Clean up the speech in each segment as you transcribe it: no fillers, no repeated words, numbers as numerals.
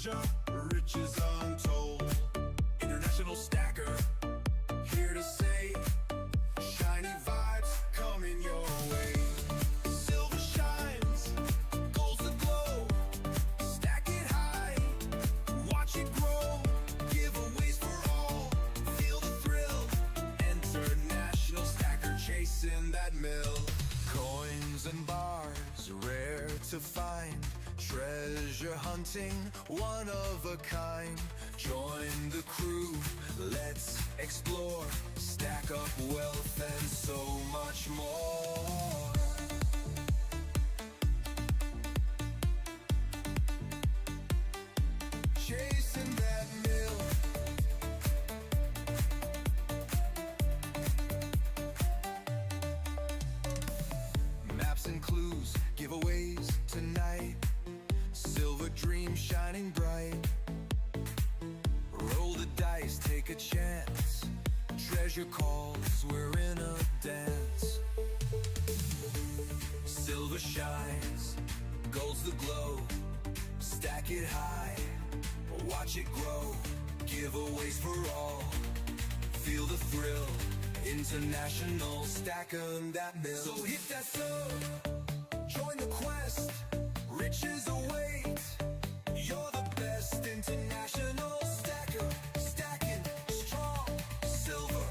treasure, riches untold. International stacker, here to say, shiny vibes coming your way. Silver shines, gold's the glow. Stack it high, watch it grow. Giveaways for all, feel the thrill. International stacker chasing that mill. Coins and bars, rare to find. Treasure hunting, one of a kind. Join the crew, let's explore. Stack up wealth and so much more. Chasing that mill. Maps and clues, giveaways tonight. Silver dream shining bright. Roll the dice, take a chance. Treasure calls, we're in a dance. Silver shines, gold's the glow. Stack it high, watch it grow. Giveaways for all, feel the thrill. International, stack 'em that mill. So hit that sub, join the quest. Riches await, you're the best. International stacker, stacking strong, silver.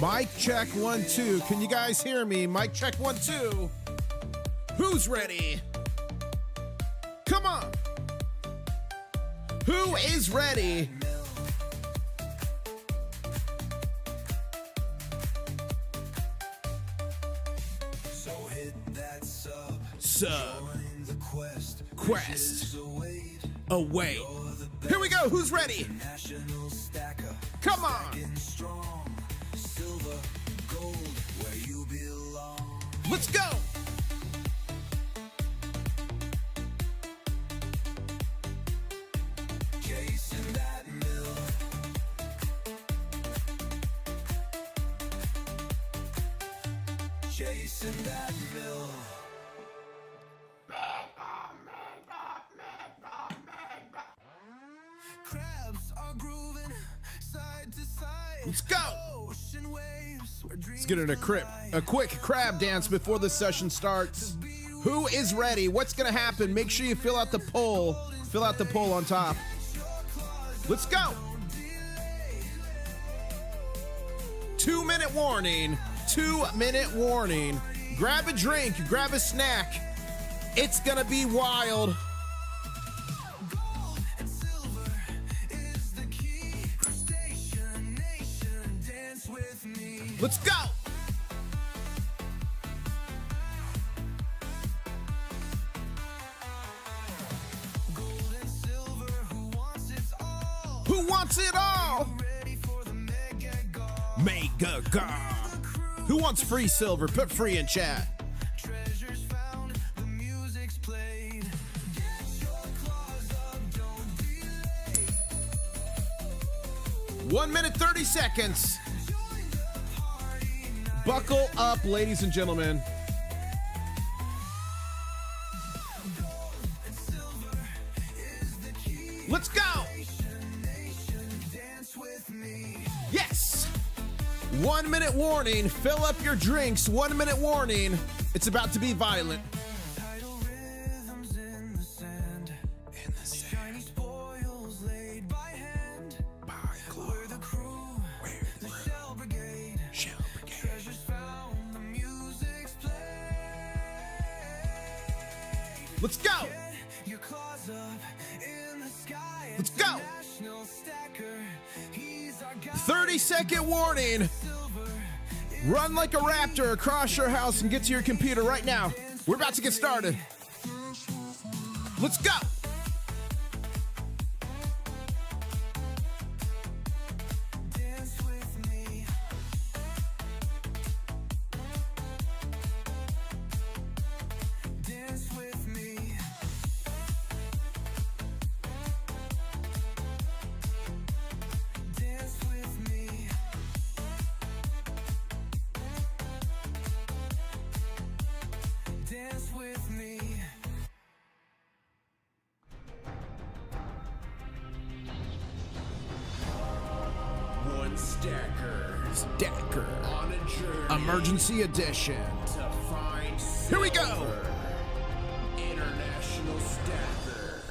Mic check 1 2. Can you guys hear me? Mic check 1 2. Who's ready? Come on. Who is ready? So hit that sub. Join the quest. Away. Here we go. Who's ready? National stacker. Come on. Strong. Silver, gold, where you belong. Let's go. Chasing that mill. Chasing that mill. Crabs are grooving side to side. Let's go. Ocean waves. Let's get in a quick crab dance before the session starts. Who is ready? What's gonna happen? Make sure you fill out the poll. Fill out the poll on top. Let's go. 2-minute warning. 2-minute warning. Grab a drink, grab a snack. It's gonna be wild. Gold and silver is the key. Station nation, dance with me. Let's go. Gold and silver, who wants it all? Who wants it all? Ready for the mega goal. Mega God. Who wants free silver? Put free in chat. Treasures found, the music's played. Get your claws up, don't delay. 1 minute, 30 seconds. Join the party now. Buckle up, ladies and gentlemen. Gold and silver is the key. Let's go. Nation, dance with me. Yes. 1 minute warning. Fill up your drinks. 1 minute warning. It's about to be violent. Tidal rhythms in the sand. Shiny spoils laid by hand. We're the crew, the shell brigade. Treasures found, the music's played. Let's go. Get your claws up in the sky. Let's go. International stacker, he's our guide. 30-second warning. Silver Run like a raptor across your house and get to your computer right now. We're about to get started. Let's go. dance with me. Dance with me. Dance with me. Dance with me. Stacker. On a journey Emergency edition. to find Here we go. silver. International Stacker.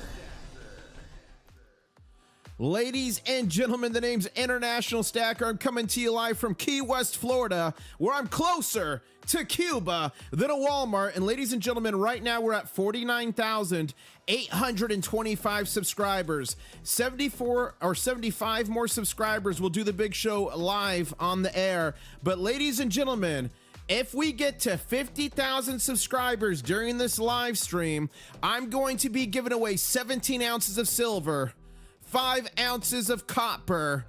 Ladies and gentlemen, the name's International Stacker. I'm coming to you live from Key West, Florida, where I'm closer to Cuba than a Walmart. And ladies and gentlemen, right now we're at 49,825 subscribers. 74 or 75 more subscribers will do the big show live on the air. But ladies and gentlemen, if we get to 50,000 subscribers during this live stream, I'm going to be giving away 17 ounces of silver, 5 ounces of copper,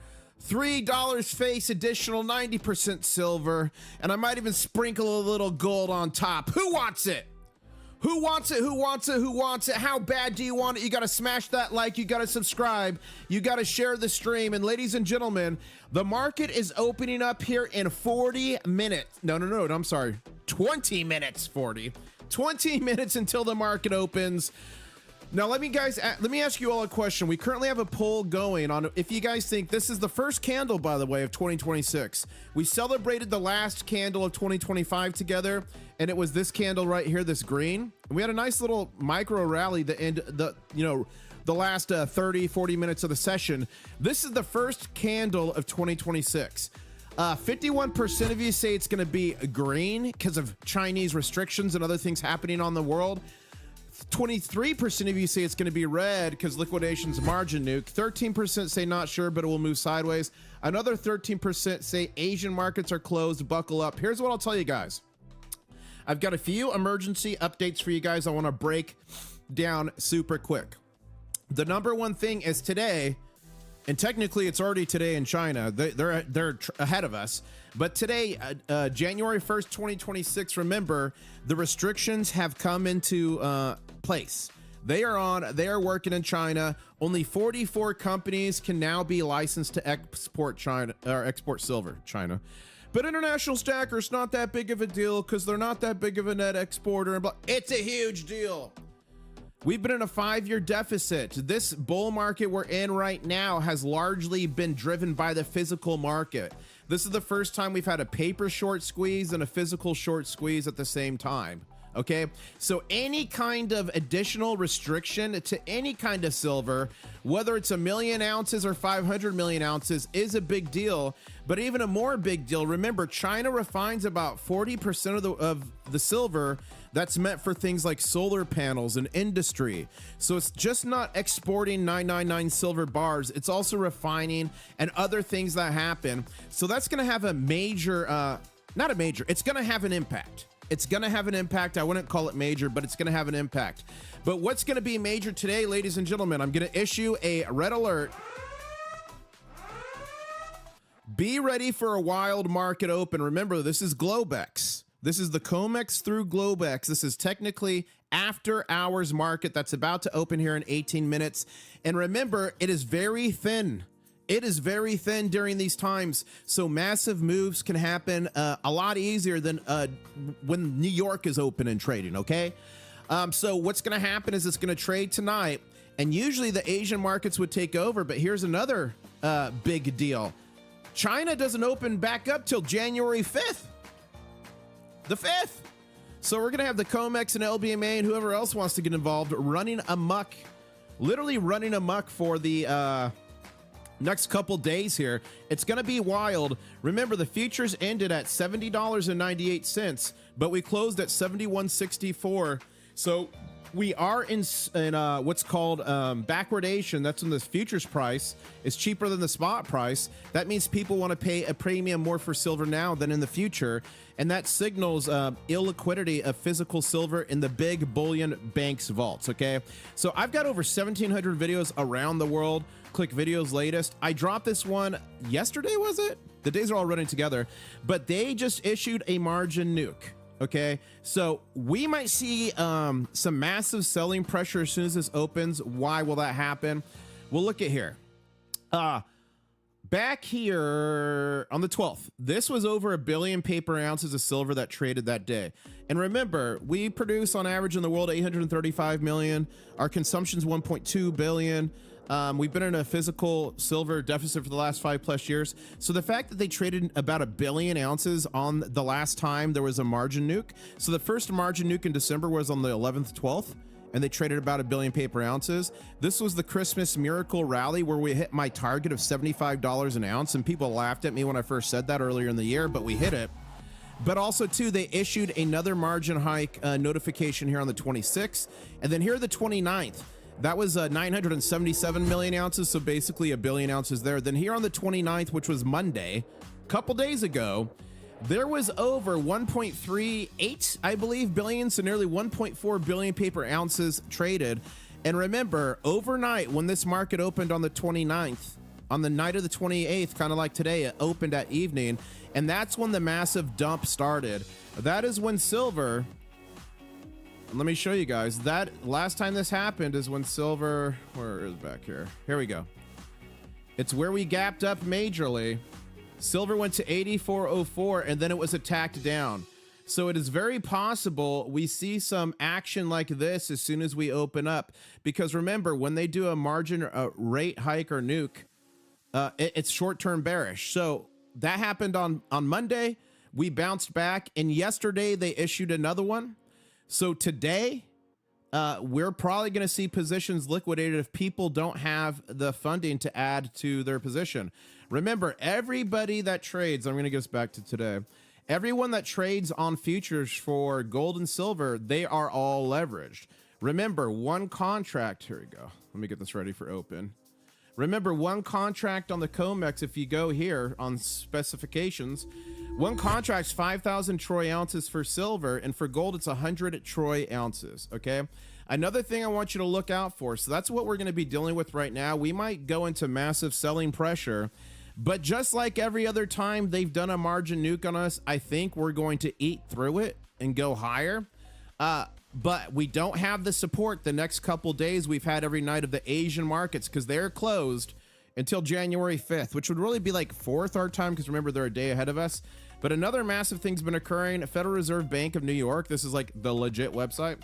$3 face additional 90% silver, and I might even sprinkle a little gold on top. Who wants it? Who wants it? Who wants it? Who wants it? How bad do you want it? You got to smash that like, you got to subscribe, you got to share the stream. And ladies and gentlemen, the market is opening up here in 40 minutes. No, I'm sorry. 20 minutes, 20 minutes until the market opens. Now, let me ask you all a question. We currently have a poll going on if you guys think this is the first candle, by the way, of 2026. We celebrated the last candle of 2025 together, and it was this candle right here, this green. And we had a nice little micro rally the end, the last 30, 40 minutes of the session. This is the first candle of 2026. 51% of you say it's going to be green because of Chinese restrictions and other things happening on the world. 23% of you say it's going to be red because liquidation's margin nuke. 13% say not sure, but it will move sideways. Another 13% say Asian markets are closed, buckle up. Here's what I'll tell you guys. I've got a few emergency updates for you guys I want to break down super quick. The number one thing is today, and technically it's already today in China. They're ahead of us. But today, January 1st, 2026, remember, the restrictions have come into place. They are working in China. Only 44 companies can now be licensed to export silver, China. But International Stacker's not that big of a deal because they're not that big of a net exporter. But it's a huge deal. We've been in a 5-year deficit. This bull market we're in right now has largely been driven by the physical market. This is the first time we've had a paper short squeeze and a physical short squeeze at the same time. Okay, so any kind of additional restriction to any kind of silver, whether it's 1 million ounces or 500 million ounces, is a big deal. But even a more big deal, remember, China refines about 40% of the silver that's meant for things like solar panels and industry. So it's just not exporting 999 silver bars, it's also refining and other things that happen. So that's going to have a major, it's going to have an impact. It's going to have an impact. I wouldn't call it major, but it's going to have an impact. But what's going to be major today, ladies and gentlemen, I'm going to issue a red alert. Be ready for a wild market open. Remember, this is Globex. This is the COMEX through Globex. This is technically after hours market that's about to open here in 18 minutes. And remember, it is very thin. It is very thin during these times, so massive moves can happen a lot easier than when New York is open and trading, okay? So what's going to happen is it's going to trade tonight, and usually the Asian markets would take over, but here's another big deal. China doesn't open back up till January 5th. The 5th. So we're going to have the COMEX and LBMA and whoever else wants to get involved running amok, literally running amok for the next couple days here. It's going to be wild. Remember, the futures ended at $70.98, but we closed at $71.64. So we are in what's called backwardation. That's when the futures price is cheaper than the spot price. That means people want to pay a premium more for silver now than in the future. And that signals illiquidity of physical silver in the big bullion banks vaults, okay? So I've got over 1,700 videos around the world. Click videos latest. I dropped this one yesterday, was it? The days are all running together. But they just issued a margin nuke. Okay, so we might see some massive selling pressure as soon as this opens. Why will that happen? We'll look at here. Back here on the 12th, this was over 1 billion paper ounces of silver that traded that day. And remember, we produce on average in the world 835 million. Our consumption's 1.2 billion. We've been in a physical silver deficit for the last 5+ years. So the fact that they traded about 1 billion ounces on the last time there was a margin nuke. So the first margin nuke in December was on the 11th, 12th, and they traded about 1 billion paper ounces. This was the Christmas miracle rally where we hit my target of $75 an ounce, and people laughed at me when I first said that earlier in the year, but we hit it. But also too, they issued another margin hike notification here on the 26th, and then here the 29th. That was 977 million ounces, so basically 1 billion ounces there. Then here on the 29th, which was Monday, a couple days ago, there was over 1.38, I believe, billion, so nearly 1.4 billion paper ounces traded. And remember, overnight, when this market opened on the 29th, on the night of the 28th, kind of like today, it opened at evening, and that's when the massive dump started. That is when silver, let me show you guys, that last time this happened is when silver, where is it back here? Here we go. It's where we gapped up majorly. Silver went to 84.04 and then it was attacked down. So it is very possible we see some action like this as soon as we open up, because remember, when they do a margin rate hike or nuke, it's short-term bearish. So that happened on Monday. We bounced back, and yesterday they issued another one. So today, we're probably going to see positions liquidated if people don't have the funding to add to their position. Remember, everybody that trades, I'm going to get us back to today. Everyone that trades on futures for gold and silver, they are all leveraged. Remember, one contract, here we go. Let me get this ready for open. Remember, one contract on the COMEX, if you go here on specifications, one contract's 5,000 troy ounces for silver, and for gold, it's 100 troy ounces, okay? Another thing I want you to look out for, so that's what we're going to be dealing with right now. We might go into massive selling pressure, but just like every other time they've done a margin nuke on us, I think we're going to eat through it and go higher. But we don't have the support the next couple days we've had every night of the Asian markets, because they're closed until January 5th, which would really be like 4th our time, because remember, they're a day ahead of us. But another massive thing's been occurring. Federal Reserve Bank of New York, this is like the legit website,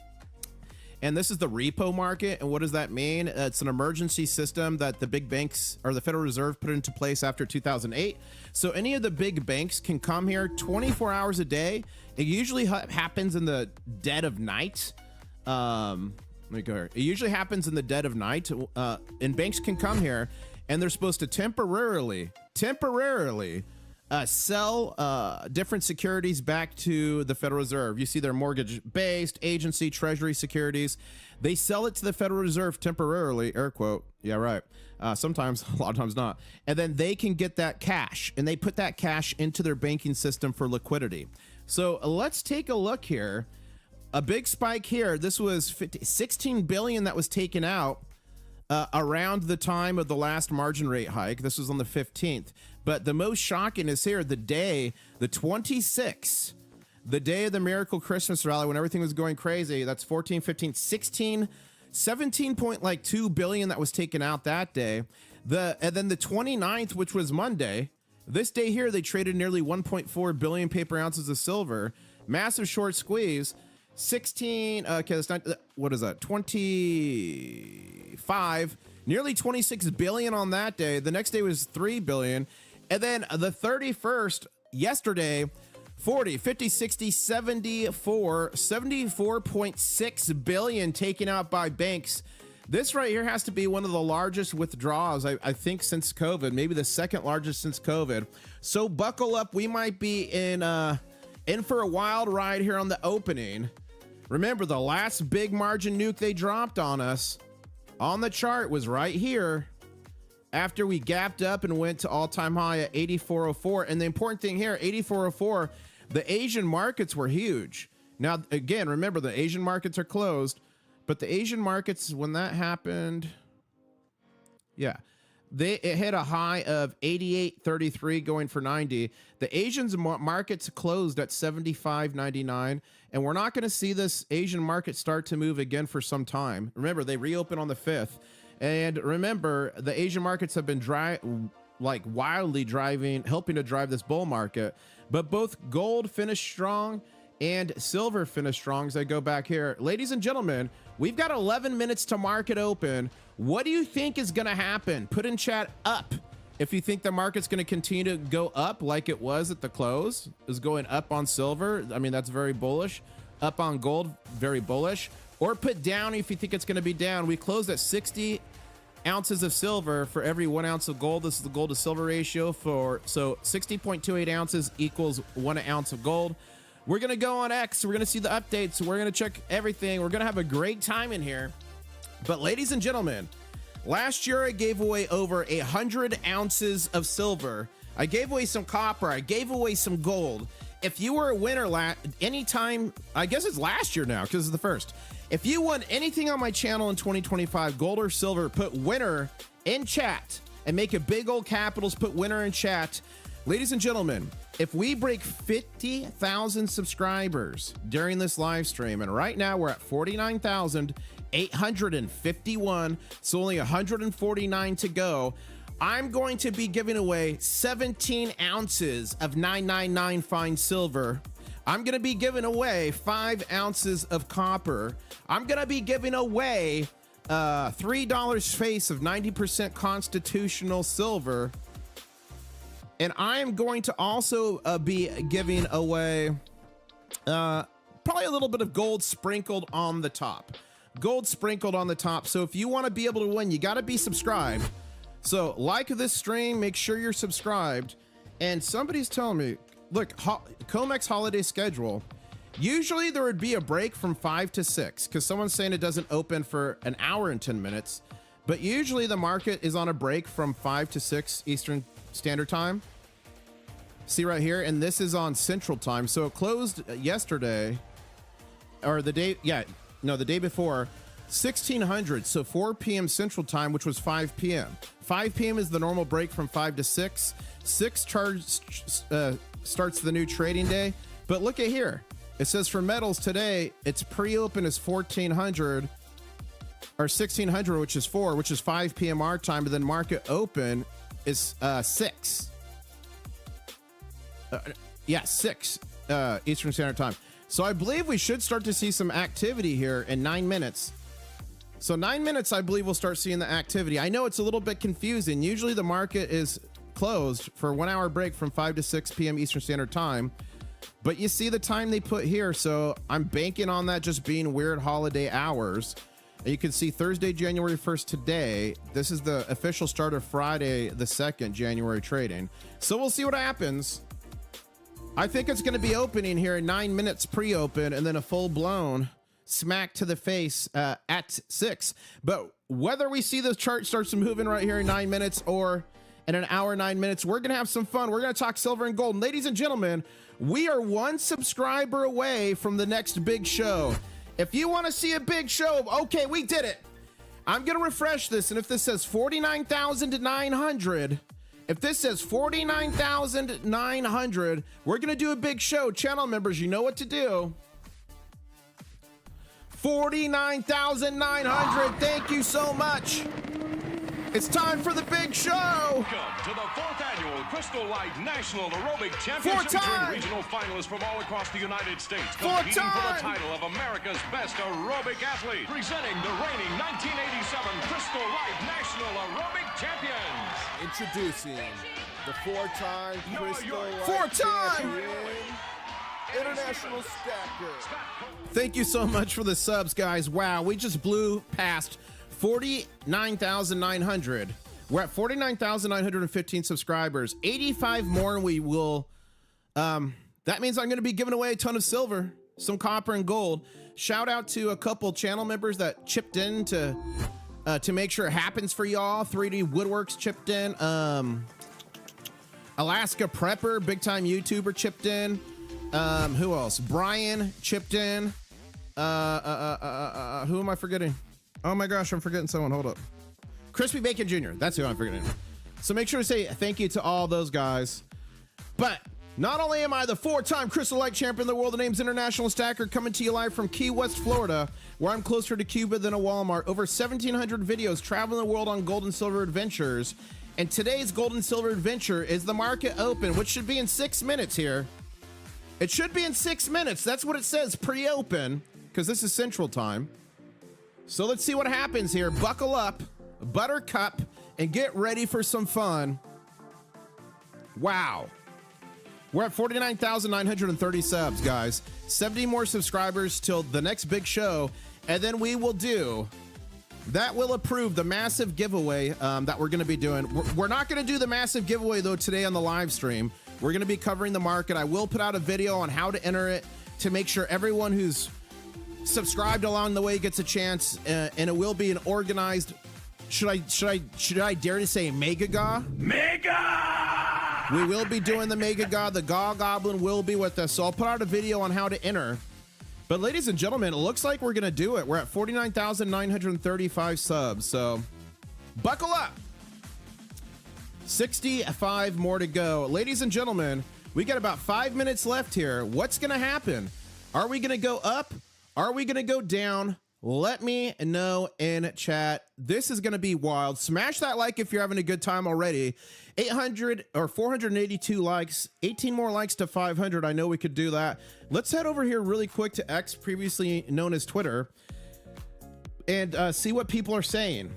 and this is the repo market. And what does that mean? It's an emergency system that the big banks or the Federal Reserve put into place after 2008. So any of the big banks can come here 24 hours a day. It usually happens in the dead of night. Let me go here. It usually happens in the dead of night, and banks can come here, and they're supposed to temporarily sell different securities back to the Federal Reserve. You see their mortgage-based, agency, treasury securities. They sell it to the Federal Reserve temporarily, air quote. Yeah, right. Sometimes, a lot of times not. And then they can get that cash, and they put that cash into their banking system for liquidity. So let's take a look here. A big spike here. This was 16 billion that was taken out around the time of the last margin rate hike. This was on the 15th. But the most shocking is here, the day, the 26th, the day of the miracle Christmas rally when everything was going crazy. That's 14, 15, 16, 17.2 billion that was taken out that day. And then the 29th, which was Monday, this day here, they traded nearly 1.4 billion paper ounces of silver. Massive short squeeze. 16, okay, that's not, what is that? 25, nearly 26 billion on that day. The next day was 3 billion. And then the 31st, yesterday, 40, 50, 60, 74, 74.6 billion taken out by banks. This right here has to be one of the largest withdrawals, I think, since COVID, maybe the second largest since COVID. So buckle up. We might be in for a wild ride here on the opening. Remember, the last big margin nuke they dropped on us on the chart was right here after we gapped up and went to all-time high at 84.04. And the important thing here, 84.04, the Asian markets were huge. Now, again, remember, the Asian markets are closed, but the Asian markets, when that happened, yeah, it hit a high of 88.33 going for 90. The Asian markets closed at 75.99, and we're not going to see this Asian market start to move again for some time. Remember, they reopen on the 5th. And remember, the Asian markets have been wildly helping to drive this bull market. But both gold finished strong and silver finished strong as I go back here. Ladies and gentlemen, we've got 11 minutes to market open. What do you think is going to happen? Put in chat up if you think the market's going to continue to go up like it was at the close. Is going up on silver. I mean, that's very bullish. Up on gold, very bullish. Or put down if you think it's going to be down. We closed at 60 ounces of silver for every 1 ounce of gold. This is the gold to silver ratio so 60.28 ounces equals 1 ounce of gold. We're going to go on X. We're going to see the updates. We're going to check everything. We're going to have a great time in here. But ladies and gentlemen, last year I gave away over 100 ounces of silver. I gave away some copper. I gave away some gold. If you were a winner anytime, I guess it's last year now because it's the first. If you won anything on my channel in 2025, gold or silver, put winner in chat and make a big old capitals, put winner in chat. Ladies and gentlemen, if we break 50,000 subscribers during this live stream, and right now we're at 49,851, so only 149 to go, I'm going to be giving away 17 ounces of 999 fine silver. I'm going to be giving away 5 ounces of copper. I'm going to be giving away $3 face of 90% constitutional silver. And I am going to also be giving away probably a little bit of gold sprinkled on the top. Gold sprinkled on the top. So if you want to be able to win, you got to be subscribed. So like this stream, make sure you're subscribed. And somebody's telling me, look, COMEX holiday schedule. Usually there would be a break from 5 to 6 because someone's saying it doesn't open for an hour and 10 minutes. But usually the market is on a break from 5 to 6 Eastern Standard Time. See right here, and this is on Central Time. So it closed yesterday, or the day, the day before, 1600. So 4 p.m. Central Time, which was 5 p.m. 5 p.m. is the normal break from 5 to 6. 6 starts the new trading day. But look at here. It says for metals today, it's pre-open is 1400 or 1600, which is 4, which is 5 p.m. our time. But then market open is 6. 6 Eastern Standard Time. So I believe we should start to see some activity here in 9 minutes. So 9 minutes, I believe we'll start seeing the activity. I know it's a little bit confusing. Usually the market is closed for a 1 hour break from 5 to 6 p.m. Eastern Standard Time. But you see the time they put here. So I'm banking on that just being weird holiday hours. And you can see Thursday, January 1st today. This is the official start of Friday, the 2nd, January trading. So we'll see what happens. I think it's going to be opening here in 9 minutes pre-open and then a full-blown smack to the face at 6. But whether we see the chart starts moving right here in 9 minutes or in an hour, 9 minutes, we're going to have some fun. We're going to talk silver and gold. And ladies and gentlemen, we are 1 subscriber away from the next big show. If you want to see a big show, okay, we did it. I'm going to refresh this. And if this says 49,900, if this says 49,900, we're going to do a big show. Channel members, you know what to do. 49,900. Thank you so much. It's time for the big show. Welcome to the 4th annual Crystal Light National Aerobic Championship, featuring regional finalists from all across the United States competing for the title of America's Best Aerobic Athlete. Presenting the reigning 1987 Crystal Light National Aerobic Champions. Introducing the 4-time Crystal Light Four-time International Stacker. Thank you so much for the subs, guys. Wow, we just blew past 49,900. We're at 49,915 subscribers. 85 more and we will that means I'm going to be giving away a ton of silver, some copper and gold. Shout out to a couple channel members that chipped in to make sure it happens for y'all. 3D Woodworks chipped in. Alaska Prepper, big time YouTuber, chipped in. Who else? Brian chipped in. Who am I forgetting? Oh my gosh, I'm forgetting someone. Hold up. Crispy Bacon Jr. That's who I'm forgetting. So make sure to say thank you to all those guys. But not only am I the 4-time Crystal Light champion of the world, the name's International Stacker, coming to you live from Key West, Florida, where I'm closer to Cuba than a Walmart. Over 1,700 videos traveling the world on gold and silver adventures. And today's gold and silver adventure is the market open, which should be in 6 minutes here. It should be in 6 minutes. That's what it says pre-open, because this is Central Time. So let's see what happens here. Buckle up, buttercup, and get ready for some fun. Wow. We're at 49,930 subs, guys. 70 more subscribers till the next big show, and then we will do... That will approve the massive giveaway that we're going to be doing. We're not going to do the massive giveaway, though, today on the live stream. We're going to be covering the market. I will put out a video on how to enter it to make sure everyone who's subscribed along the way gets a chance, and it will be an organized... Should I dare to say Mega? Mega! We will be doing the Mega. The Gaw Goblin will be with us, so I'll put out a video on how to enter. But ladies and gentlemen, it looks like we're going to do it. We're at 49,935 subs, so buckle up. 65 more to go. Ladies and gentlemen, we got about 5 minutes left here. What's going to happen? Are we going to go up? Are we going to go down? Let me know in chat. This is going to be wild. Smash that like if you're having a good time already. 800 or 482 likes, 18 more likes to 500. I know we could do that. Let's head over here really quick to X, previously known as Twitter, and see what people are saying.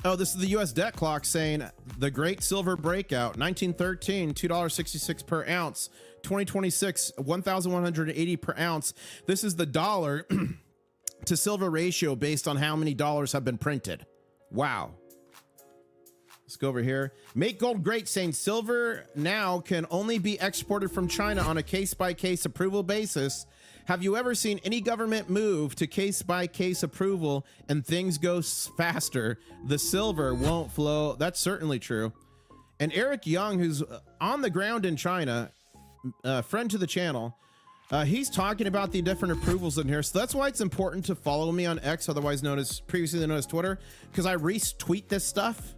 Oh, this is the US debt clock saying the great silver breakout, 1913, $2.66 per ounce, 2026, 1,180 per ounce. This is the dollar to silver ratio based on how many dollars have been printed. Wow. Let's go over here. Make Gold Great saying silver now can only be exported from China on a case-by-case approval basis. Have you ever seen any government move to case-by-case approval and things go faster? The silver won't flow. That's certainly true. And Eric Young, who's on the ground in China, friend to the channel, he's talking about the different approvals in here. So that's why it's important to follow me on X, otherwise known as previously known as Twitter, because I retweet this stuff.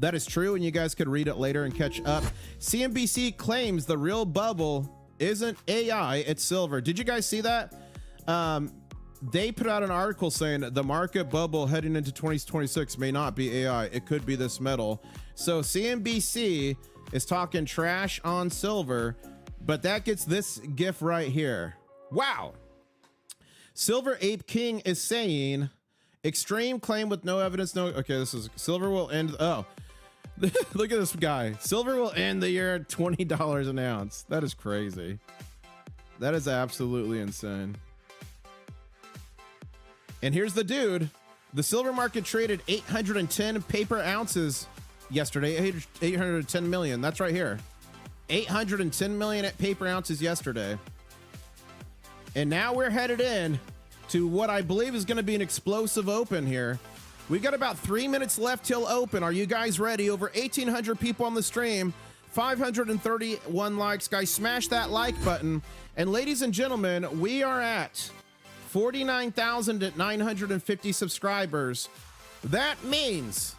That is true, and you guys could read it later and catch up. CNBC claims the real bubble isn't AI, it's silver. Did you guys see that? They put out an article saying the market bubble heading into 2026 may not be AI. It could be this metal. So CNBC is talking trash on silver, but that gets this gif right here. Wow. Silver Ape King is saying extreme claim with no evidence. No. Okay, this is silver will end. Oh, look at this guy. Silver will end the year at $20 an ounce. That is crazy. That is absolutely insane. And here's the dude. The silver market traded 810 paper ounces yesterday. 810 million. That's right here. 810 million at paper ounces yesterday. And now we're headed in to what I believe is going to be an explosive open here. We've got about 3 minutes left till open. Are you guys ready? Over 1,800 people on the stream, 531 likes. Guys, smash that like button. And ladies and gentlemen, we are at 49,950 subscribers. That means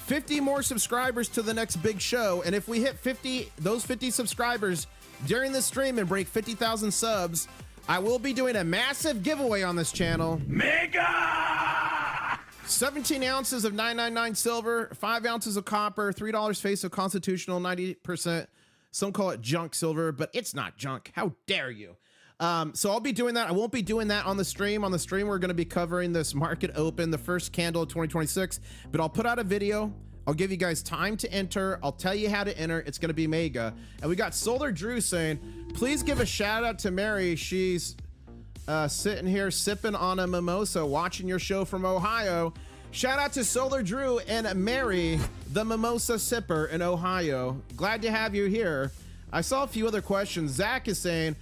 50 more subscribers to the next big show. And if we hit 50, those 50 subscribers during the stream and break 50,000 subs, I will be doing a massive giveaway on this channel. Mega! 17 ounces of 999 silver, 5 ounces of copper, $3 face of constitutional, 90%. Some call it junk silver, but it's not junk. How dare you? So I'll be doing that. I won't be doing that on the stream. On the stream, we're going to be covering this market open, the first candle of 2026. But I'll put out a video. I'll give you guys time to enter. I'll tell you how to enter. It's going to be mega. And we got Solar Drew saying, please give a shout out to Mary. She's sitting here sipping on a mimosa, watching your show from Ohio. Shout out to Solar Drew and Mary, the mimosa sipper in Ohio. Glad to have you here. I saw a few other questions. Zach is saying,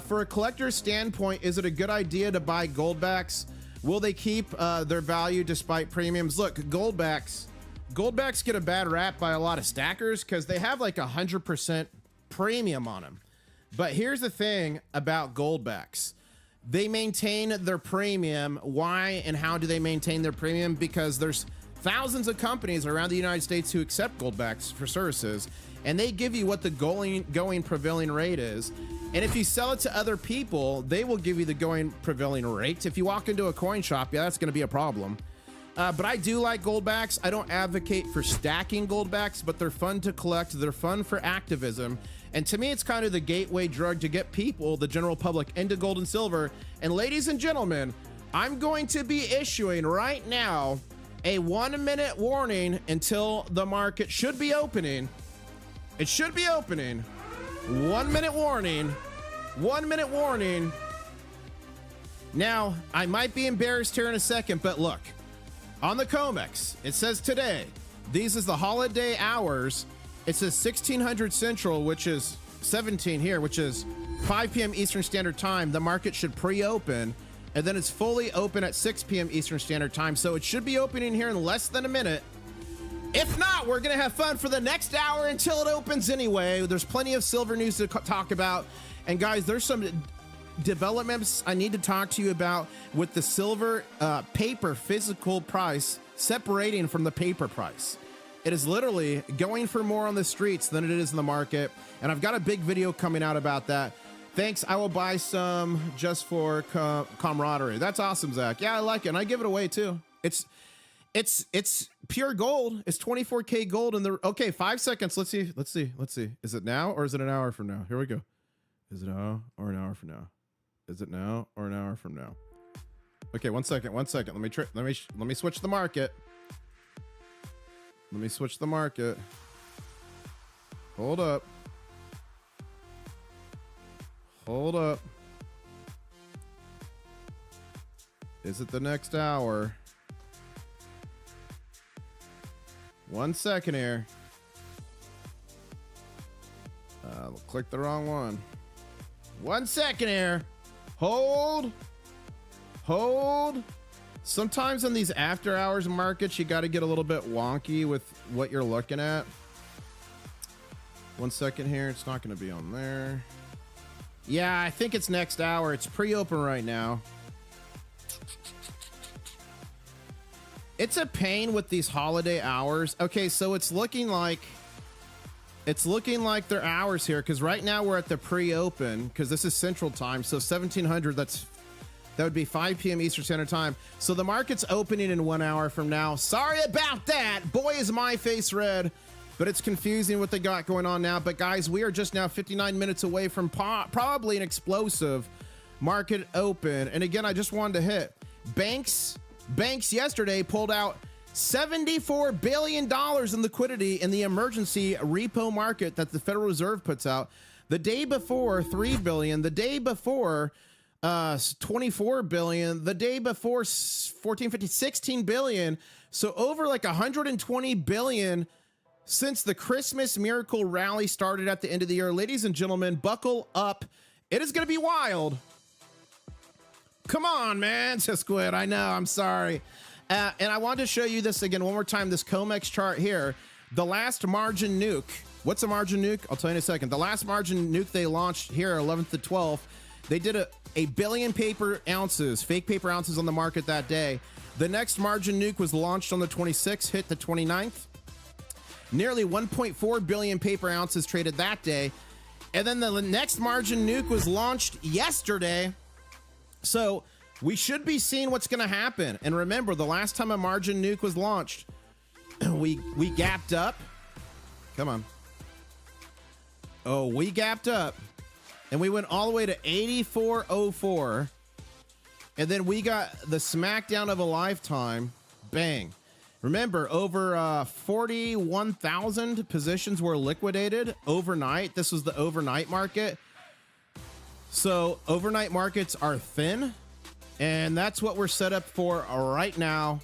for a collector's standpoint, is it a good idea to buy goldbacks? Will they keep their value despite premiums? Look, goldbacks get a bad rap by a lot of stackers because they have like 100% premium on them. But here's the thing about goldbacks. They maintain their premium. Why and how do they maintain their premium? Because there's thousands of companies around the United States who accept goldbacks for services, and they give you what the going prevailing rate is. And if you sell it to other people, they will give you the going prevailing rate. If you walk into a coin shop, yeah, that's going to be a problem. But I do like gold backs. I don't advocate for stacking gold backs, but they're fun to collect. They're fun for activism. And to me, it's kind of the gateway drug to get people, the general public, into gold and silver. And ladies and gentlemen, I'm going to be issuing right now a 1-minute warning until the market should be opening. It should be opening. 1-minute warning. 1-minute warning. Now, I might be embarrassed here in a second, but look. On the COMEX, it says today, these is the holiday hours. It says 1600 Central, which is 17 here, which is 5 p.m. Eastern Standard Time. The market should pre-open, and then it's fully open at 6 p.m. Eastern Standard Time. So it should be opening here in less than a minute. If not, we're going to have fun for the next hour until it opens anyway. There's plenty of silver news to talk about. And guys, there's some developments I need to talk to you about with the silver paper physical price separating from the paper price. It is literally going for more on the streets than it is in the market, and I've got a big video coming out about that. Thanks. I will buy some just for camaraderie. That's awesome, Zach. Yeah, I like it, and I give it away too. It's pure gold. It's 24K gold, and okay, 5 seconds. Let's see. Is it now or is it an hour from now? Here we go. Is it now or an hour from now? Is it now or an hour from now? Okay, 1 second. Let me switch the market. Let me switch the market. Hold up. Is it the next hour? 1 second here. Click the wrong one. 1 second here. Hold. Sometimes in these after hours markets, you got to get a little bit wonky with what you're looking at. 1 second here. It's not going to be on there. Yeah, I think it's next hour. It's pre-open right now. It's a pain with these holiday hours. Okay, so it's looking like their hours here, because right now we're at the pre-open, because this is Central Time, so 1700, that would be 5 p.m. Eastern Standard Time. So the market's opening in 1 hour from now. Sorry about that. Boy, is my face red, but it's confusing what they got going on now. But guys, we are just now 59 minutes away from probably an explosive market open. And again, I just wanted to hit banks yesterday pulled out $74 billion in liquidity in the emergency repo market that the Federal Reserve puts out. The day before, $3 billion. The day before, $24 billion. The day before, $16 billion. So over like $120 billion since the Christmas miracle rally started at the end of the year. Ladies and gentlemen, buckle up. It is going to be wild. Come on, man, says Squid. I know, I'm sorry. And I wanted to show you this again one more time, this COMEX chart here. The last margin nuke. What's a margin nuke? I'll tell you in a second. The last margin nuke they launched here, 11th to 12th, they did a billion paper ounces, fake paper ounces on the market that day. The next margin nuke was launched on the 26th, hit the 29th. Nearly 1.4 billion paper ounces traded that day. And then the next margin nuke was launched yesterday. So we should be seeing what's going to happen. And remember, the last time a margin nuke was launched, we gapped up. Come on. Oh, we gapped up. And we went all the way to 84.04. And then we got the smackdown of a lifetime. Bang. Remember, over 41,000 positions were liquidated overnight. This was the overnight market. So overnight markets are thin, and that's what we're set up for right now.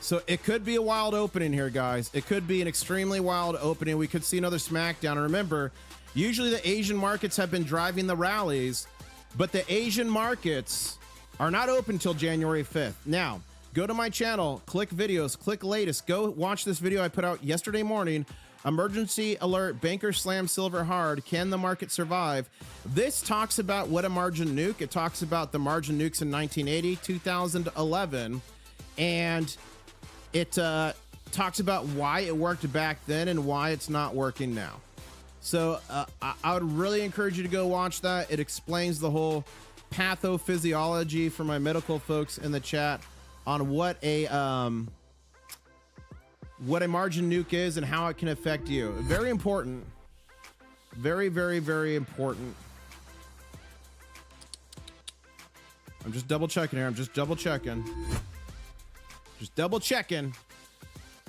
So it could be a wild opening here, guys. It could be an extremely wild opening. We could see another smackdown. And remember, usually the Asian markets have been driving the rallies, but the Asian markets are not open until January 5th. Now, go to my channel, click videos, click latest. Go watch this video I put out yesterday morning. Emergency alert, banker slam silver hard. Can the market survive? This talks about what a margin nuke. It talks about the margin nukes in 1980, 2011, and it talks about why it worked back then and why it's not working now. So I would really encourage you to go watch that. It explains the whole pathophysiology for my medical folks in the chat on what a margin nuke is and how it can affect you. Very important. Very, very, very important. I'm just double checking here. I'm just double checking. Just double checking.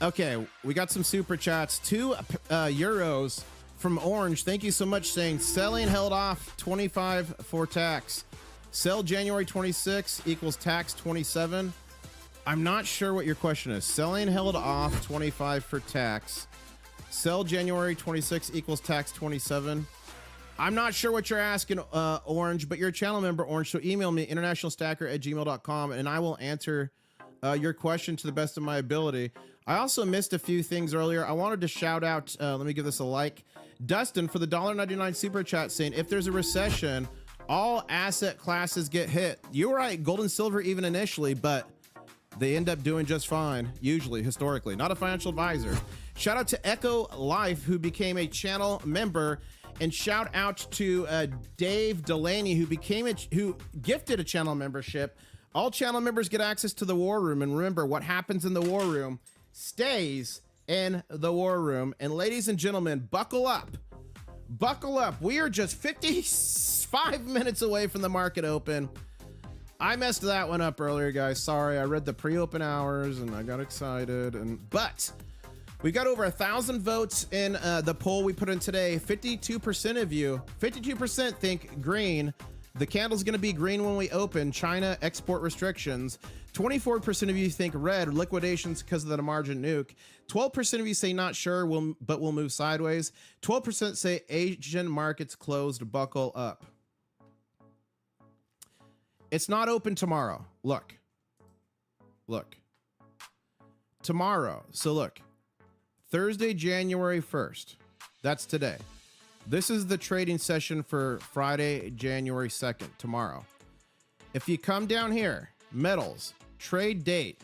Okay, we got some super chats. 2 euros from Orange. Thank you so much, saying selling held off 25 for tax. Sell January 26 equals tax 27. I'm not sure what your question is. Selling held off 25 for tax. Sell January 26 equals tax 27. I'm not sure what you're asking, Orange, but you're a channel member, Orange. So email me, internationalstacker@gmail.com, and I will answer your question to the best of my ability. I also missed a few things earlier. I wanted to shout out, let me give this a like. Dustin for the $1.99 super chat saying, if there's a recession, all asset classes get hit. You're right, gold and silver even initially, but they end up doing just fine, usually, historically. Not a financial advisor. Shout out to Echo Life, who became a channel member, and shout out to Dave Delaney, who gifted a channel membership. All channel members get access to the war room, and remember, what happens in the war room stays in the war room. And ladies and gentlemen, buckle up. Buckle up. We are just 55 minutes away from the market open. I messed that one up earlier, guys. Sorry, I read the pre-open hours and I got excited. But we got over 1,000 votes in the poll we put in today. 52% of you, 52% think green. The candle's going to be green when we open. China export restrictions. 24% of you think red, liquidations because of the margin nuke. 12% of you say not sure, but will move sideways. 12% say Asian markets closed, buckle up. It's not open tomorrow. Look. Tomorrow. So look. Thursday, January 1st. That's today. This is the trading session for Friday, January 2nd, tomorrow. If you come down here, metals, trade date,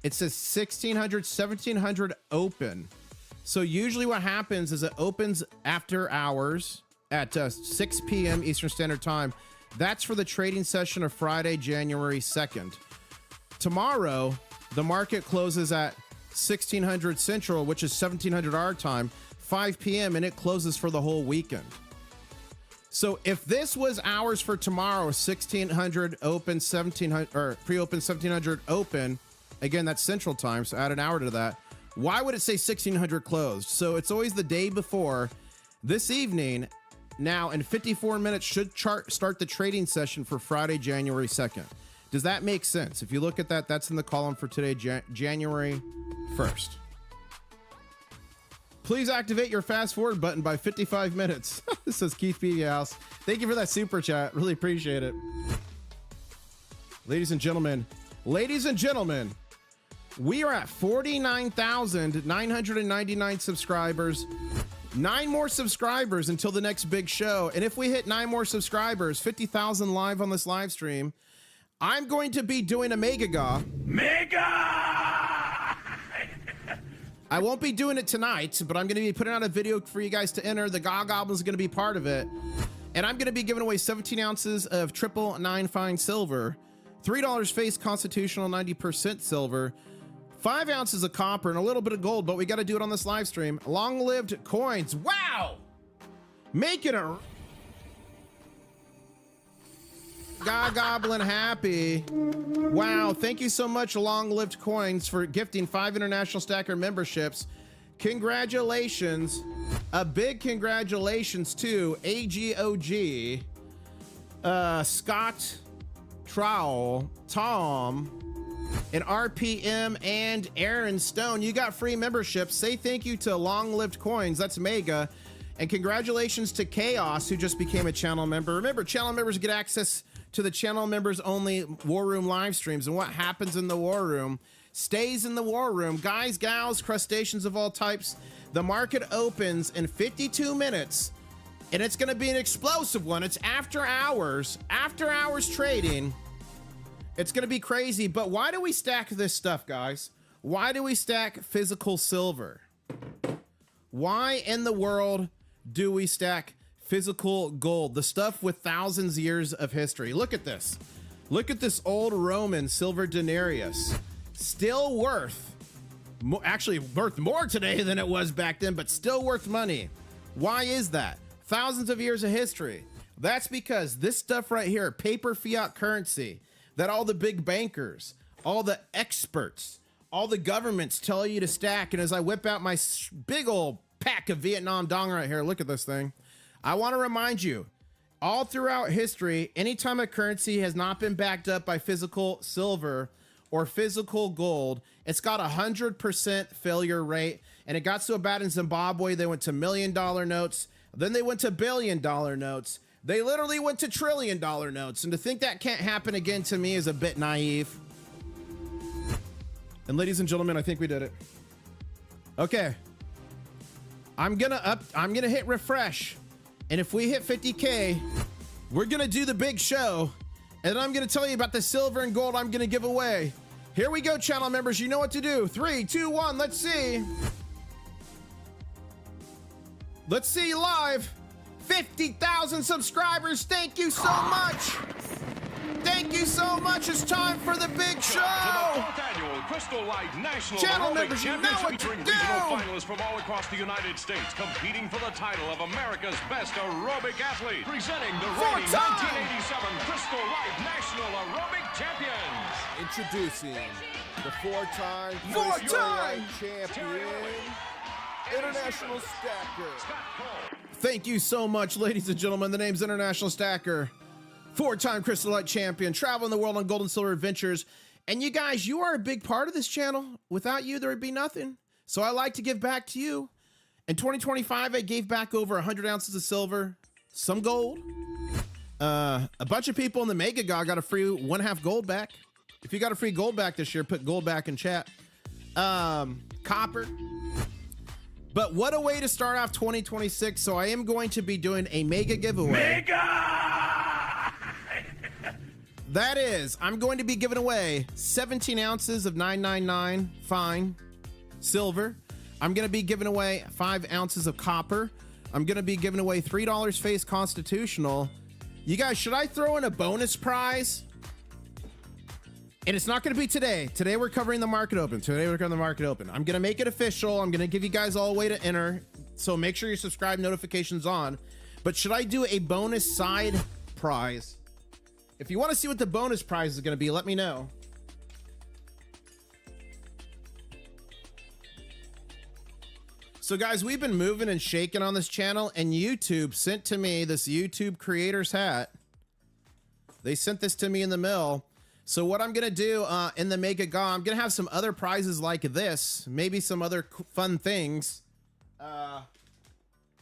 it says 1600, 1700 open. So usually what happens is it opens after hours at 6 p.m. Eastern Standard Time. That's for the trading session of Friday, January 2nd. Tomorrow, the market closes at 1600 Central, which is 1700 our time, 5 p.m., and it closes for the whole weekend. So if this was hours for tomorrow, 1600 open, 1700, or pre-open 1700 open, again, that's Central Time, so add an hour to that. Why would it say 1600 closed? So it's always the day before. This evening, now in 54 minutes, should start the trading session for Friday, January 2nd. Does that make sense? If you look at that, that's in the column for today, January 1st. Please activate your fast forward button by 55 minutes. This says Keith B. House. Thank you for that super chat. Really appreciate it. Ladies and gentlemen, we are at 49,999 subscribers. 9 more subscribers until the next big show. And if we hit 9 more subscribers, 50,000 live on this live stream, I'm going to be doing a Mega. I won't be doing it tonight, but I'm going to be putting out a video for you guys to enter. The Goblin is going to be part of it. And I'm going to be giving away 17 ounces of 999 fine silver, $3 face constitutional 90% silver, 5 ounces of copper, and a little bit of gold, but we got to do it on this live stream. Long-lived coins. Wow! Making a Goblin happy. Wow, thank you so much, Long-Lived Coins, for gifting 5 International Stacker memberships. Congratulations. A big congratulations to AGOG, Scott Trowell, Tom, and RPM, and Aaron Stone. You got free memberships. Say thank you to Long-Lived Coins. That's mega. And congratulations to Chaos, who just became a channel member. Remember, channel members get access to the channel members only War Room live streams, and what happens in the War Room stays in the War Room. Guys, gals, crustaceans of all types, the market opens in 52 minutes, and it's going to be an explosive one. It's after hours trading. It's going to be crazy. But why do we stack this stuff, guys? Why do we stack physical silver? Why in the world do we stack physical gold, the stuff with thousands of years of history? Look at this. Look at this old Roman silver denarius. Still worth, actually worth more today than it was back then, but still worth money. Why is that? Thousands of years of history. That's because this stuff right here, paper fiat currency, that all the big bankers, all the experts, all the governments tell you to stack. And as I whip out my big old pack of Vietnam Dong right here, look at this thing. I want to remind you, all throughout history, anytime a currency has not been backed up by physical silver or physical gold, it's got 100% failure rate. And it got so bad in Zimbabwe, they went to $1 million notes. Then they went to $1 billion notes. They literally went to $1 trillion notes. And to think that can't happen again to me is a bit naive. And ladies and gentlemen, I think we did it. Okay. I'm gonna hit refresh. And if we hit 50K, we're gonna do the big show. And I'm gonna tell you about the silver and gold I'm gonna give away. Here we go, channel members. You know what to do. 3, 2, 1, let's see. Let's see live. 50,000 subscribers. Thank you so much. Thank you so much. It's time for the big show. To the 4th annual Crystal Light National Channel Aerobic members, you know Championship, what to featuring do. regional finalists from all across the United States, competing for the title of America's Best Aerobic Athlete. Presenting the reigning 1987 Crystal Light National Aerobic Champions. Introducing the four-time Four-time champion, International Stacker. Thank you so much, ladies and gentlemen. The name's International Stacker. 4-time Crystal Light champion, traveling the world on gold and silver adventures. And you guys, you are a big part of this channel. Without you, there would be nothing. So I like to give back to you. In 2025, I gave back over 100 ounces of silver, some gold. A bunch of people in the Mega God got a free 1/2 gold back. If you got a free gold back this year, put gold back in chat. Copper. But what a way to start off 2026. So I am going to be doing a mega giveaway. That is, I'm going to be giving away 17 ounces of 999 fine silver. I'm going to be giving away 5 ounces of copper. I'm going to be giving away $3 face constitutional. You guys, should I throw in a bonus prize? And it's not going to be today. Today we're covering the market open. I'm going to make it official. I'm going to give you guys all a way to enter. So make sure your subscribe notifications on. But should I do a bonus side prize? If you want to see what the bonus prize is going to be, let me know. So guys, we've been moving and shaking on this channel, and YouTube sent to me this YouTube creator's hat. They sent this to me in the mail. So what I'm going to do in the Mega Ga, I'm going to have some other prizes like this. Maybe some other fun things.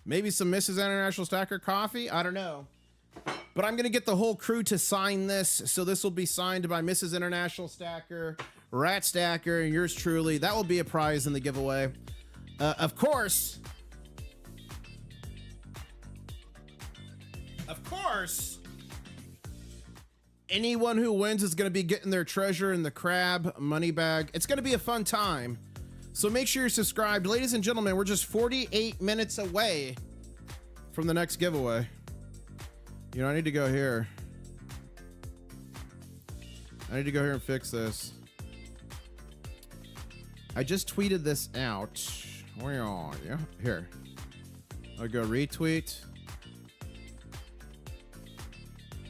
Maybe some Mrs. International Stacker coffee. I don't know. But I'm going to get the whole crew to sign this. So this will be signed by Mrs. International Stacker, Rat Stacker, and yours truly. That will be a prize in the giveaway. Of course, anyone who wins is going to be getting their treasure in the crab money bag. It's going to be a fun time. So make sure you're subscribed. Ladies and gentlemen, we're just 48 minutes away from the next giveaway. You know, I need to go here. I need to go here and fix this. I just tweeted this out. Where are you? Here. I'll go retweet.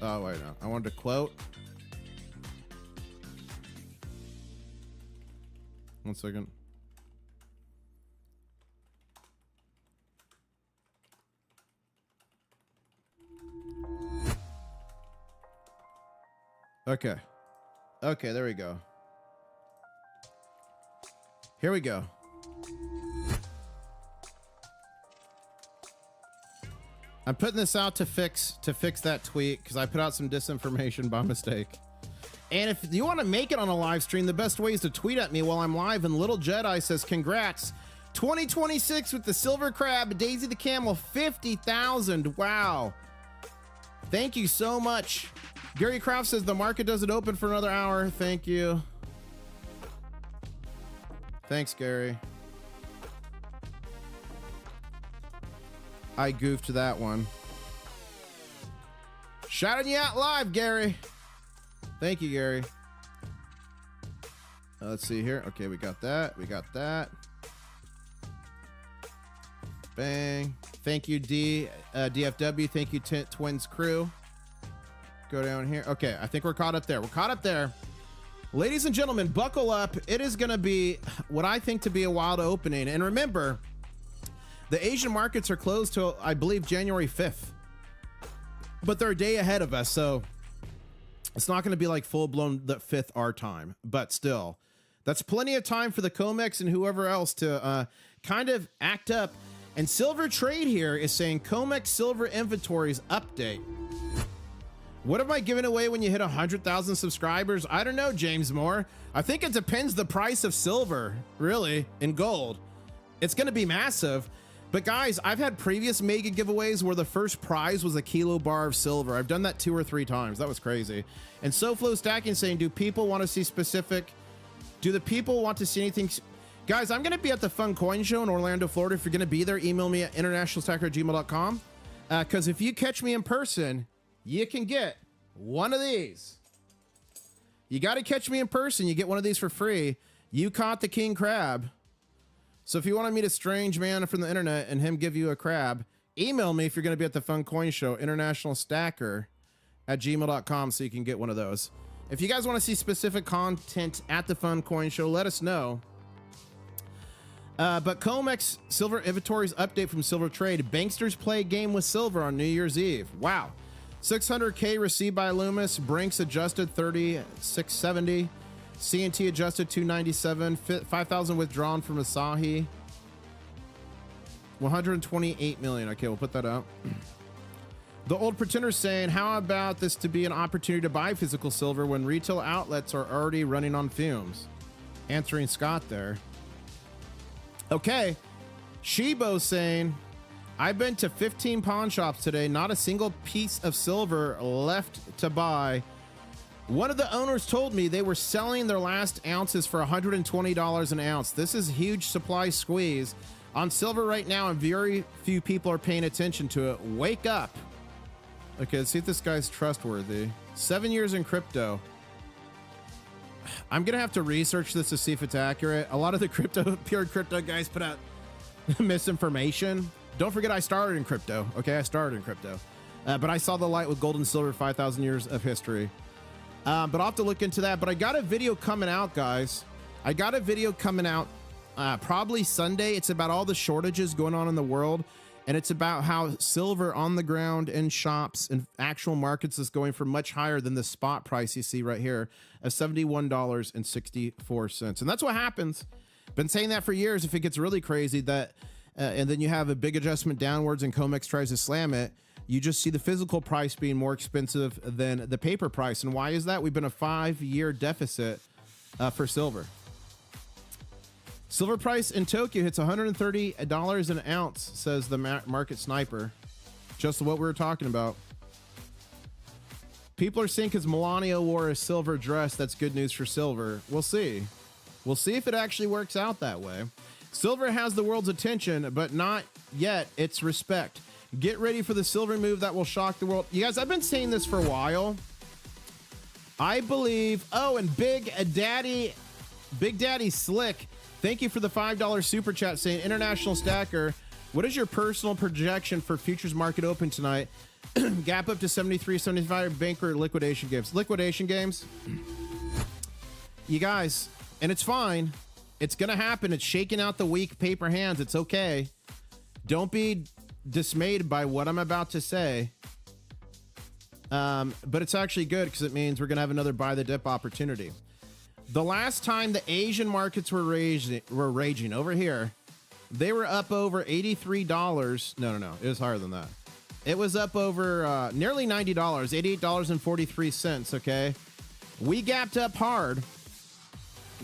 Oh, wait, no. I wanted to quote. One second. Okay. Okay, there we go. Here we go. I'm putting this out to fix that tweet because I put out some disinformation by mistake. And if you want to make it on a live stream, the best way is to tweet at me while I'm live. And Little Jedi says, congrats. 2026 with the Silver Crab, Daisy the Camel, 50,000. Wow. Thank you so much. Gary Kraft says the market doesn't open for another hour. Thank you. Thanks, Gary. I goofed that one. Shouting you out live, Gary. Thank you, Gary. Let's see here. Okay, we got that. We got that. Bang. Thank you, DFW. Thank you, Twins crew. Go down here. Okay, I think we're caught up there. We're caught up there. Ladies and gentlemen, buckle up. It is going to be what I think to be a wild opening. And remember, the Asian markets are closed till, I believe, January 5th. But they're a day ahead of us, so it's not going to be like full-blown the 5th our time. But still, that's plenty of time for the COMEX and whoever else to kind of act up. And Silver Trade here is saying COMEX silver inventories update. What am I giving away when you hit 100,000 subscribers? I don't know, James Moore. I think it depends the price of silver, really, in gold. It's going to be massive. But guys, I've had previous mega giveaways where the first prize was a kilo bar of silver. I've done that 2 or 3 times. That was crazy. And SoFlo Stacking saying, do people want to see specific? Do the people want to see anything? Guys, I'm going to be at the Fun Coin Show in Orlando, Florida. If you're going to be there, email me at internationalstacker@gmail.com. Because if you catch me in person, you can get one of these. You got to catch me in person. You get one of these for free. You caught the king crab. So if you want to meet a strange man from the internet and him give you a crab, email me if you're going to be at the Fun Coin Show, internationalstacker@gmail.com, so you can get one of those. If you guys want to see specific content at the Fun Coin Show, let us know. But COMEX silver inventories update from Silver Trade. Banksters play a game with silver on New Year's Eve. Wow. 600K received by Loomis. Brinks adjusted 3670. CNT adjusted 297. 5,000 withdrawn from Asahi. 128 million. Okay, we'll put that out. The Old Pretender saying, how about this to be an opportunity to buy physical silver when retail outlets are already running on fumes? Answering Scott there. Okay. Shibo saying, I've been to 15 pawn shops today. Not a single piece of silver left to buy. One of the owners told me they were selling their last ounces for $120 an ounce. This is huge supply squeeze on silver right now, and very few people are paying attention to it. Wake up. Okay, let's see if this guy's trustworthy. 7 years in crypto. I'm going to have to research this to see if it's accurate. A lot of the pure crypto guys put out misinformation. Don't forget I started in crypto. Okay, I started in crypto. But I saw the light with gold and silver, 5,000 years of history. But I'll have to look into that. But I got a video coming out, guys. I got a video coming out probably Sunday. It's about all the shortages going on in the world. And it's about how silver on the ground in shops and actual markets is going for much higher than the spot price you see right here of $71.64. And that's what happens. Been saying that for years. If it gets really crazy, that and then you have a big adjustment downwards and COMEX tries to slam it, you just see the physical price being more expensive than the paper price. And why is that? We've been a 5-year deficit for silver. Silver price in Tokyo hits $130 an ounce, says the market sniper. Just what we were talking about. People are saying because Melania wore a silver dress, that's good news for silver. We'll see. We'll see if it actually works out that way. Silver has the world's attention, but not yet its respect. Get ready for the silver move that will shock the world. You guys, I've been saying this for a while. I believe, oh, and Big Daddy Slick, thank you for the $5 super chat saying, International Stacker, what is your personal projection for futures market open tonight? Gap up to 73, 75, banker liquidation games. Liquidation games. You guys, and it's fine. It's going to happen. It's shaking out the weak paper hands. It's okay. Don't be dismayed by what I'm about to say. But it's actually good because it means we're going to have another buy the dip opportunity. The last time the Asian markets were raging over here, they were up over $83. No. It was higher than that. It was up over nearly $90, $88.43. Okay. We gapped up hard.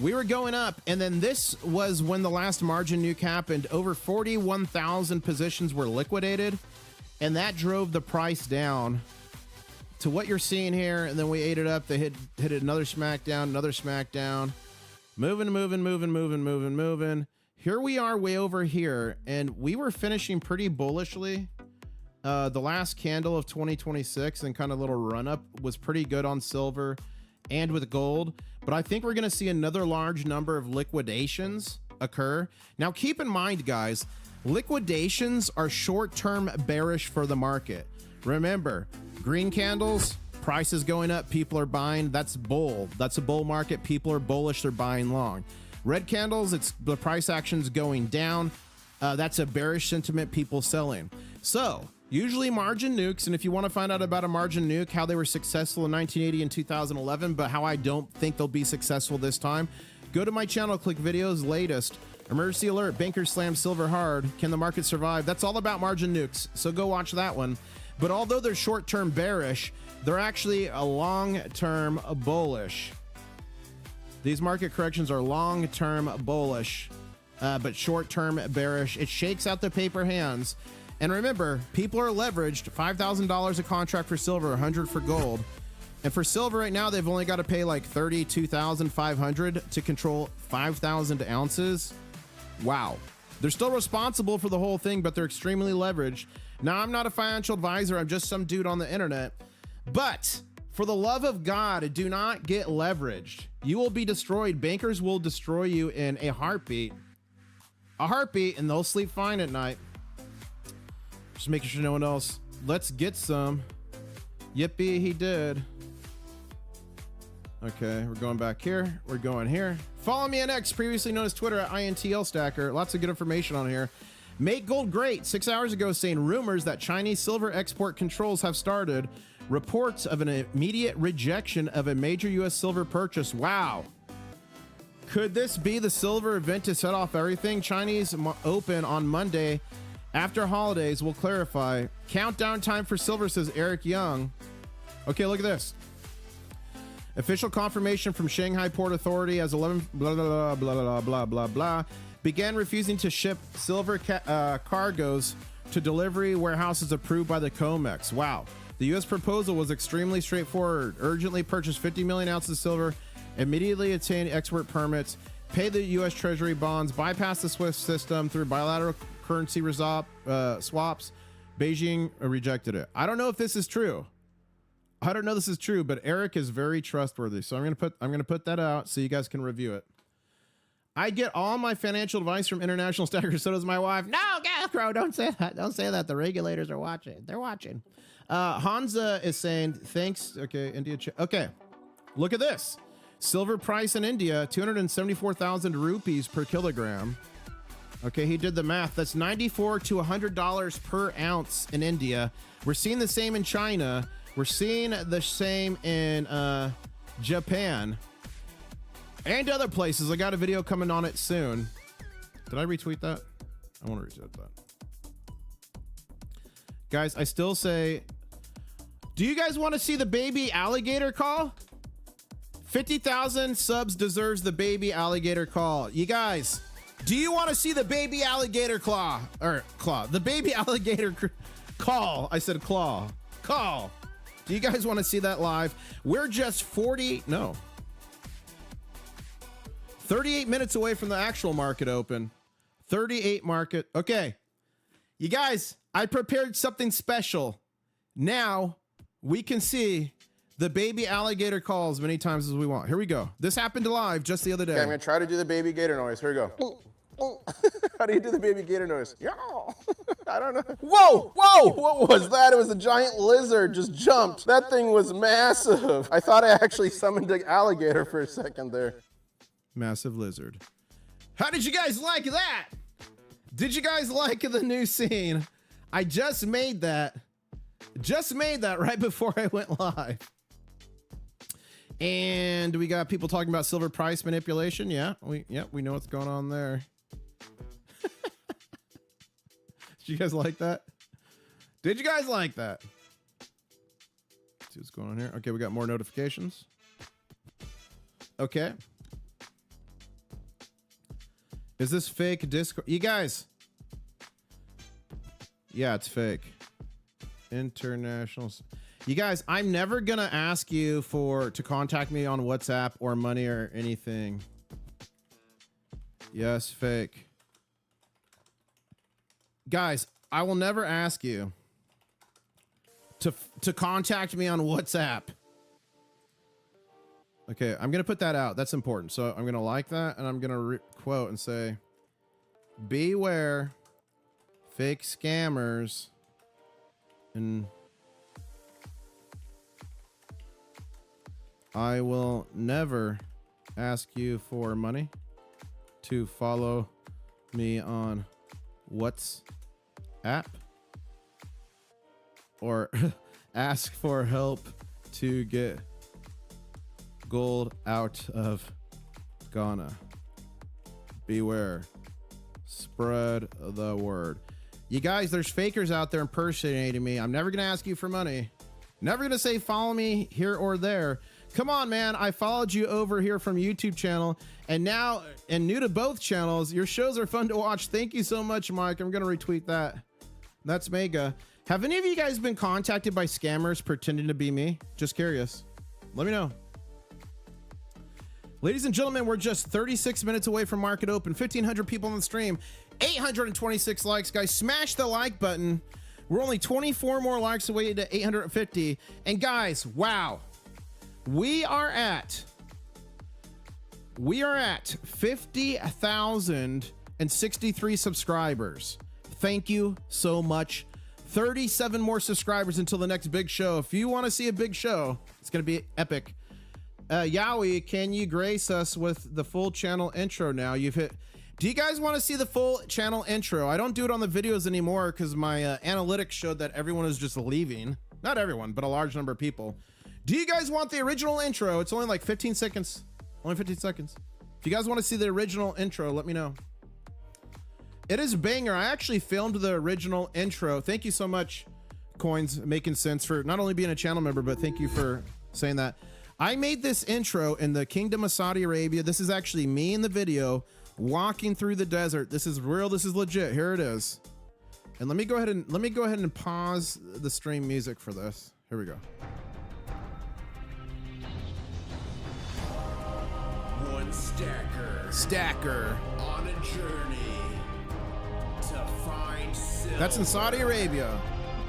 We were going up, and then this was when the last margin nuke happened. Over 41,000 positions were liquidated, and that drove the price down to what you're seeing here. And then we ate it up. They hit another smackdown, moving. Here we are way over here, and we were finishing pretty bullishly. The last candle of 2026 and kind of little run up was pretty good on silver. and with gold, but I think we're going to see another large number of liquidations occur. Now, keep in mind, guys, liquidations are short-term bearish for the market. Remember, green candles, prices going up, people are buying. That's bull. That's a bull market. People are bullish. They're buying long. Red candles, it's the price action's going down. That's a bearish sentiment, people selling. So usually margin nukes, and if you want to find out about a margin nuke, how they were successful in 1980 and 2011, but how I don't think they'll be successful this time, go to my channel, click videos, latest, emergency alert, bankers slam silver hard, can the market survive? That's all about margin nukes, so go watch that one. But although they're short-term bearish, they're actually a long-term bullish. These market corrections are long-term bullish, but short-term bearish. It shakes out the paper hands. And remember, people are leveraged. $5,000 a contract for silver, $100 for gold. And for silver right now, they've only got to pay like $32,500 to control 5,000 ounces. Wow. They're still responsible for the whole thing, but they're extremely leveraged. Now, I'm not a financial advisor. I'm just some dude on the internet. But for the love of God, do not get leveraged. You will be destroyed. Bankers will destroy you in a heartbeat. A heartbeat, and they'll sleep fine at night. Just making sure no one else. Let's get some. Yippee, he did. Okay, we're going back here. We're going here. Follow me on X, previously known as Twitter, at INTL Stacker. Lots of good information on here. Make gold great. 6 hours ago, saying rumors that Chinese silver export controls have started. Reports of an immediate rejection of a major U.S. silver purchase. Wow. Could this be the silver event to set off everything? Chinese open on Monday after holidays will clarify. Countdown time for silver, says Eric Young. Okay, look at this. Official confirmation from Shanghai Port Authority as 11 blah blah blah blah blah blah blah began refusing to ship silver cargoes to delivery warehouses approved by the COMEX. Wow. The U.S. proposal was extremely straightforward. Urgently purchase 50 million ounces of silver, immediately obtain export permits, pay the U.S. Treasury bonds, bypass the SWIFT system through bilateral currency swaps. Beijing rejected it. I don't know if this is true. I don't know this is true, but Eric is very trustworthy. So I'm gonna put that out so you guys can review it. I get all my financial advice from international stackers. So does my wife. No, Gascrow, don't say that. Don't say that. The regulators are watching. They're watching. Hansa is saying thanks. Okay, India. Okay, look at this. Silver price in India, 274,000 rupees per kilogram. Okay, he did the math. That's $94 to $100 per ounce in India. We're seeing the same in China. We're seeing the same in Japan and other places. I got a video coming on it soon. Did I retweet that? I want to retweet that. Guys, I still say, do you guys want to see the baby alligator call? 50,000 subs deserves the baby alligator call. You guys, do you want to see the baby alligator claw? The baby alligator call. I said claw. Call. Do you guys want to see that live? We're just 38 minutes away from the actual market open. 38 market. Okay. You guys, I prepared something special. Now we can see the baby alligator call as many times as we want. Here we go. This happened live just the other day. Okay, I'm gonna try to do the baby gator noise. Here we go. How do you do the baby gator noise? I don't know. Whoa, whoa, what was that? It was a giant lizard just jumped. That thing was massive. I thought I actually summoned an alligator for a second there. Massive lizard. How did you guys like that? Did you guys like the new scene? I just made that right before I went live. And we got people talking about silver price manipulation. Yeah, we know what's going on there. Did you guys like that? Did you guys like that? Let's see what's going on here. Okay, we got more notifications. Okay. Is this fake Discord? You guys. Yeah, it's fake. International. You guys, I'm never going to ask you to contact me on WhatsApp or money or anything. Yes, fake. Guys, I will never ask you to contact me on WhatsApp Okay, I'm gonna put that out. That's important. So I'm gonna like that, and I'm gonna quote and say, beware fake scammers and I will never ask you for money to follow me on WhatsApp or ask for help to get gold out of Ghana. Beware. Spread the word. You guys, there's fakers out there impersonating me. I'm never going to ask you for money. Never going to say follow me here or there. Come on, man. I followed you over here from YouTube channel and now, and new to both channels, your shows are fun to watch. Thank you so much, Mike. I'm going to retweet that. That's mega. Have any of you guys been contacted by scammers pretending to be me? Just curious. Let me know. Ladies and gentlemen, we're just 36 minutes away from market open. 1,500 people on the stream. 826 likes, guys. Smash the like button. We're only 24 more likes away to 850. And guys, wow. We are at 50,063 subscribers. Thank you so much. 37 more subscribers until the next big show. If you want to see a big show, it's going to be epic. Yowie, can you grace us with the full channel intro now? You've hit. Do you guys want to see the full channel intro? I don't do it on the videos anymore because my analytics showed that everyone is just leaving. Not everyone, but a large number of people. Do you guys want the original intro? It's only like 15 seconds. Only 15 seconds. If you guys want to see the original intro, let me know. It is banger. I actually filmed the original intro. Thank you so much, Coins Making Sense, for not only being a channel member, but thank you for saying that. I made this intro in the Kingdom of Saudi Arabia. This is actually me in the video walking through the desert. This is real. This is legit. Here it is. And let me go ahead and pause the stream music for this. Here we go. One stacker on a journey to find silver. That's in Saudi Arabia.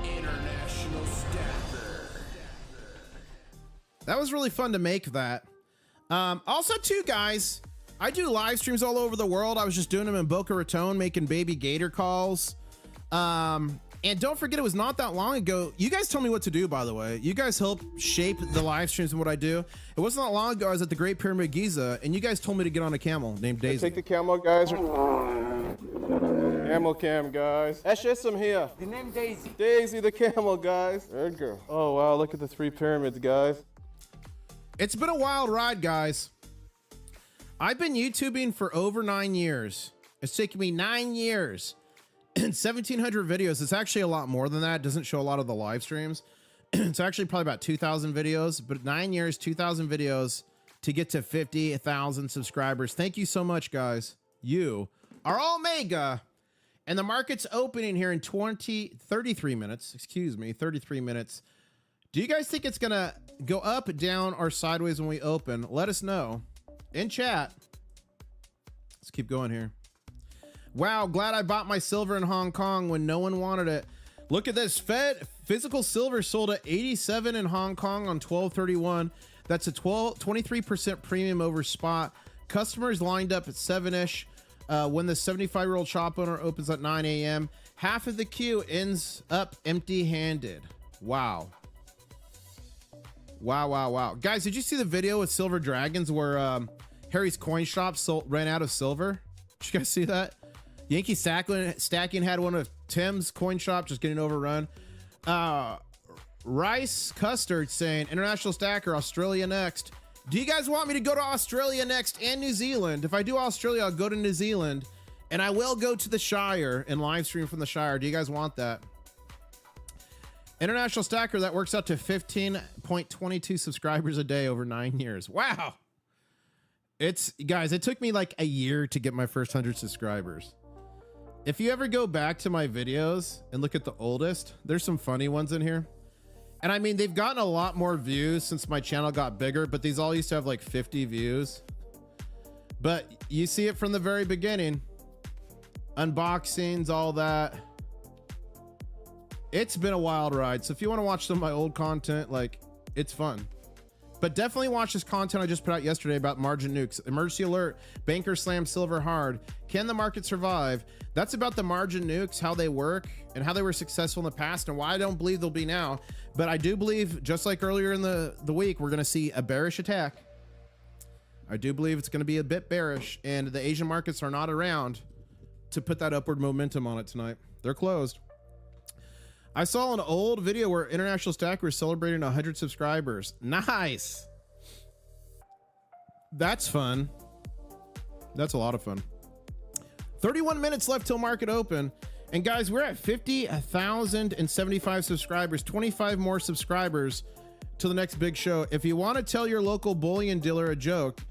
International stacker. That was really fun to make that. Also, too, guys, I do live streams all over the world. I was just doing them in Boca Raton, making baby gator calls. And don't forget, it was not that long ago. You guys tell me what to do, by the way. You guys help shape the live streams and what I do. It wasn't that long ago. I was at the Great Pyramid of Giza, and you guys told me to get on a camel named Daisy. Take the camel, guys. Camel cam, guys. Eshesam here. The name Daisy. Daisy the camel, guys. There you go. Oh, wow. Look at the 3 pyramids, guys. It's been a wild ride, guys. I've been YouTubing for over 9 years. It's taken me 9 years and 1,700 videos. It's actually a lot more than that. It doesn't show a lot of the live streams. It's actually probably about 2,000 videos, but 9 years, 2,000 videos to get to 50,000 subscribers. Thank you so much, guys. You are all mega. And the market's opening here in 33 minutes. Excuse me, 33 minutes. Do you guys think it's going to go up, down, or sideways when we open? Let us know in chat. Let's keep going here. Wow, glad I bought my silver in Hong Kong when no one wanted it. Look at this. Physical silver sold at 87 in Hong Kong on 12/31. That's a 23% premium over spot. Customers lined up at 7-ish. When the 75-year-old shop owner opens at 9 a.m., half of the queue ends up empty-handed. Wow. Wow, wow, wow. Guys, did you see the video with Silver Dragons where Harry's coin shop ran out of silver? Did you guys see that? Yankee Stacking had one of Tim's coin shop just getting overrun. Rice Custard saying, International Stacker, Australia next. Do you guys want me to go to Australia next and New Zealand? If I do Australia, I'll go to New Zealand. And I will go to the Shire and live stream from the Shire. Do you guys want that? International Stacker, that works out to 15.22 subscribers a day over 9 years. Wow. Guys, it took me like a year to get my first 100 subscribers. If you ever go back to my videos and look at the oldest, there's some funny ones in here. And I mean, they've gotten a lot more views since my channel got bigger, but these all used to have like 50 views. But you see it from the very beginning. Unboxings, all that. It's been a wild ride. So if you want to watch some of my old content, like, it's fun. But definitely watch this content I just put out yesterday about margin nukes. Emergency alert, banker slam silver hard. Can the market survive? That's about the margin nukes, how they work and how they were successful in the past and why I don't believe they'll be now. But I do believe, just like earlier in the week, we're going to see a bearish attack. I do believe it's going to be a bit bearish, and the Asian markets are not around to put that upward momentum on it tonight. They're closed. I saw an old video where International Stacker is celebrating 100 subscribers. Nice. That's fun. That's a lot of fun. 31 minutes left till market open. And guys, we're at 50,075 subscribers, 25 more subscribers till the next big show. If you want to tell your local bullion dealer a joke,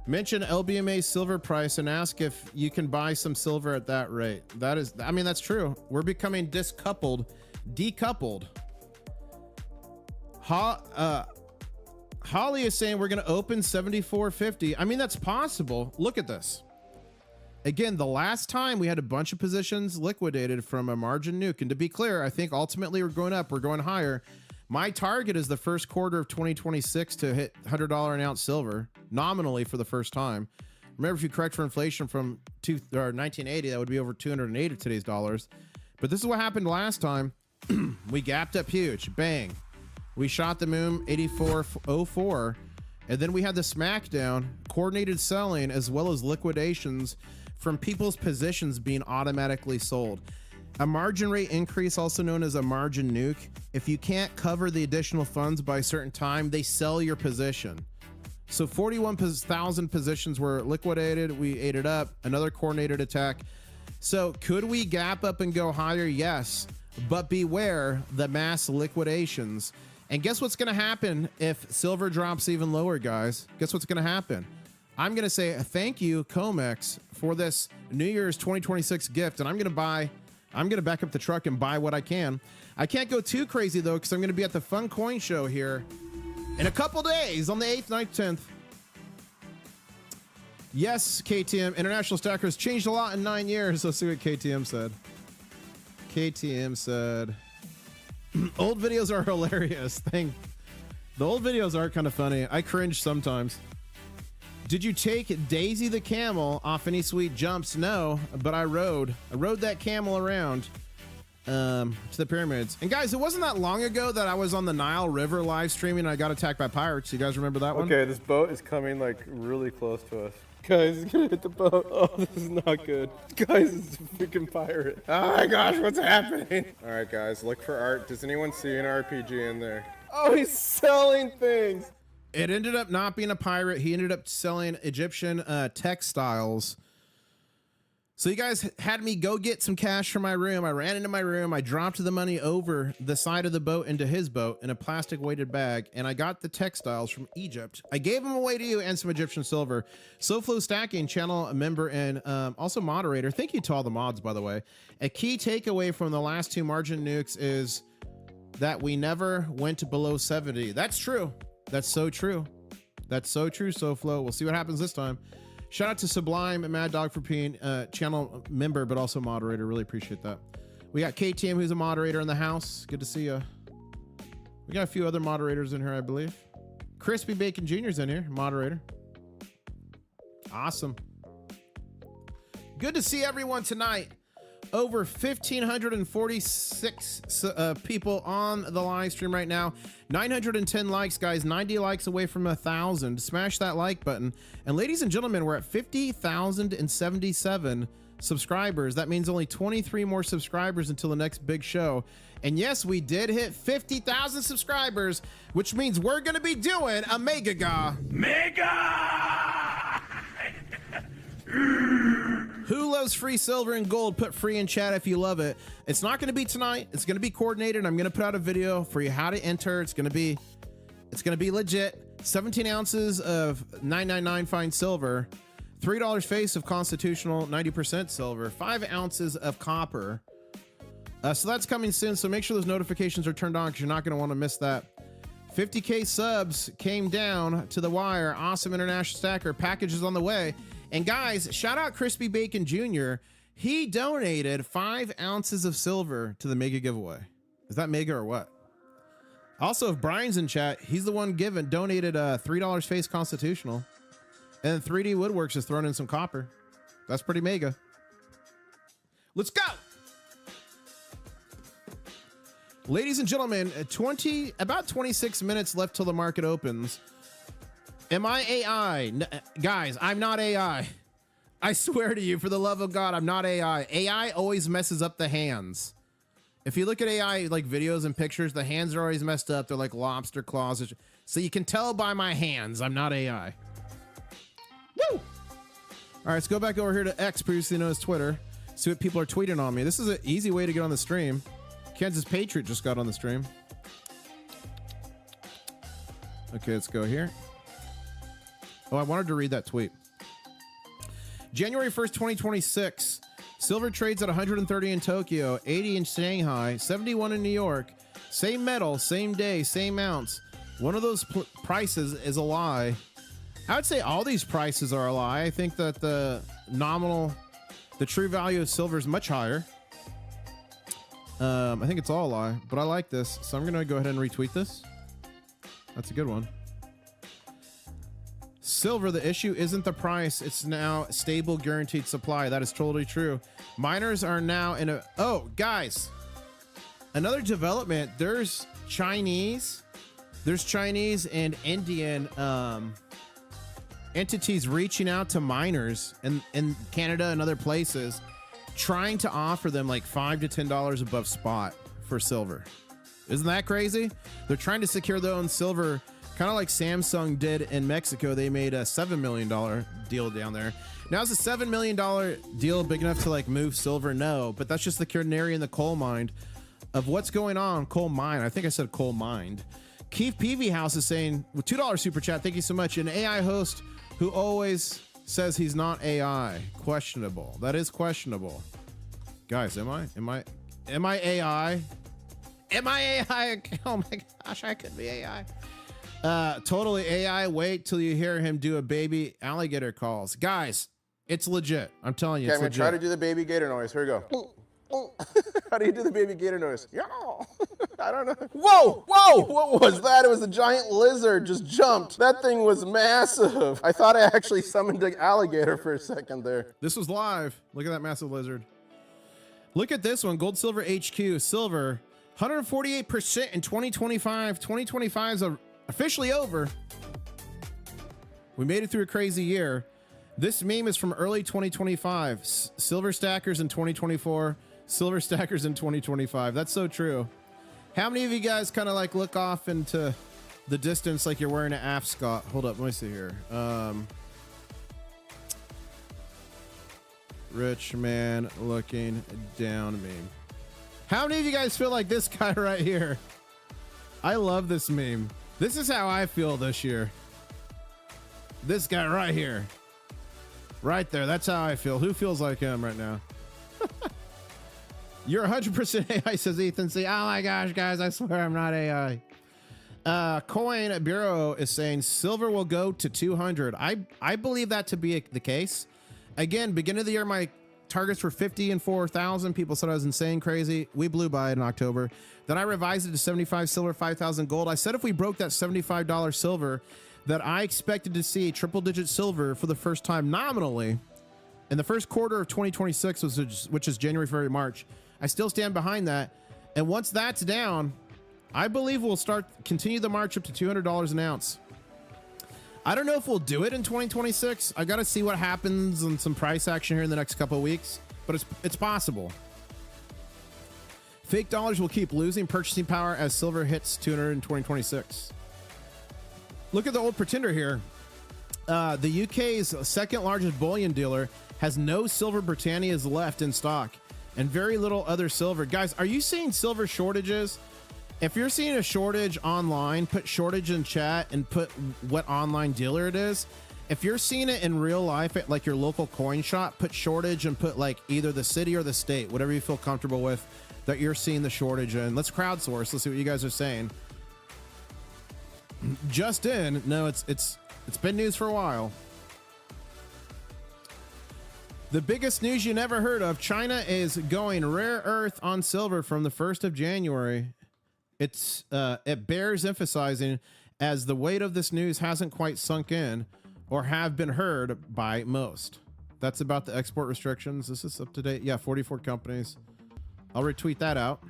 mention LBMA silver price and ask if you can buy some silver at that rate. That is, I mean, that's true. We're becoming decoupled. Holly is saying we're going to open 74.50. I mean, that's possible. Look at this. Again, the last time we had a bunch of positions liquidated from a margin nuke. And to be clear, I think ultimately we're going up, we're going higher. My target is the first quarter of 2026 to hit $100 an ounce silver nominally for the first time. Remember, if you correct for inflation from 1980, that would be over 280 of today's dollars. But this is what happened last time. We gapped up huge, bang. We shot the moon 84.04, and then we had the smackdown, coordinated selling, as well as liquidations from people's positions being automatically sold. A margin rate increase, also known as a margin nuke. If you can't cover the additional funds by a certain time, they sell your position. So 41,000 positions were liquidated. We ate it up. Another coordinated attack. So could we gap up and go higher? Yes, but beware the mass liquidations. And guess what's going to happen if silver drops even lower, guys? Guess what's going to happen? I'm going to say thank you, COMEX, for this New Year's 2026 gift. And I'm going to back up the truck and buy what I can. I can't go too crazy, though, because I'm going to be at the Fun Coin Show here in a couple days on the 8th, 9th, 10th. Yes, KTM, International Stackers changed a lot in 9 years. Let's see what KTM said. KTM said, old videos are hilarious. The old videos are kind of funny. I cringe sometimes. Did you take Daisy the camel off any sweet jumps? No, but I rode that camel around to the pyramids. And guys, it wasn't that long ago that I was on the Nile River live streaming and I got attacked by pirates. You guys remember that one? Okay, this boat is coming like really close to us. Guys, it's gonna hit the boat. Oh, this is not good. Guys, it's a freaking pirate. Oh my gosh, what's happening? All right, guys, look for art. Does anyone see an RPG in there? Oh, he's selling things. It ended up not being a pirate. He ended up selling Egyptian textiles. So you guys had me go get some cash from my room. I ran into my room. I dropped the money over the side of the boat into his boat in a plastic weighted bag. And I got the textiles from Egypt. I gave them away to you and some Egyptian silver. SoFlo Stacking, channel member and also moderator. Thank you to all the mods, by the way. A key takeaway from the last two margin nukes is that we never went below 70. That's true. That's so true. That's so true, SoFlo. We'll see what happens this time. Shout out to Sublime and Mad Dog for being channel member, but also moderator. Really appreciate that. We got KTM, who's a moderator in the house. Good to see you. We got a few other moderators in here, I believe. Crispy Bacon Jr.'s in here, moderator. Awesome. Good to see everyone tonight. Over 1,546 people on the live stream right now. 910 likes, guys. 90 likes away from 1,000. Smash that like button. And ladies and gentlemen, we're at 50,077 subscribers. That means only 23 more subscribers until the next big show. And yes, we did hit 50,000 subscribers, which means we're going to be doing a Mega. Who loves free silver and gold? Put free in chat if you love it. It's not going to be tonight. It's going to be coordinated. I'm going to put out a video for you how to enter. It's going to be legit. 17 ounces of 999 fine silver, $3 face of constitutional 90% silver, 5 ounces of copper. So that's coming soon. So make sure those notifications are turned on because you're not going to want to miss that. 50K subs came down to the wire. Awesome International Stacker. Packages on the way. And guys, shout out Crispy Bacon Jr. He donated 5 ounces of silver to the mega giveaway. Is that mega or what? Also, if Brian's in chat, he's the one donated $3 face constitutional. And 3D Woodworks has thrown in some copper. That's pretty mega. Let's go. Ladies and gentlemen, about 26 minutes left till the market opens. Am I AI? Guys, I'm not AI. I swear to you, for the love of God, I'm not AI. AI always messes up the hands. If you look at AI like videos and pictures, the hands are always messed up. They're like lobster claws. So you can tell by my hands, I'm not AI. Woo! All right, let's go back over here to X, previously known as Twitter. See what people are tweeting on me. This is an easy way to get on the stream. Kansas Patriot just got on the stream. Okay, let's go here. Oh, I wanted to read that tweet. January 1st, 2026. Silver trades at 130 in Tokyo, 80 in Shanghai, 71 in New York. Same metal, same day, same ounce. One of those prices is a lie. I would say all these prices are a lie. I think that the true value of silver is much higher. I think it's all a lie, but I like this. So I'm going to go ahead and retweet this. That's a good one. Silver, the issue isn't the price. It's now stable, guaranteed supply. That is totally true. Miners are now in a... Oh, guys. Another development. There's Chinese and Indian entities reaching out to miners in Canada and other places, trying to offer them like $5 to $10 above spot for silver. Isn't that crazy? They're trying to secure their own silver, kind of like Samsung did in Mexico. They made a $7 million deal down there. Now, is a $7 million deal big enough to like move silver? No, but that's just the canary in the coal mine of what's going on. Coal mine. I think I said coal mined. Keith Peavy House is saying with $2 super chat. Thank you so much. An AI host who always says he's not AI. Questionable. That is questionable. Guys, am I AI? Am I AI? Oh my gosh, I could be AI. Totally AI. Wait till you hear him do a baby alligator calls. Guys, it's legit. I'm telling you, okay, it's I'm legit. gonna try to do the baby gator noise. Here we go. How do you do the baby gator noise? Yeah. I don't know. Whoa! Whoa! What was that? It was a giant lizard just jumped. That thing was massive. I thought I actually summoned an alligator for a second there. This was live. Look at that massive lizard. Look at this one. Gold Silver HQ. Silver. 148% in 2025. 2025 is officially over. We made it through a crazy year. This meme is from early 2025. Silver stackers in 2024. Silver stackers in 2025. That's so true. How many of you guys kind of like look off into the distance like you're wearing an ascot? Hold up, let me see here. Rich man looking down meme. How many of you guys feel like this guy right here? I love this meme. This is how I feel this year. This guy right here. Right there. That's how I feel. Who feels like him right now? You're 100% AI, says Ethan C. Oh my gosh, guys, I swear I'm not AI. Coin Bureau is saying silver will go to 200. I believe that to be the case. Again, beginning of the year, my targets were 50 and 4,000. People said I was insane crazy. We blew by it in October. Then I revised it to 75 silver, 5,000 gold. I said if we broke that $75 silver, that I expected to see triple-digit silver for the first time nominally in the first quarter of 2026, which is January, February, March. I still stand behind that. And once that's down, I believe we'll continue the march up to $200 an ounce. I don't know if we'll do it in 2026. I got to see what happens and some price action here in the next couple of weeks, but it's possible. Fake dollars will keep losing purchasing power as silver hits 200 in 2026. Look at the old pretender here. The UK's second largest bullion dealer has no silver Britannias left in stock and very little other silver. Guys, are you seeing silver shortages? If you're seeing a shortage online, put shortage in chat and put what online dealer it is. If you're seeing it in real life at like your local coin shop, put shortage and put like either the city or the state, whatever you feel comfortable with that you're seeing the shortage in. Let's crowdsource. Let's see what you guys are saying. Just in, no, it's been news for a while. The biggest news you never heard of, China is going rare earth on silver from the 1st of January. It bears emphasizing as the weight of this news hasn't quite sunk in or have been heard by most. That's about the export restrictions. This is up to date. Yeah, 44 companies. I'll retweet that out.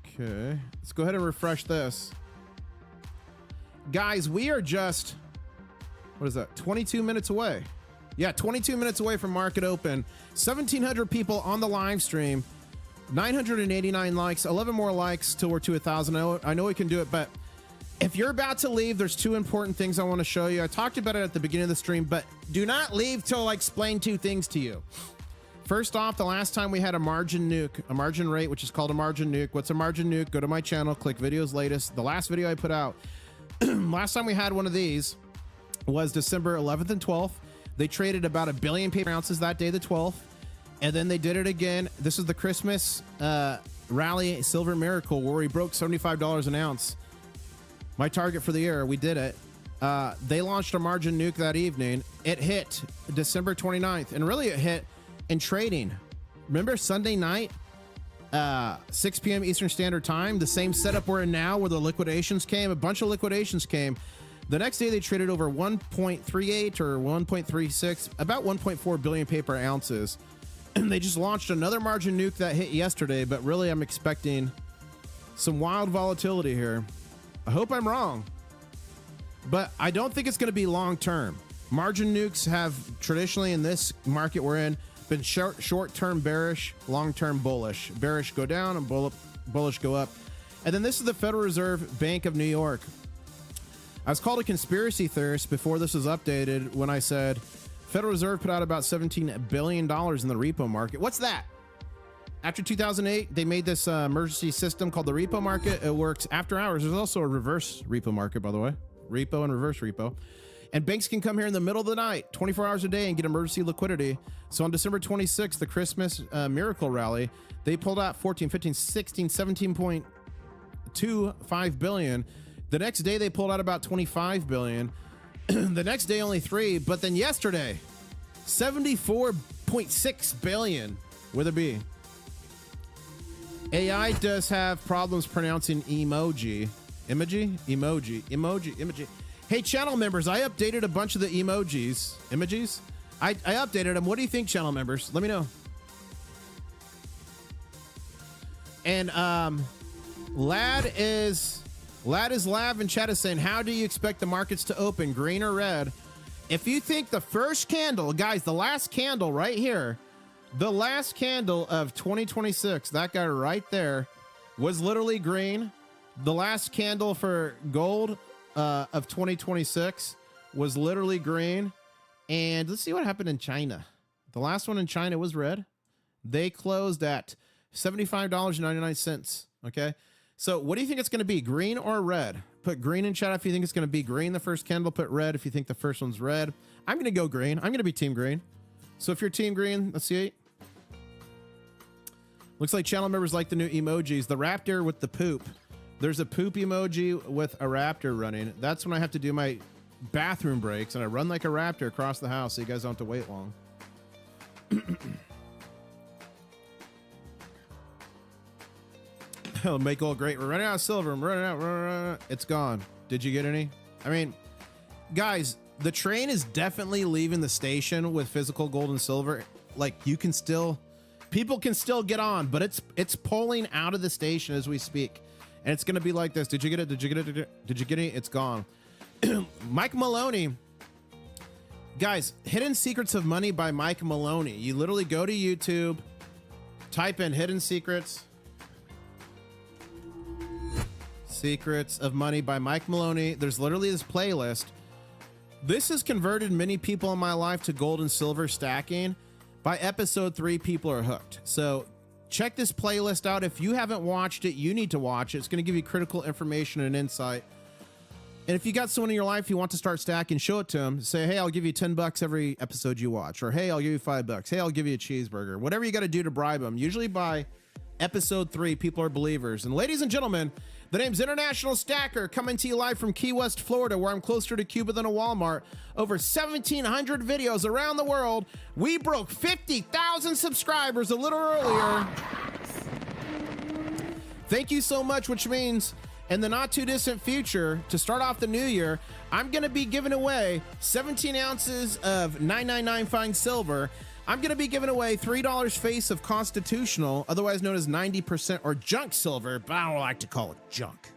Okay, let's go ahead and refresh this. Guys, we are just, what is that, 22 minutes away. Yeah, 22 minutes away from market open. 1,700 people on the live stream. 989 likes, 11 more likes till we're to 1,000. I know we can do it, but if you're about to leave, there's two important things I want to show you. I talked about it at the beginning of the stream, but do not leave till I explain two things to you. First off, the last time we had a margin nuke, a margin rate, which is called a margin nuke. What's a margin nuke? Go to my channel, click videos latest. The last video I put out, last time we had one of these was December 11th and 12th. They traded about 1 billion paper ounces that day, the 12th. And then they did it again. This is the Christmas rally silver miracle where we broke $75 an ounce. My target for the year, we did it. They launched a margin nuke that evening. It hit December 29th, and really it hit in trading. Remember Sunday night, 6 p.m. Eastern Standard Time, the same setup we're in now where the liquidations came, a bunch of liquidations came. The next day they traded over 1.38 or 1.36, about 1.4 billion paper ounces. They just launched another margin nuke that hit yesterday, but really I'm expecting some wild volatility here. I hope I'm wrong, but I don't think it's going to be long term. Margin nukes have traditionally in this market we're in been short-term bearish, long-term bullish. Bearish go down and bullish go up. And then this is the Federal Reserve Bank of New York. I was called a conspiracy theorist before this was updated when I said Federal Reserve put out about $17 billion in the repo market. What's that? After 2008, they made this emergency system called the repo market. It works after hours. There's also a reverse repo market, by the way. Repo and reverse repo. And banks can come here in the middle of the night, 24 hours a day, and get emergency liquidity. So on December 26th, the Christmas miracle rally, they pulled out 14, 15, 16, 17.25 billion. The next day, they pulled out about 25 billion. The next day, only 3. But then yesterday, 74.6 billion with a B. AI does have problems pronouncing emoji. Emoji. Hey, channel members, I updated a bunch of the emojis. I updated them. What do you think, channel members? Let me know. And Lad is Lav in chat is saying, how do you expect the markets to open, green or red? If you think the first candle, guys, the last candle right here, the last candle of 2026, that guy right there, was literally green. The last candle for gold of 2026 was literally green. And let's see what happened in China. The last one in China was red. They closed at $75.99. Okay. So what do you think it's going to be, green or red? Put green in chat if you think it's going to be green, the first candle. Put red if you think the first one's red. I'm going to go green. I'm going to be team green. So if you're team green, let's see. Looks like channel members like the new emojis. The raptor with the poop. There's a poop emoji with a raptor running. That's when I have to do my bathroom breaks, and I run like a raptor across the house so you guys don't have to wait long. It'll make all great. We're running out of silver. I'm running out. It's gone. Did you get any? I mean, guys, the train is definitely leaving the station with physical gold and silver. Like, you can still, people can still get on, but it's pulling out of the station as we speak. And it's going to be like this. Did you get it? Did you get it? Did you get it? It's gone. Mike Maloney. Guys, Hidden Secrets of Money by Mike Maloney. You literally go to YouTube, type in Hidden Secrets of Money by Mike Maloney. There's literally this playlist. This has converted many people in my life to gold and silver stacking. By episode 3, people are hooked. So check this playlist out. If you haven't watched it, you need to watch it. It's going to give you critical information and insight. And if you got someone in your life you want to start stacking, show it to them. Say, hey, I'll give you $10 every episode you watch. Or, hey, I'll give you $5. Hey, I'll give you a cheeseburger. Whatever you got to do to bribe them. Usually by episode 3, people are believers. And ladies and gentlemen, The name's International Stacker, coming to you live from Key West, Florida, where I'm closer to Cuba than a Walmart. Over 1,700 videos around the world. We broke 50,000 subscribers a little earlier. Thank you so much, which means in the not too distant future, to start off the new year, I'm going to be giving away 17 ounces of 999 fine silver. I'm going to be giving away $3 face of constitutional, otherwise known as 90% or junk silver, but I don't like to call it junk.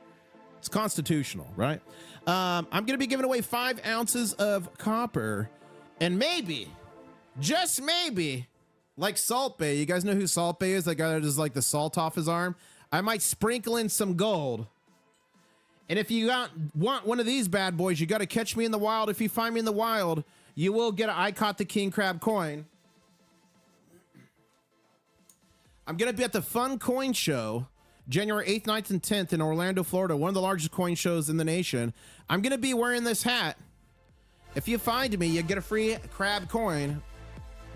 It's constitutional, right? I'm going to be giving away 5 ounces of copper, and maybe, just maybe, like Salt Bay. You guys know who Salt Bay is? That guy that does like the salt off his arm. I might sprinkle in some gold. And if you want one of these bad boys, you got to catch me in the wild. If you find me in the wild, you will get an I Caught the King Crab coin. I'm going to be at the Fun Coin Show, January 8th, 9th, and 10th in Orlando, Florida, one of the largest coin shows in the nation. I'm going to be wearing this hat. If you find me, you get a free crab coin.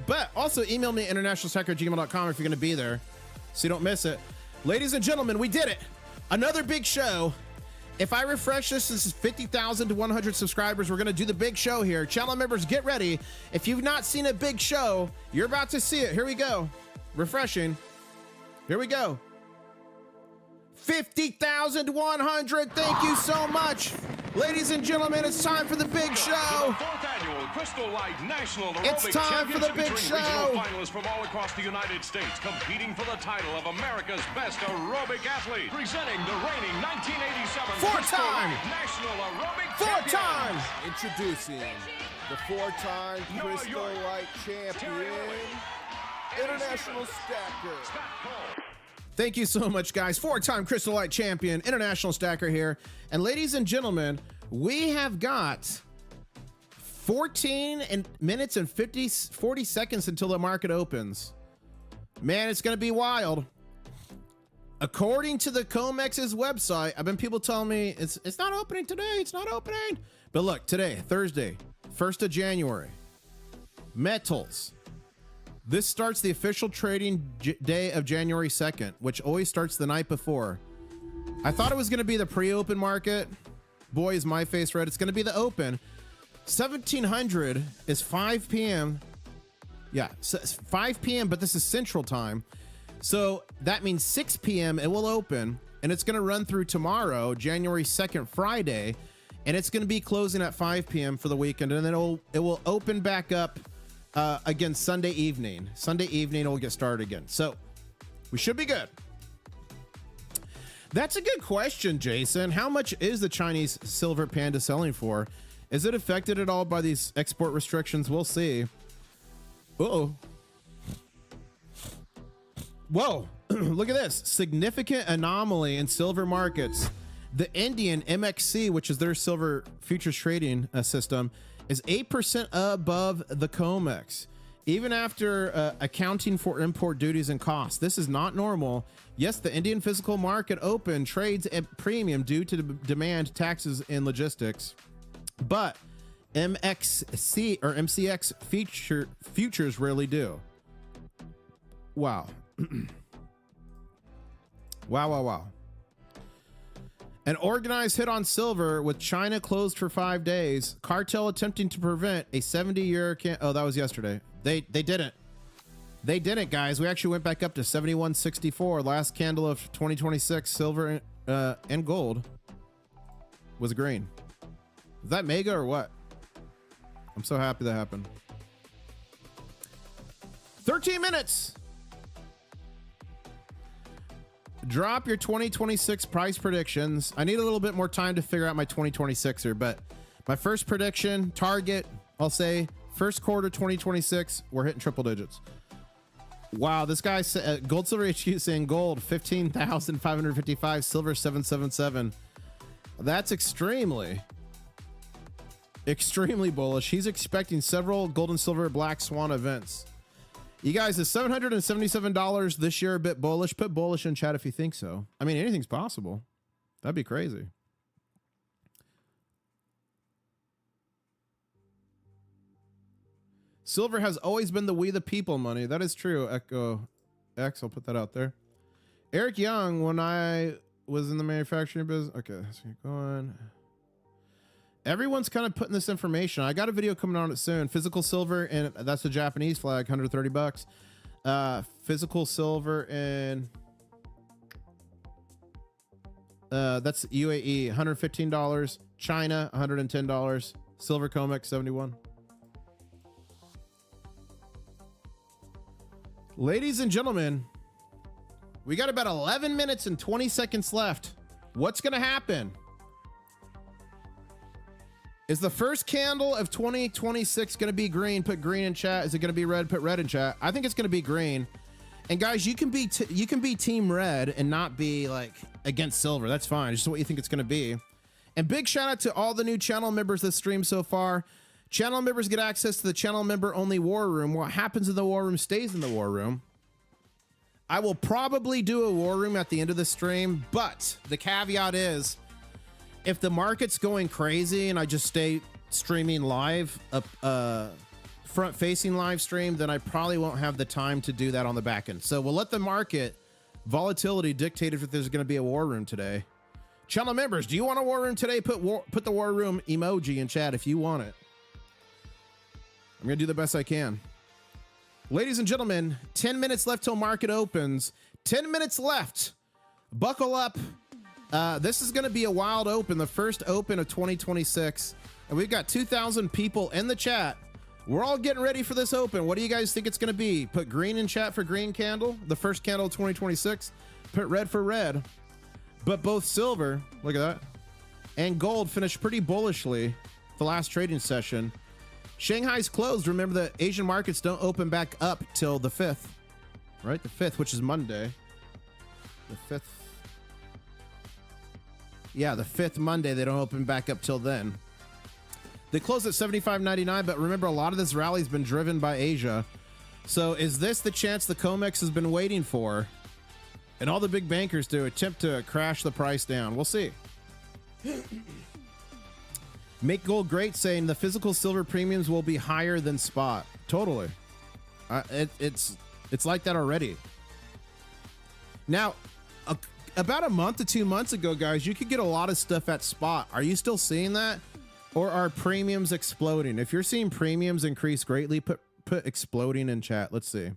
But also email me at internationalstacker@gmail.com if you're going to be there, so you don't miss it. Ladies and gentlemen, we did it. Another big show. If I refresh this is 50,000 to 100 subscribers. We're going to do the big show here. Channel members, get ready. If you've not seen a big show, you're about to see it. Here we go. Refreshing. Here we go. 50,100. Thank you so much. Ladies and gentlemen, it's time for the big show. The 4th annual Crystal Light National Aerobic It's time for the big Championship, show. regional finalists from all across the United States competing for the title of America's best aerobic athlete. Presenting the reigning 1987 Crystal Four-time. Light National Aerobic Four-time. Champions. Introducing the 4-time Crystal Light champion, International Stacker. Thank you so much, guys. 4-time Crystal Light champion, International Stacker here. And ladies and gentlemen, we have got 14 minutes and 40 seconds until the market opens. Man, it's going to be wild. According to the COMEX's website, I've been people telling me it's not opening today. It's not opening. But look, today, Thursday, 1st of January, metals. This starts the official trading day of January 2nd, which always starts the night before. I thought it was going to be the pre-open market. Boy, is my face red. It's going to be the open. 1700 is 5 p.m. Yeah, so it's 5 p.m., but this is Central Time. So that means 6 p.m. it will open, and it's going to run through tomorrow, January 2nd, Friday, and it's going to be closing at 5 p.m. for the weekend, and then it will open back up again Sunday evening. Sunday evening it will get started again. So we should be good. That's a good question, Jason. How much is the Chinese silver panda selling for? Is it affected at all by these export restrictions? We'll see. Uh-oh. Whoa. Look at this. Significant anomaly in silver markets. The Indian MXC, which is their silver futures trading system, is 8% above the COMEX, even after accounting for import duties and costs. This is not normal. Yes, the Indian physical market open trades at premium due to demand, taxes, and logistics. But MXC or MCX futures rarely do. Wow. Wow. An organized hit on silver with China closed for 5 days. Cartel attempting to prevent a 70-year oh, that was yesterday. They didn't. They didn't, guys. We actually went back up to 71.64. Last candle of 2026 silver and gold was green. Is that mega or what? I'm so happy that happened. 13 minutes. Drop your 2026 price predictions. I need a little bit more time to figure out my 2026er, but my first prediction, target, I'll say first quarter 2026, we're hitting triple digits. Wow, this guy said Gold Silver HQ saying gold 15,555, silver 777. That's extremely bullish. He's expecting several gold and silver black swan events. You guys, is $777 this year a bit bullish? Put bullish in chat if you think so. I mean, anything's possible. That'd be crazy. Silver has always been the we the people money. That is true. Echo X, I'll put that out there. Eric Young, when I was in the manufacturing business. Okay, let's keep going. Everyone's kind of putting this information. I got a video coming on it soon. Physical silver, and that's a Japanese flag, $130. Physical silver and that's UAE, $115. China, $110. Silver COMEX, 71. Ladies and gentlemen, we got about 11 minutes and 20 seconds left. What's going to happen? Is the first candle of 2026 going to be green? Put green in chat. Is it going to be red? Put red in chat. I think it's going to be green. And guys, you can be team red and not be like against silver. That's fine. It's just what you think it's going to be. And big shout out to all the new channel members that stream so far. Channel members get access to the channel member only war room. What happens in the war room stays in the war room. I will probably do a war room at the end of the stream, but the caveat is if the market's going crazy and I just stay streaming live, front facing live stream, then I probably won't have the time to do that on the back end. So we'll let the market volatility dictate if there's going to be a war room today. Channel members, do you want a war room today? Put the war room emoji in chat if you want it. I'm going to do the best I can. Ladies and gentlemen, 10 minutes left till market opens. 10 minutes left. Buckle up. This is going to be a wild open, the first open of 2026. And we've got 2,000 people in the chat. We're all getting ready for this open. What do you guys think it's going to be? Put green in chat for green candle, the first candle of 2026. Put red for red. But both silver, look at that, and gold finished pretty bullishly the last trading session. Shanghai's closed. Remember, the Asian markets don't open back up till the 5th, right? The 5th, which is Monday. The 5th. Yeah, the 5th Monday. They don't open back up till then. They close at 75.99, but remember, a lot of this rally's been driven by Asia. So is this the chance the COMEX has been waiting for? And all the big bankers to attempt to crash the price down. We'll see. Make Gold Great saying the physical silver premiums will be higher than spot. Totally. It's like that already. Now, about a month to 2 months ago, guys, you could get a lot of stuff at spot. Are you still seeing that? Or are premiums exploding? If you're seeing premiums increase greatly, put exploding in chat. Let's see.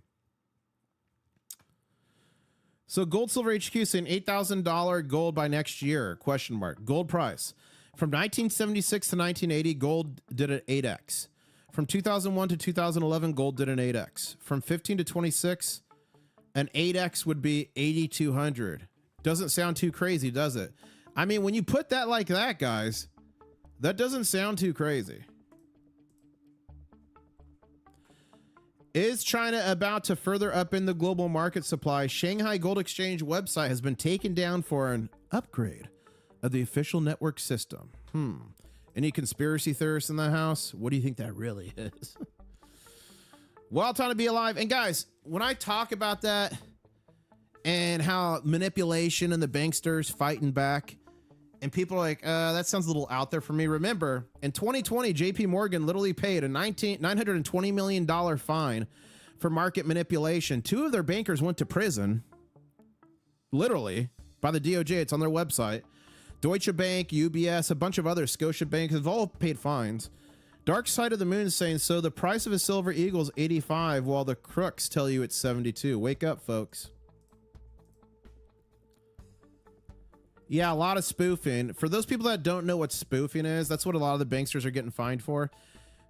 So Gold Silver HQ saying $8,000 gold by next year, question mark. Gold price. From 1976 to 1980, gold did an 8x. From 2001 to 2011, gold did an 8x. From 15 to 26, an 8x would be 8,200. Doesn't sound too crazy, does it? I mean, when you put that like that, guys, that doesn't sound too crazy. Is China about to further upend the global market supply? Shanghai Gold Exchange website has been taken down for an upgrade of the official network system. Any conspiracy theorists in the house? What do you think that really is? Wild time to be alive. And guys, when I talk about that and how manipulation and the banksters fighting back, and people are like, that sounds a little out there for me. Remember, in 2020, JP Morgan literally paid a $920 million fine for market manipulation. 2 of their bankers went to prison, literally, by the DOJ. It's on their website. Deutsche Bank, UBS, a bunch of other Scotia banks have all paid fines. Dark Side of the Moon is saying, so the price of a silver eagle is 85, while the crooks tell you it's 72. Wake up, folks. Yeah, a lot of spoofing. For those people that don't know what spoofing is, that's what a lot of the banksters are getting fined for.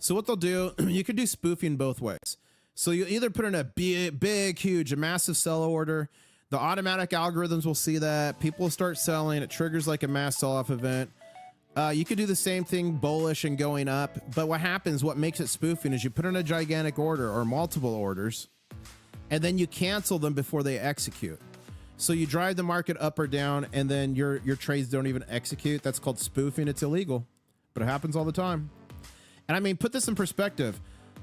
So what they'll do, you can do spoofing both ways. So you either put in a big, huge, a massive sell order. The automatic algorithms will see that. People will start selling. It triggers like a mass sell-off event. You could do the same thing bullish and going up. But what happens, what makes it spoofing is you put in a gigantic order or multiple orders, and then you cancel them before they execute. So you drive the market up or down, and then your trades don't even execute. That's called spoofing. It's illegal, but it happens all the time. And I mean, put this in perspective.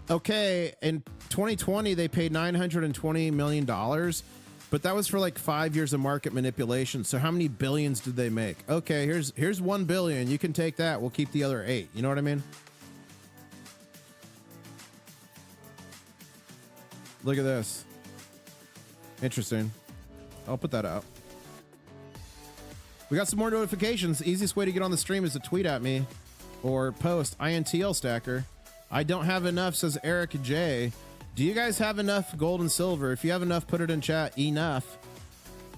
Okay, in 2020, they paid $920 million, but that was for like 5 years of market manipulation. So how many billions did they make? Okay, here's $1 billion. You can take that. We'll keep the other 8. You know what I mean? Look at this. Interesting. I'll put that out. We got some more notifications. The easiest way to get on the stream is to tweet at me or post INTL stacker. I don't have enough, says Eric J. Do you guys have enough gold and silver? If you have enough, put it in chat. Enough.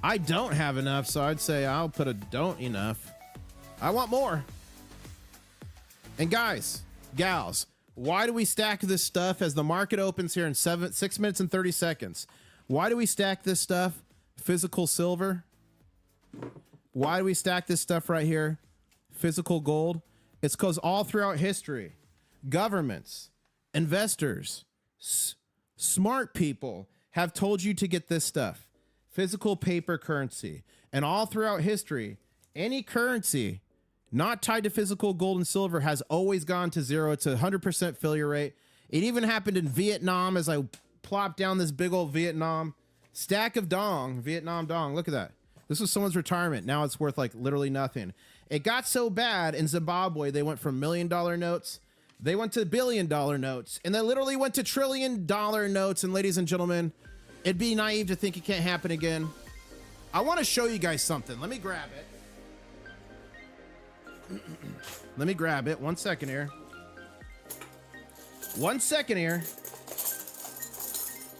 I don't have enough, so I'd say I'll put a don't enough. I want more. And guys, gals, why do we stack this stuff as the market opens here in 6 minutes and 30 seconds? Why do we stack this stuff? Physical silver. Why do we stack this stuff right here? Physical gold. It's because all throughout history, governments, investors, smart people have told you to get this stuff. Physical paper currency. And all throughout history, any currency not tied to physical gold and silver has always gone to zero. It's a 100% failure rate. It even happened in Vietnam as I plopped down this big old Vietnam stack of dong, Vietnam dong. Look at that. This was someone's retirement. Now it's worth like literally nothing. It got so bad in Zimbabwe, they went from $1 million notes. They went to $1 billion notes, and they literally went to $1 trillion notes. And ladies and gentlemen, it'd be naive to think it can't happen again. I want to show you guys something. Let me grab it. Let me grab it. 1 second here. 1 second here.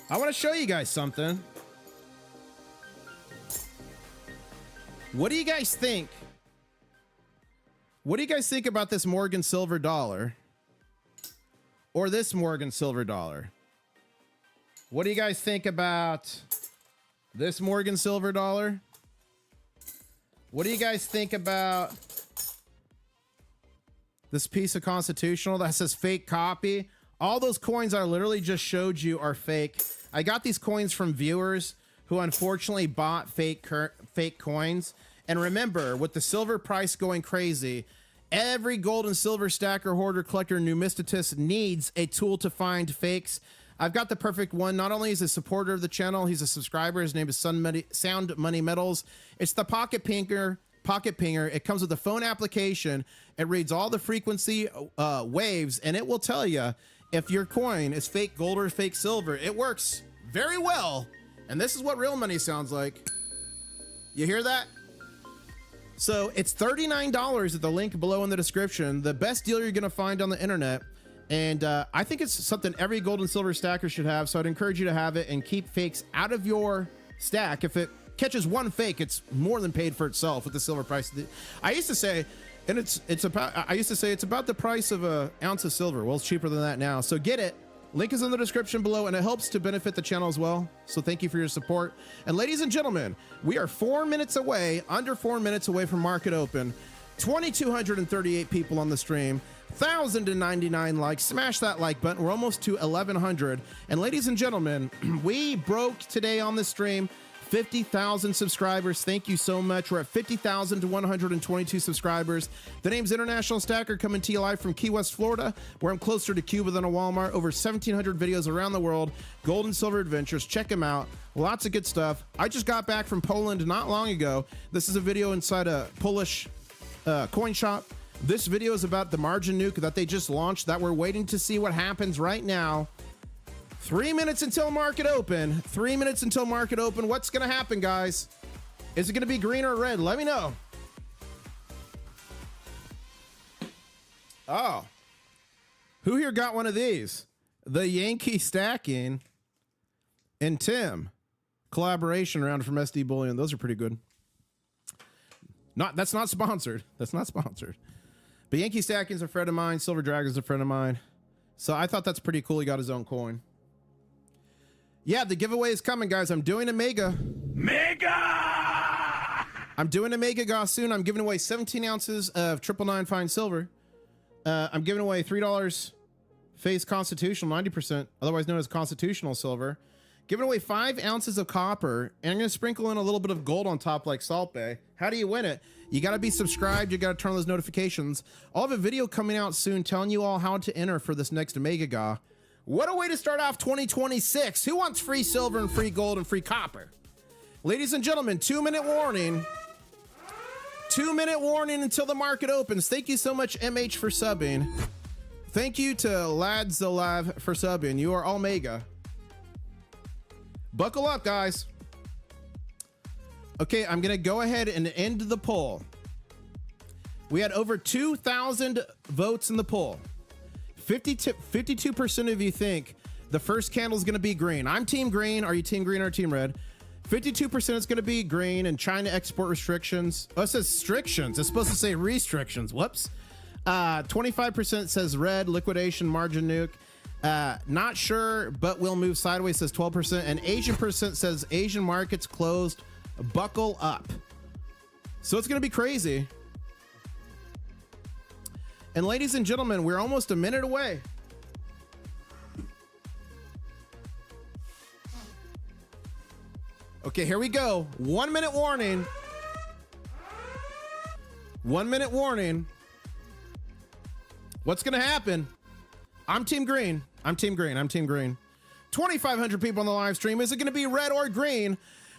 I want to show you guys something. What do you guys think? What do you guys think about this Morgan silver dollar? Or this Morgan silver dollar? What do you guys think about this Morgan silver dollar? What do you guys think about this piece of constitutional that says fake copy? All those coins I literally just showed you are fake. I got these coins from viewers who unfortunately bought fake coins. And remember, with the silver price going crazy, every gold and silver stacker, hoarder, collector, numismatist needs a tool to find fakes. I've got the perfect one. Not only is he a supporter of the channel, he's a subscriber. His name is Sound Money Metals. It's the Pocket Pinger. It comes with a phone application. It reads all the frequency waves, and it will tell you if your coin is fake gold or fake silver. It works very well. And this is what real money sounds like. You hear that? So it's $39 at the link below in the description. The best deal you're going to find on the internet. And I think it's something every gold and silver stacker should have. So I'd encourage you to have it and keep fakes out of your stack. If it catches one fake, it's more than paid for itself with the silver price. I used to say, and it's about the price of an ounce of silver. Well, it's cheaper than that now. So get it. Link is in the description below, and it helps to benefit the channel as well. So thank you for your support. And ladies and gentlemen, we are 4 minutes away, under 4 minutes away from market open. 2,238 people on the stream, 1,099 likes. Smash that like button. We're almost to 1,100. And ladies and gentlemen, we broke today on the stream 50,000 subscribers. Thank you so much. We're at 50,122 subscribers. The name's International Stacker, coming to you live from Key West, Florida, where I'm closer to Cuba than a Walmart. Over 1,700 videos around the world. Gold and silver adventures. Check them out. Lots of good stuff. I just got back from Poland not long ago. This is a video inside a Polish coin shop. This video is about the margin nuke that they just launched that we're waiting to see what happens right now. 3 minutes until market open. 3 minutes until market open. What's going to happen, guys? Is it going to be green or red? Let me know. Oh. Who here got one of these? The Yankee Stacking and Tim collaboration round from SD Bullion. Those are pretty good. That's not sponsored. That's not sponsored. But Yankee Stacking's a friend of mine. Silver Dragon's a friend of mine. So I thought that's pretty cool. He got his own coin. Yeah, the giveaway is coming, guys. I'm doing a mega. I'm doing a mega GA soon. I'm giving away 17 ounces of 999 fine silver. I'm giving away $3 face constitutional, 90%, otherwise known as constitutional silver. Giving away 5 ounces of copper, and I'm going to sprinkle in a little bit of gold on top like Salt Bay. How do you win it? You got to be subscribed. You got to turn on those notifications. I'll have a video coming out soon telling you all how to enter for this next mega GA. What a way to start off 2026. Who wants free silver and free gold and free copper? Ladies and gentlemen, 2 minute warning. 2 minute warning until the market opens. Thank you so much, MH, for subbing. Thank you to Lads Alive for subbing. You are all mega. Buckle up, guys. Okay, I'm going to go ahead and end the poll. We had over 2,000 votes in the poll. 52% of you think the first candle is going to be green. I'm team green. Are you team green or team red? 52% is going to be green, and China export restrictions. Oh, it says restrictions. It's supposed to say restrictions. Whoops. 25% says red, liquidation, margin nuke. Not sure, but will move sideways says 12%. And Asian percent says Asian markets closed, buckle up. So it's going to be crazy. And ladies and gentlemen, we're almost a minute away. Okay, here we go. 1 minute warning. 1 minute warning. What's going to happen? I'm team green. I'm team green. I'm team green. 2,500 people on the live stream. Is it going to be red or green?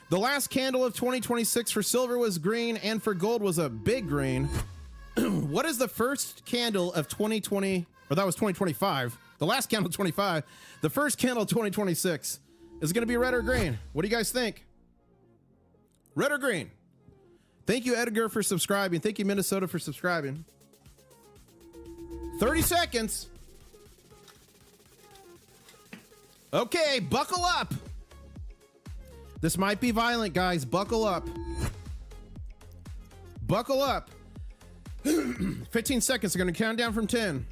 The last candle of 2026 for silver was green, and for gold was a big green. What is the first candle of 2020? Or that was 2025. The last candle of 25. The first candle of 2026. Is it going to be red or green? What do you guys think? Red or green? Thank you, Edgar, for subscribing. Thank you, Minnesota, for subscribing. 30 seconds. Okay, buckle up. This might be violent, guys. Buckle up. Buckle up. 15 seconds. They're going to count down from 10.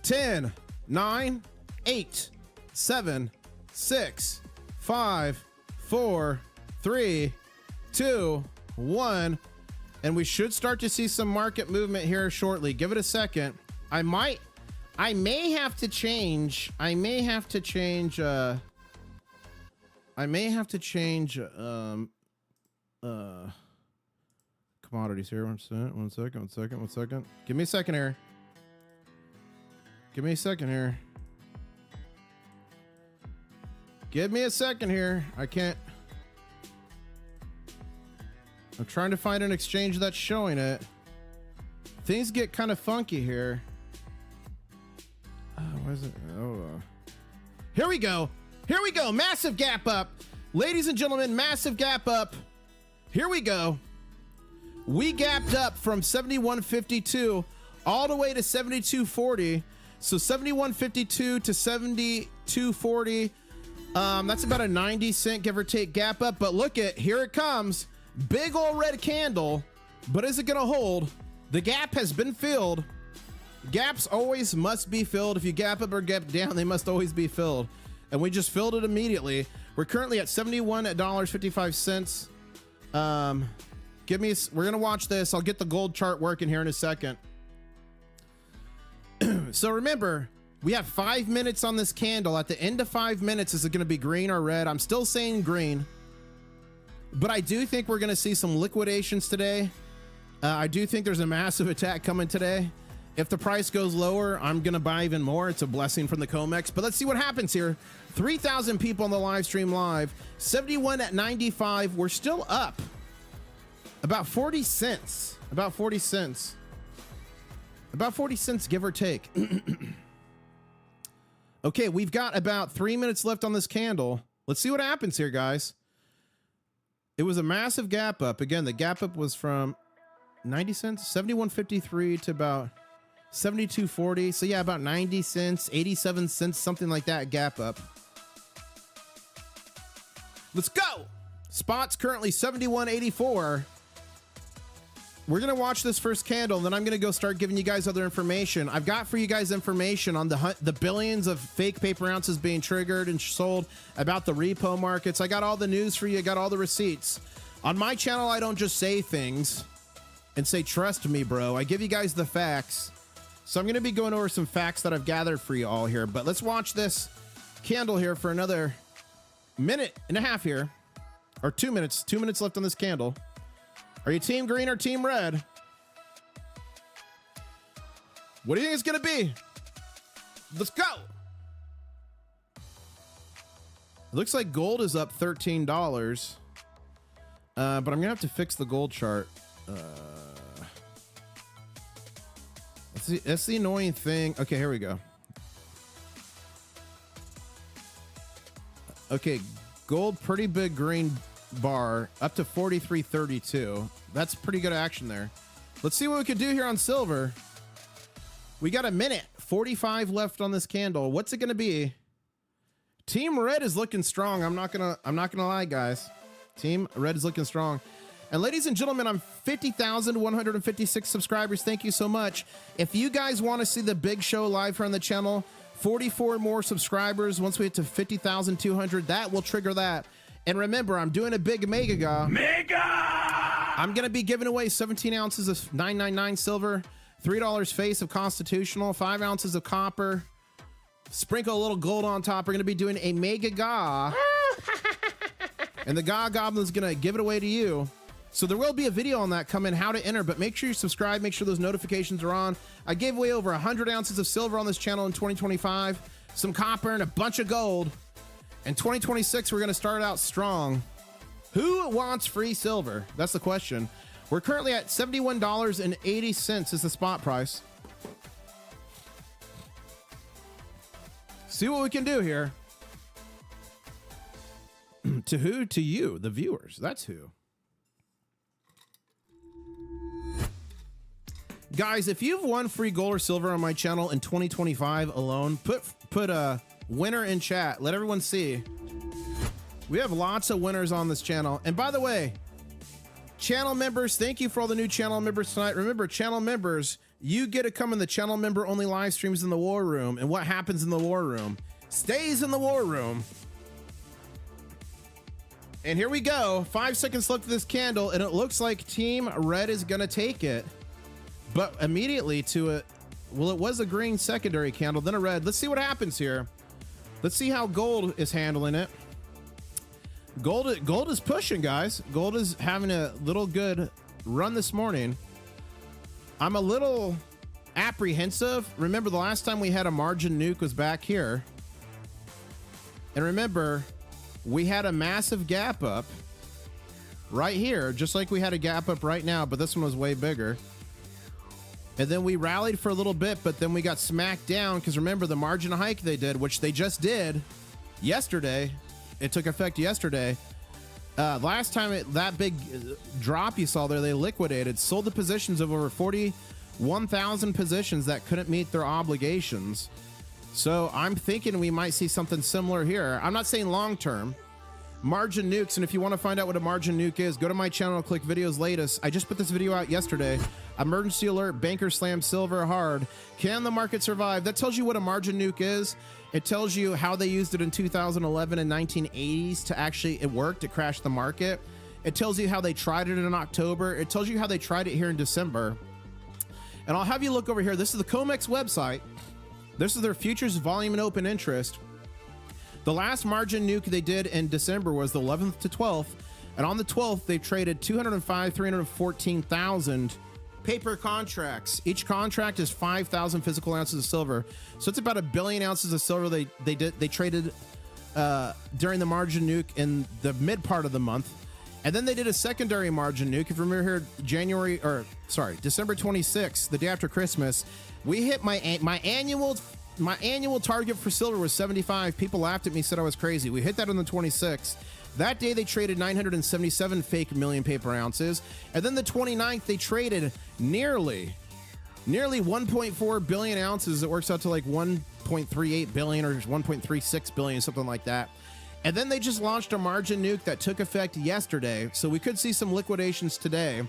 10, 9, 8, 7, 6, 5, 4, 3, 2, 1. And we should start to see some market movement here shortly. Give it a second. I may have to change commodities here. One second. Give me a second here. Give me a second here. I can't. I'm trying to find an exchange that's showing it. Things get kind of funky here. Why is it? Here we go. Massive gap up. Ladies and gentlemen, massive gap up. Here we go. We gapped up from 71.52 all the way to 72.40. So 71.52 to 72.40. That's about a 90-cent give or take gap up. But look at, here it comes. Big old red candle. But is it going to hold? The gap has been filled. Gaps always must be filled. If you gap up or gap down, they must always be filled. And we just filled it immediately. We're currently at $71.55. We're going to watch this. I'll get the gold chart working here in a second. So remember, we have 5 minutes on this candle. At the end of 5 minutes, is it going to be green or red? I'm still saying green. But I do think we're going to see some liquidations today. I do think there's a massive attack coming today. If the price goes lower, I'm going to buy even more. It's a blessing from the COMEX. But let's see what happens here. 3,000 people on the live stream live. 71.95. We're still up. About 40 cents. About 40 cents. About 40 cents, give or take. Okay, we've got about 3 minutes left on this candle. Let's see what happens here, guys. It was a massive gap up. Again, the gap up was from 90 cents, 71.53 to about 72.40. So yeah, about 90 cents, 87 cents, something like that gap up. Let's go. Spot's currently 71.84. We're going to watch this first candle, and then I'm going to go start giving you guys other information. I've got for you guys information on the billions of fake paper ounces being triggered and sold, about the repo markets. I got all the news for you. I got all the receipts. On my channel, I don't just say things and say, trust me, bro. I give you guys the facts. So I'm going to be going over some facts that I've gathered for you all here. But let's watch this candle here for another minute and a half here. Or 2 minutes. 2 minutes left on this candle. Are you team green or team red? What do you think it's going to be? Let's go. It looks like gold is up $13. But I'm going to have to fix the gold chart. That's the annoying thing. Okay, here we go. Okay, gold, pretty big green bar up to 43.32. That's pretty good action there. Let's see what we could do here on silver. We got a minute 45 left on this candle. What's it going to be? Team Red is looking strong. I'm not gonna lie, guys. Team Red is looking strong. And ladies and gentlemen, I'm 50,156 subscribers. Thank you so much. If you guys want to see the big show live here on the channel, 44 more subscribers. Once we get to 50,200, that will trigger that. And remember, I'm doing a big mega. I'm going to be giving away 17 ounces of 999 silver, $3 face of constitutional, 5 ounces of copper, sprinkle a little gold on top. We're going to be doing a mega. And the Goblin is going to give it away to you. So there will be a video on that coming, how to enter, but make sure you subscribe, make sure those notifications are on. I gave away over 100 ounces of silver on this channel in 2025, some copper and a bunch of gold. In 2026, we're going to start out strong. Who wants free silver? That's the question. We're currently at $71.80 is the spot price. See what we can do here. To who? To you, the viewers. That's who. Guys, if you've won free gold or silver on my channel in 2025 alone, put a winner in chat. Let everyone see. We have lots of winners on this channel. And by the way, channel members, thank you for all the new channel members tonight. Remember, channel members, you get to come in the channel member only live streams in the war room. And what happens in the war room stays in the war room. And here we go. 5 seconds left of this candle, and it looks like Team Red is going to take it. But immediately to it, well, it was a green secondary candle, then a red. Let's see what happens here. Let's see how gold is handling it. Gold is pushing, guys. Gold is having a little good run this morning. I'm a little apprehensive. Remember, the last time we had a margin nuke was back here. And remember, we had a massive gap up right here, just like we had a gap up right now, but this one was way bigger. And then we rallied for a little bit, but then we got smacked down because remember the margin hike they did, which they just did yesterday. It took effect yesterday. Last time that big drop you saw there, they liquidated, sold the positions of over 41,000 positions that couldn't meet their obligations. So I'm thinking we might see something similar here. I'm not saying long term. Margin nukes, and if you want to find out what a margin nuke is, go to my channel, click videos latest. I just put this video out yesterday. Emergency alert, banker slam silver hard. Can the market survive? That tells you what a margin nuke is. It tells you how they used it in 2011 and 1980s to actually, it worked, it crashed the market. It tells you how they tried it in October. It tells you how they tried it here in December. And I'll have you look over here. This is the COMEX website. This is their futures volume and open interest. The last margin nuke they did in December was the 11th to 12th. And on the 12th, they traded 314,000 paper contracts. Each contract is 5,000 physical ounces of silver. So it's about 1 billion ounces of silver they traded during the margin nuke in the mid part of the month. And then they did a secondary margin nuke. If you remember here, December 26th, the day after Christmas, we hit my annual target for silver was 75. People laughed at me, said I was crazy. We hit that on the 26th. That day, they traded 977 fake million paper ounces. And then the 29th, they traded nearly 1.4 billion ounces. It works out to like 1.38 billion or 1.36 billion, something like that. And then they just launched a margin nuke that took effect yesterday. So we could see some liquidations today.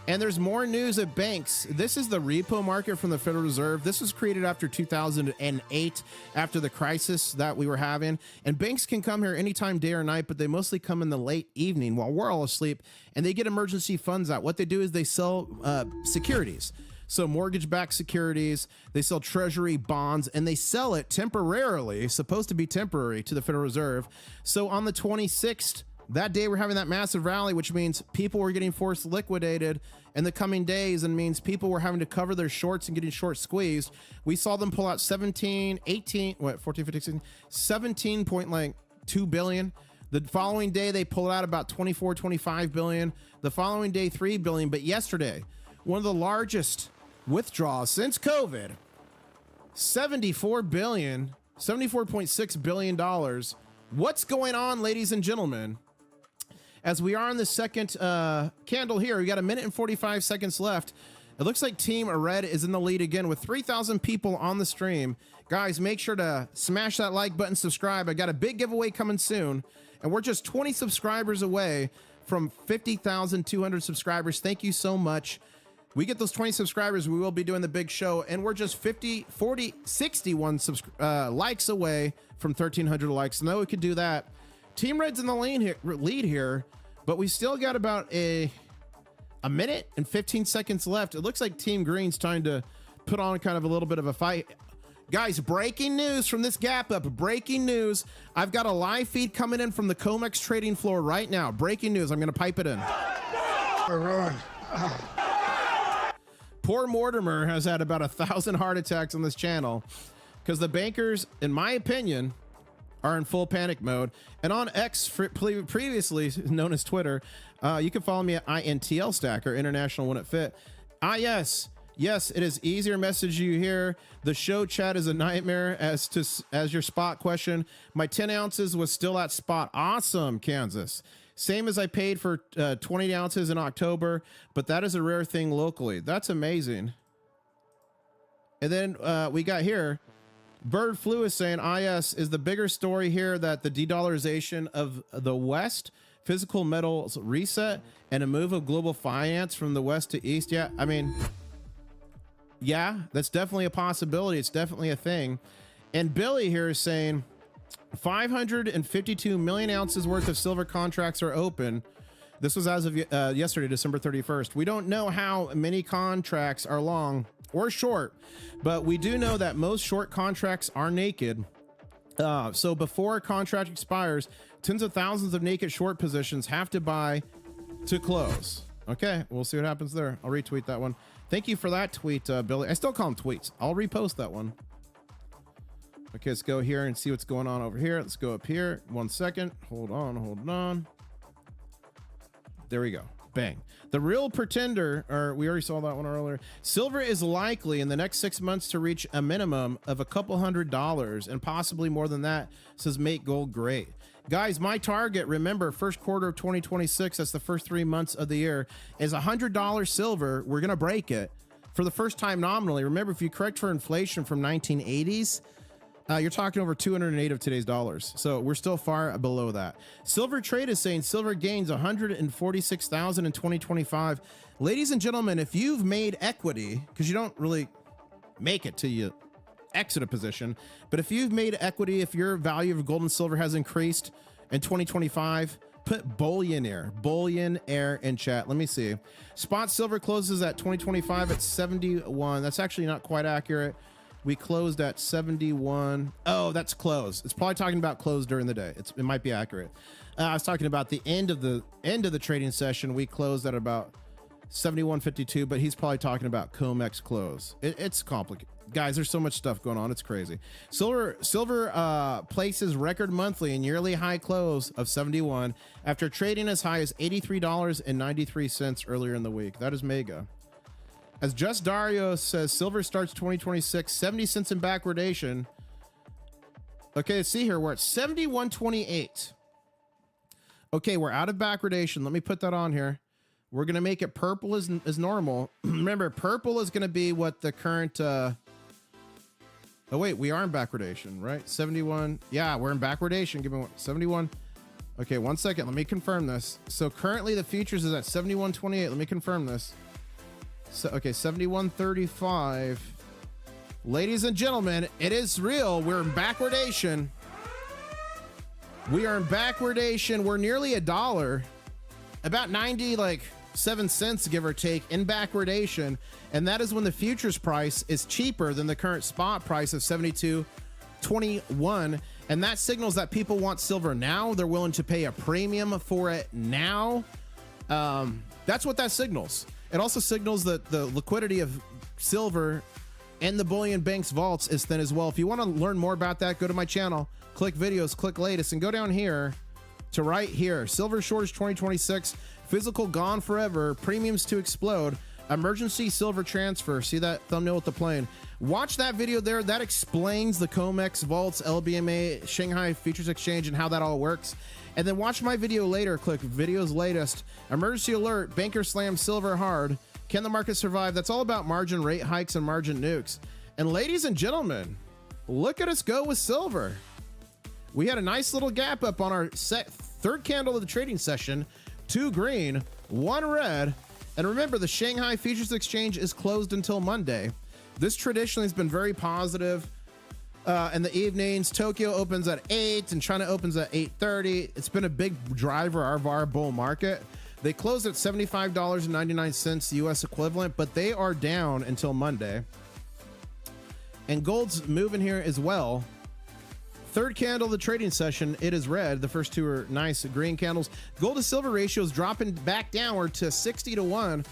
And there's more news at banks. This is the repo market from the Federal Reserve. This was created after 2008, after the crisis that we were having. And banks can come here anytime, day or night, but they mostly come in the late evening while we're all asleep, and they get emergency funds out. What they do is they sell securities. So mortgage-backed securities, they sell treasury bonds, and they sell it temporarily, supposed to be temporary, to the Federal Reserve. So on the 26th, that day we're having that massive rally, which means people were getting forced liquidated in the coming days, and means people were having to cover their shorts and getting short squeezed. We saw them pull out 17.2 billion. The following day they pulled out about 24-25 billion. The following day 3 billion. But yesterday, one of the largest withdrawals since COVID, $74.6 billion. What's going on, ladies and gentlemen? as we are on the second candle here. We got 1 minute and 45 seconds left. It looks like Team Red is in the lead again with 3,000 people on the stream. Guys, make sure to smash that like button, subscribe. I got a big giveaway coming soon, and we're just 20 subscribers away from 50,200 subscribers. Thank you so much. We get those 20 subscribers, we will be doing the big show, and we're just 50, 40, 61 likes away from 1,300 likes. So now we could do that. Team Red's in the lead here, but we still got about a minute and 15 seconds left. It looks like Team Green's trying to put on kind of a little bit of a fight. Guys, breaking news from this Gap Up. Breaking news. I've got a live feed coming in from the COMEX trading floor right now. Breaking news. I'm going to pipe it in. Poor Mortimer has had about 1,000 heart attacks on this channel because the bankers, in my opinion, are in full panic mode. And on X, previously known as Twitter, you can follow me at INTL Stacker, International When It Fit. Yes, it is easier message you here. The show chat is a nightmare as your spot question. My 10 ounces was still at spot. Awesome, Kansas. Same as I paid for 20 ounces in October, but that is a rare thing locally. That's amazing. And then we got here, Bird Flu is saying, IS is the bigger story here that the de-dollarization of the West, physical metals reset, and a move of global finance from the West to East. Yeah, I mean, yeah, that's definitely a possibility. It's definitely a thing. And Billy here is saying 552 million ounces worth of silver contracts are open. This was as of yesterday, December 31st. We don't know how many contracts are long or short, but we do know that most short contracts are naked. So before a contract expires, tens of thousands of naked short positions have to buy to close. Okay, we'll see what happens there. I'll retweet that one. Thank you for that tweet, Billy. I still call them tweets. I'll repost that one. Okay, let's go here and see what's going on over here. Let's go up here. 1 second. Hold on. There we go. Bang. The real pretender, or we already saw that one earlier. Silver is likely in the next 6 months to reach a minimum of a couple $100 and possibly more than that, says Make Gold Great. Guys, my target, remember, first quarter of 2026, that's the first 3 months of the year, is $100 silver. We're going to break it for the first time nominally. Remember, if you correct for inflation from 1980s, you're talking over 208 of today's dollars. So we're still far below that. Silver Trade is saying silver gains 146,000 in 2025. Ladies and gentlemen, if you've made equity, because you don't really make it till you exit a position, but if you've made equity, if your value of gold and silver has increased in 2025, put bullionaire in chat. Let me see. Spot silver closes at 2025 at 71. That's actually not quite accurate. We closed at 71. Oh, that's close. It's probably talking about close during the day. It might be accurate. I was talking about the end of the trading session. We closed at about 71.52, but he's probably talking about COMEX close. It's complicated. Guys, there's so much stuff going on. It's crazy. Silver places record monthly and yearly high close of 71 after trading as high as $83.93 earlier in the week. That is mega. As Just Dario says, silver starts 2026, 70 cents in backwardation. Okay, let's see here. We're at 71.28. Okay, we're out of backwardation. Let me put that on here. We're going to make it purple as normal. Remember, purple is going to be what the current... Oh, wait, we are in backwardation, right? 71. Yeah, we're in backwardation. Give me 71. Okay, 1 second. Let me confirm this. So currently the futures is at 71.28. Let me confirm this. So, okay, 71.35. Ladies and gentlemen, it is real. We're in backwardation. We are in backwardation. We're nearly $1. About 97 cents, give or take, in backwardation. And that is when the futures price is cheaper than the current spot price of 72.21. And that signals that people want silver now. They're willing to pay a premium for it now. That's what that signals. It also signals that the liquidity of silver and the bullion bank's vaults is thin as well. If you want to learn more about that, go to my channel, click videos, click latest, and go down here to right here. Silver shortage 2026, physical gone forever, premiums to explode, emergency silver transfer. See that thumbnail with the plane. Watch that video there. That explains the COMEX, vaults, LBMA, Shanghai Futures Exchange, and how that all works. And then watch my video later. Click videos latest. Emergency alert. Banker slam silver hard. Can the market survive? That's all about margin rate hikes and margin nukes. And ladies and gentlemen, look at us go with silver. We had a nice little gap up on our third candle of the trading session. 2 green, 1 red. And remember, the Shanghai Futures Exchange is closed until Monday. This traditionally has been very positive. In the evenings, Tokyo opens at 8 and China opens at 8:30. It's been a big driver of our bull market. They closed at $75.99 US equivalent, but they are down until Monday. And gold's moving here as well. Third candle of the trading session, it is red. The first 2 are nice green candles. Gold to silver ratio is dropping back downward to 60-1.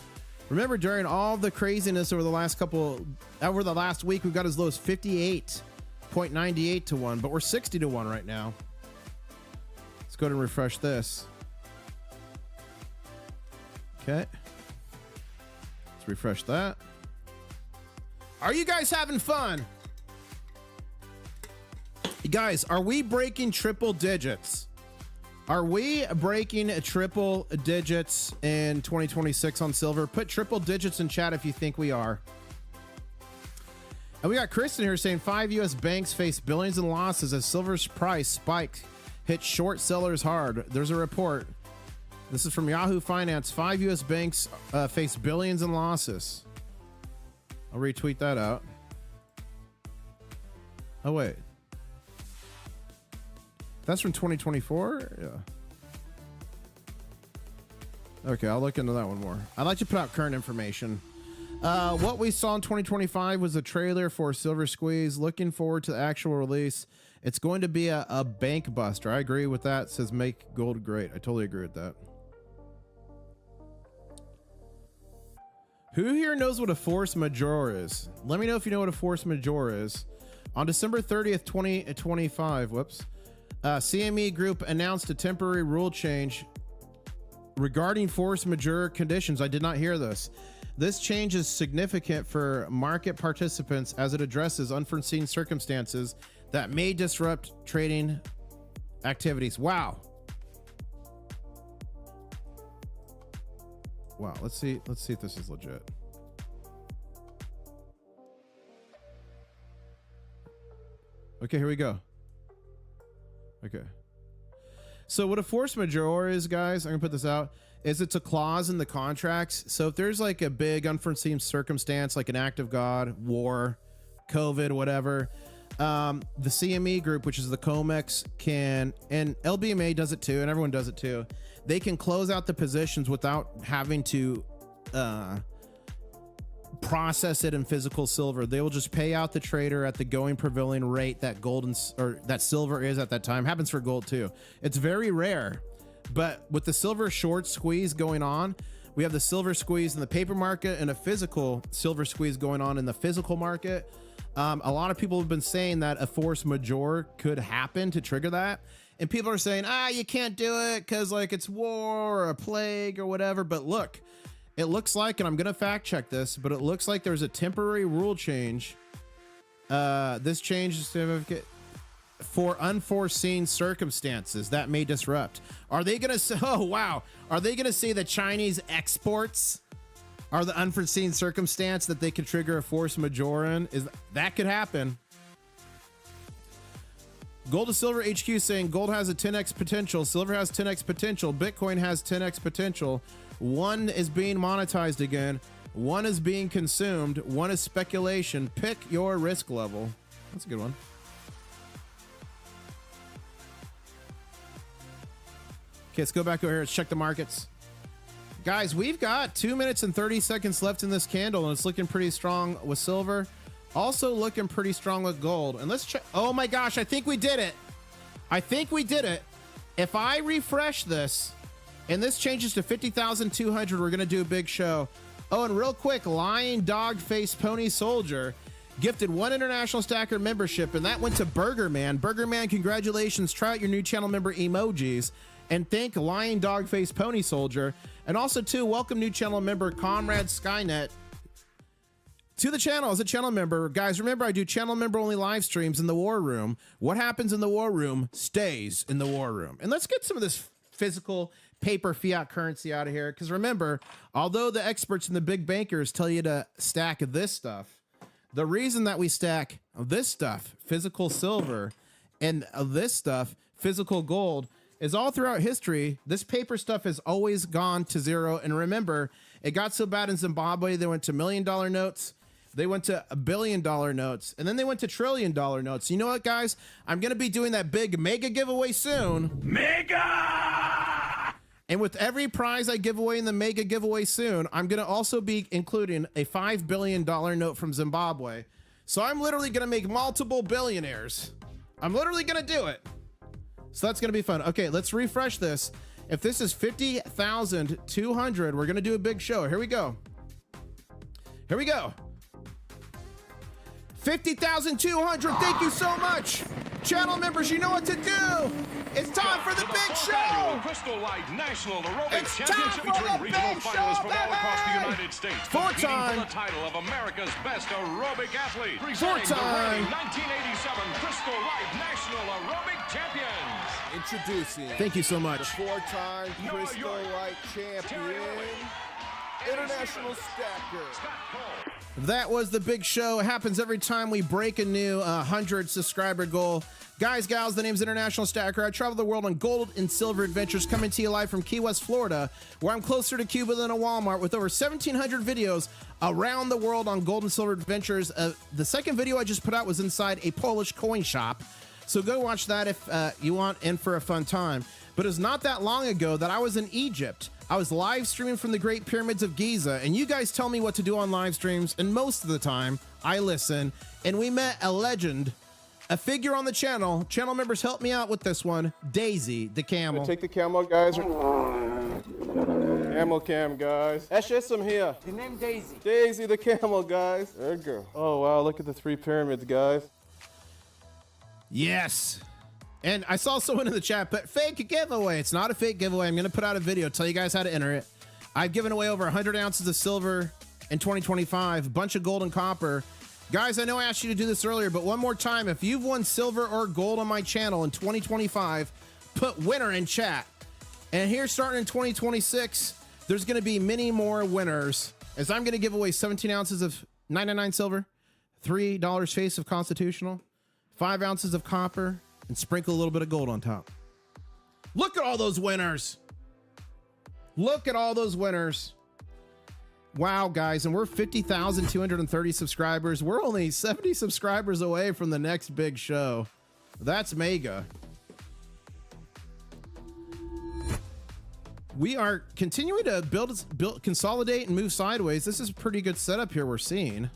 Remember, during all the craziness over the last week, we got as low as 58.98-1, but we're 60-1 right now. Let's go ahead and refresh this. Okay. Let's refresh that. Are you guys having fun? Guys, are we breaking triple digits? Are we breaking triple digits in 2026 on silver? Put triple digits in chat if you think we are. And we got Kristen here saying 5 U.S. banks face billions in losses as silver's price spiked, hit short sellers hard. There's a report. This is from Yahoo Finance. 5 U.S. banks face billions in losses. I'll retweet that out. Oh, wait. That's from 2024? Yeah. Okay, I'll look into that one more. I like to put out current information. What we saw in 2025 was a trailer for Silver Squeeze. Looking forward to the actual release. It's going to be a bank buster. I agree with that. It says make gold great. I totally agree with that. Who here knows what a force majeure is? Let me know if you know what a force majeure is. On December 30th, 2025, CME Group announced a temporary rule change regarding force majeure conditions. I did not hear this. This change is significant for market participants as it addresses unforeseen circumstances that may disrupt trading activities. Wow. Wow. Let's see if this is legit. Okay, here we go. Okay. So what a force majeure is, guys, I'm gonna put this out, is it's a clause in the contracts. So if there's like a big unforeseen circumstance, like an act of God, war, COVID, whatever, the CME Group, which is the COMEX, can, and LBMA does it too, and everyone does it too, they can close out the positions without having to process it in physical silver. They will just pay out the trader at the going prevailing rate that gold or that silver is at that time. Happens for gold too. It's very rare, but with the silver short squeeze going on, we have the silver squeeze in the paper market and a physical silver squeeze going on in the physical market. A lot of people have been saying that a force majeure could happen to trigger that. And people are saying, you can't do it because like it's war or a plague or whatever. But look, it looks like, and I'm going to fact check this, but it looks like there's a temporary rule change. This change is significant for unforeseen circumstances that may disrupt. Are they going to say, oh, wow. Are they going to say that Chinese exports are the unforeseen circumstance that they could trigger a force majeure in? That could happen. Gold to silver HQ saying gold has a 10x potential. Silver has 10x potential. Bitcoin has 10x potential. One is being monetized again. One is being consumed. One is speculation. Pick your risk level. That's a good one. Okay, let's go back over here. Let's check the markets. Guys, we've got 2 minutes and 30 seconds left in this candle, and it's looking pretty strong with silver. Also looking pretty strong with gold. And let's check. Oh my gosh, I think we did it. I think we did it. If I refresh this, and this changes to 50,200, we're going to do a big show. Oh, and real quick, Lying Dog Face Pony Soldier gifted 1 international stacker membership, and that went to Burger Man. Burger Man, congratulations. Try out your new channel member emojis. And thank Lying Dog Face Pony Soldier. And also, too, welcome new channel member Comrade Skynet. to the channel as a channel member. Guys, remember, I do channel member only live streams in the war room. What happens in the war room stays in the war room. And let's get some of this physical paper fiat currency out of here. Because remember, although the experts and the big bankers tell you to stack this stuff, the reason that we stack this stuff, physical silver, and this stuff, physical gold, is all throughout history. This paper stuff has always gone to zero. And remember, it got so bad in Zimbabwe, they went to $1 million notes. They went to $1 billion notes, and then they went to $1 trillion notes. You know what, guys? I'm going to be doing that big mega giveaway soon. Mega! And with every prize I give away in the mega giveaway soon, I'm going to also be including a $5 billion note from Zimbabwe. So I'm literally going to make multiple billionaires. I'm literally going to do it. So that's going to be fun. Okay, let's refresh this. If this is 50,200, we're going to do a big show. Here we go. Here we go. 50,200. Thank you so much. Channel members, you know what to do. It's time for the big show. Crystal Light National Aerobic It's Championship time for featuring the regional big finalists show, from all across the baby! United States. Four Competing time. for the title of America's best aerobic athlete. Four Presenting the time. reigning 1987 Crystal Light National Aerobic Champions. Introducing Thank you so the much. four-time New Crystal York. Light champion, international stacker. Scott Cole. That was the big show. It happens every time we break a new 100 subscriber goal. Guys, gals, the name's International Stacker. I travel the world on gold and silver adventures, coming to you live from Key West, Florida, where I'm closer to Cuba than a Walmart, with over 1,700 videos around the world on gold and silver adventures. The second video I just put out was inside a Polish coin shop, so go watch that if you want in for a fun time. But it's not that long ago that I was in Egypt. I was live streaming from the Great Pyramids of Giza, and you guys tell me what to do on live streams, and most of the time, I listen. And we met a legend, a figure on the channel. Channel members help me out with this one, Daisy, the camel. Take the camel, guys. Camel cam, guys. Eshem here. The name Daisy. Daisy the camel, guys. There you go. Oh, wow, look at the three pyramids, guys. Yes. And I saw someone in the chat, but fake giveaway. It's not a fake giveaway. I'm going to put out a video, tell you guys how to enter it. I've given away over 100 ounces of silver in 2025, a bunch of gold and copper. Guys, I know I asked you to do this earlier, but one more time, if you've won silver or gold on my channel in 2025, put winner in chat. And here, starting in 2026, there's going to be many more winners, as I'm going to give away 17 ounces of 99 silver, $3 face of constitutional, 5 ounces of copper, and sprinkle a little bit of gold on top. Look at all those winners. Look at all those winners. Wow, guys, and we're 50,230 subscribers. We're only 70 subscribers away from the next big show. That's mega. We are continuing to build, consolidate, and move sideways. This is a pretty good setup here we're seeing.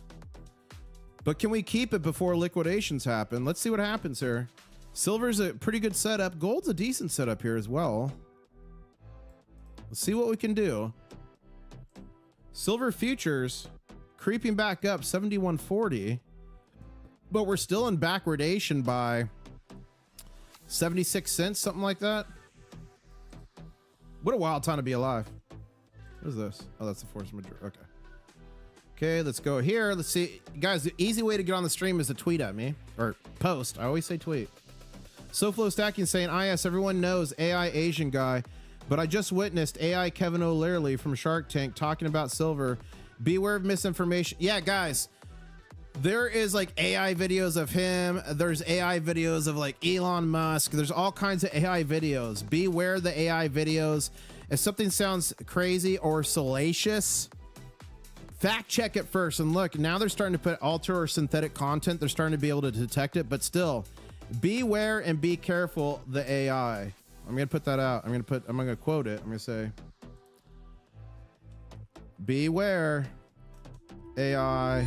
But can we keep it before liquidations happen? Let's see what happens here. Silver's a pretty good setup. Gold's a decent setup here as well. Let's see what we can do. Silver futures creeping back up 71.40, but we're still in backwardation by 76 cents, something like that. What a wild time to be alive. What is this? Oh, that's the force major. Okay. Okay, let's go here. Let's see. Guys, the easy way to get on the stream is to tweet at me or post. I always say tweet. SoFlo Stacking saying, yes, everyone knows AI Asian guy, but I just witnessed AI Kevin O'Leary from Shark Tank talking about silver. Beware of misinformation. Yeah, guys, there is like AI videos of him. There's AI videos of like Elon Musk. There's all kinds of AI videos. Beware the AI videos. If something sounds crazy or salacious, fact check it first. And look, now they're starting to put alter or synthetic content. They're starting to be able to detect it, but still, beware and be careful the AI. I'm going to put that out. I'm going to quote it. I'm going to say, beware AI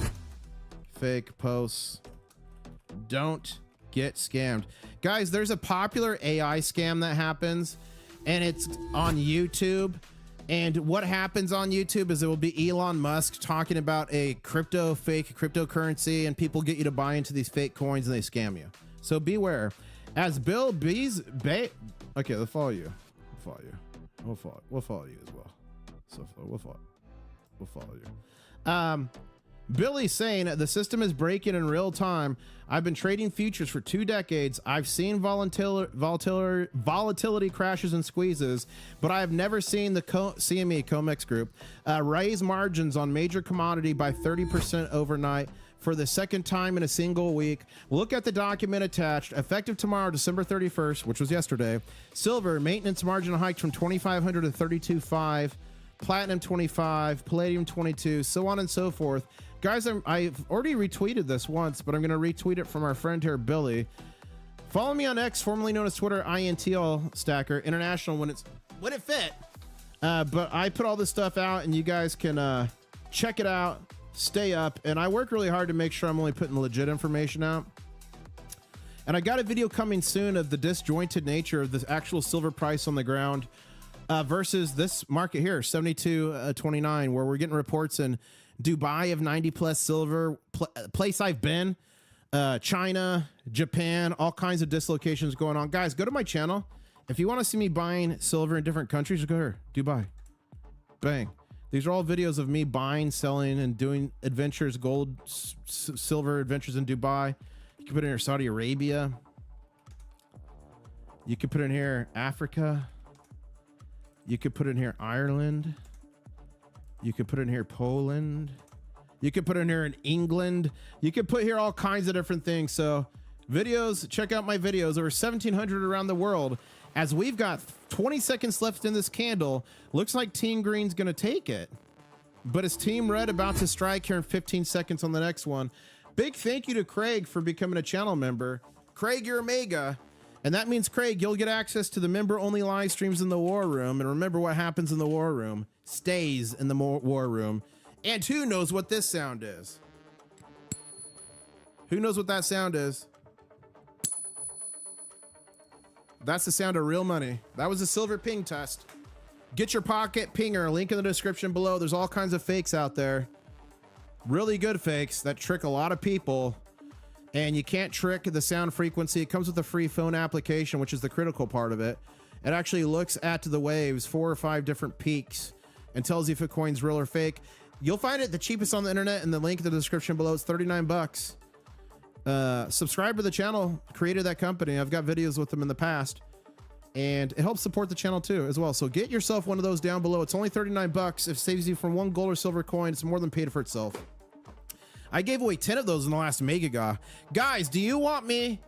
fake posts. Don't get scammed. Guys, there's a popular AI scam that happens, and it's on YouTube. And what happens on YouTube is it will be Elon Musk talking about a fake cryptocurrency, and people get you to buy into these fake coins and they scam you. So beware. As Bill B's okay, they'll follow you. We'll follow you. We'll follow you as well. So we'll follow you. Billy saying the system is breaking in real time. I've been trading futures for 2 decades. I've seen volatility crashes and squeezes, but I have never seen the CME COMEX group raise margins on major commodity by 30% overnight for the second time in a single week. Look at the document attached. Effective tomorrow, December 31st, which was yesterday. Silver maintenance margin hiked from 2,500 to 32.5. Platinum 25, palladium 22, so on and so forth. Guys, I've already retweeted this once, but I'm going to retweet it from our friend here, Billy. Follow me on X, formerly known as Twitter, INTL Stacker International when it fit. But I put all this stuff out, and you guys can check it out, stay up, and I work really hard to make sure I'm only putting legit information out. And I got a video coming soon of the disjointed nature of the actual silver price on the ground versus this market here, 72.29, where we're getting reports in Dubai of 90 plus silver, place I've been, China, Japan, all kinds of dislocations going on. Guys, go to my channel. If you want to see me buying silver in different countries, go here, Dubai. Bang. These are all videos of me buying, selling, and doing adventures, gold, silver adventures in Dubai. You can put in here Saudi Arabia. You could put in here Africa. You could put in here Ireland. You could put in here Poland. You could put in here in England. You could put here all kinds of different things. So videos, check out my videos. Over 1,700 around the world. As we've got 20 seconds left in this candle, looks like Team Green's going to take it. But is Team Red about to strike here in 15 seconds on the next one? Big thank you to Craig for becoming a channel member. Craig, you're a mega. And that means, Craig, you'll get access to the member-only live streams in the war room. And remember, what happens in the war room stays in the war room. And who knows what this sound is? Who knows what that sound is? That's the sound of real money. That was a silver ping test. Get your pocket pinger. Link in the description below. There's all kinds of fakes out there. Really good fakes that trick a lot of people. And you can't trick the sound frequency. It comes with a free phone application, which is the critical part of it. It actually looks at the waves, 4 or 5 different peaks, and tells you if a coin's real or fake. You'll find it the cheapest on the internet, and the link in the description below is 39 bucks. Subscribe to the channel, created that company. I've got videos with them in the past, and it helps support the channel too as well. So get yourself one of those down below. It's only 39 bucks. If it saves you from 1 gold or silver coin, it's more than paid for itself. I gave away 10 of those in the last Mega. Guys, do you guys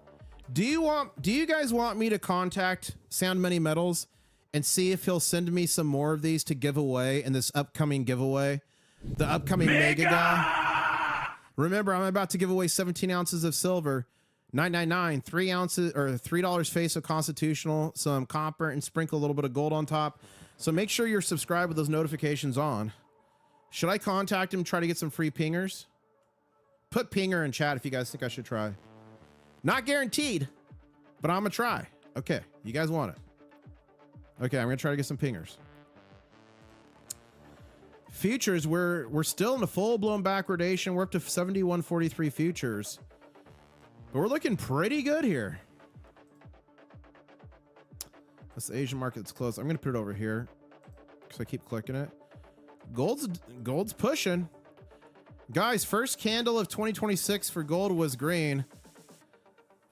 want me to contact Sound Many Metals and see if he'll send me some more of these to give away in this upcoming giveaway? The upcoming Mega. Remember, I'm about to give away 17 ounces of silver, $9.99, 3 ounces or $3 face of constitutional, some copper, and sprinkle a little bit of gold on top. So make sure you're subscribed with those notifications on. Should I contact him, try to get some free pingers? Put pinger in chat if you guys think I should try. Not guaranteed, but I'm gonna try. Okay, you guys want it. Okay, I'm gonna try to get some pingers. Futures, we're still in a full-blown backwardation. We're up to 71.43 futures. But we're looking pretty good here. That's the Asian market that's closed. I'm gonna put it over here because I keep clicking it. Gold's pushing. Guys, first candle of 2026 for gold was green.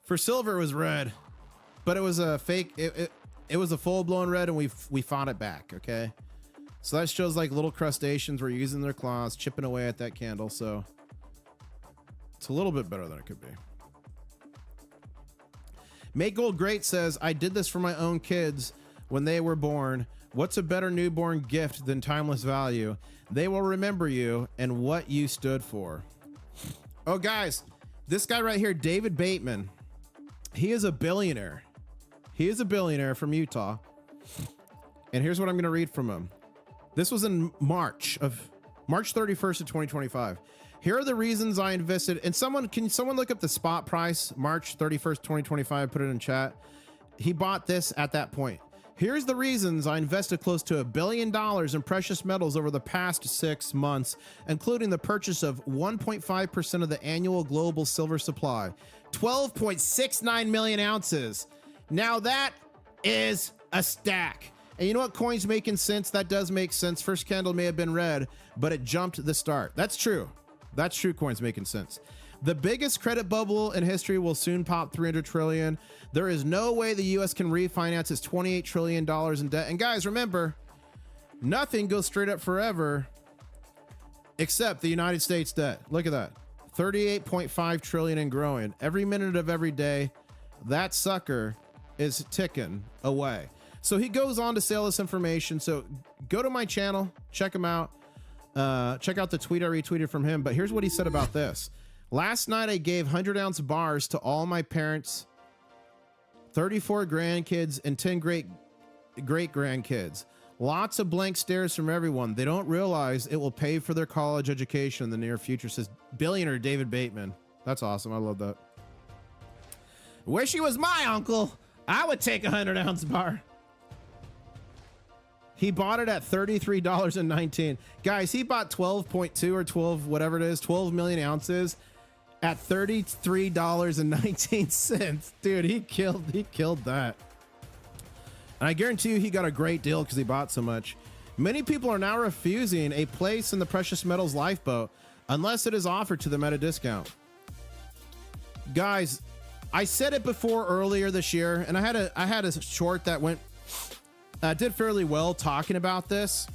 For silver, it was red, but it was a fake. It was a full-blown red, and we fought it back. Okay, so that shows like little crustaceans were using their claws, chipping away at that candle. So it's a little bit better than it could be. Make Gold Great says, I did this for my own kids when they were born. What's a better newborn gift than timeless value? They will remember you and what you stood for. Oh, guys, this guy right here, David Bateman, he is a billionaire. He is a billionaire from Utah. And here's what I'm going to read from him. This was in March 31st of 2025. Here are the reasons I invested. And can someone look up the spot price, March 31st, 2025, put it in chat. He bought this at that point. Here's the reasons I invested close to $1 billion in precious metals over the past 6 months, including the purchase of 1.5% of the annual global silver supply, 12.69 million ounces. Now that is a stack. And you know what? Coins making sense. That does make sense. First candle may have been red, but it jumped the start. That's true. That's true coins making sense. The biggest credit bubble in history will soon pop 300 trillion. There is no way the US can refinance its $28 trillion in debt. And guys, remember, nothing goes straight up forever except the United States debt. Look at that. 38.5 trillion and growing. Every minute of every day, that sucker is ticking away. So he goes on to say all this information. So go to my channel, check him out. Check out the tweet I retweeted from him. But here's what he said about this. Last night I gave 100-ounce bars to all my parents, 34 grandkids, and 10 great-grandkids. Lots of blank stares from everyone. They don't realize it will pay for their college education in the near future, says billionaire David Bateman. That's awesome. I love that. Wish he was my uncle. I would take a 100-ounce bar. He bought it at $33.19. Guys, he bought 12.2 or 12, whatever it is, 12 million ounces at $33.19. Dude, he killed that. And I guarantee you he got a great deal because he bought so much. Many people are now refusing a place in the precious metals lifeboat unless it is offered to them at a discount. Guys, I said it before earlier this year, and I had a short that went did fairly well talking about this.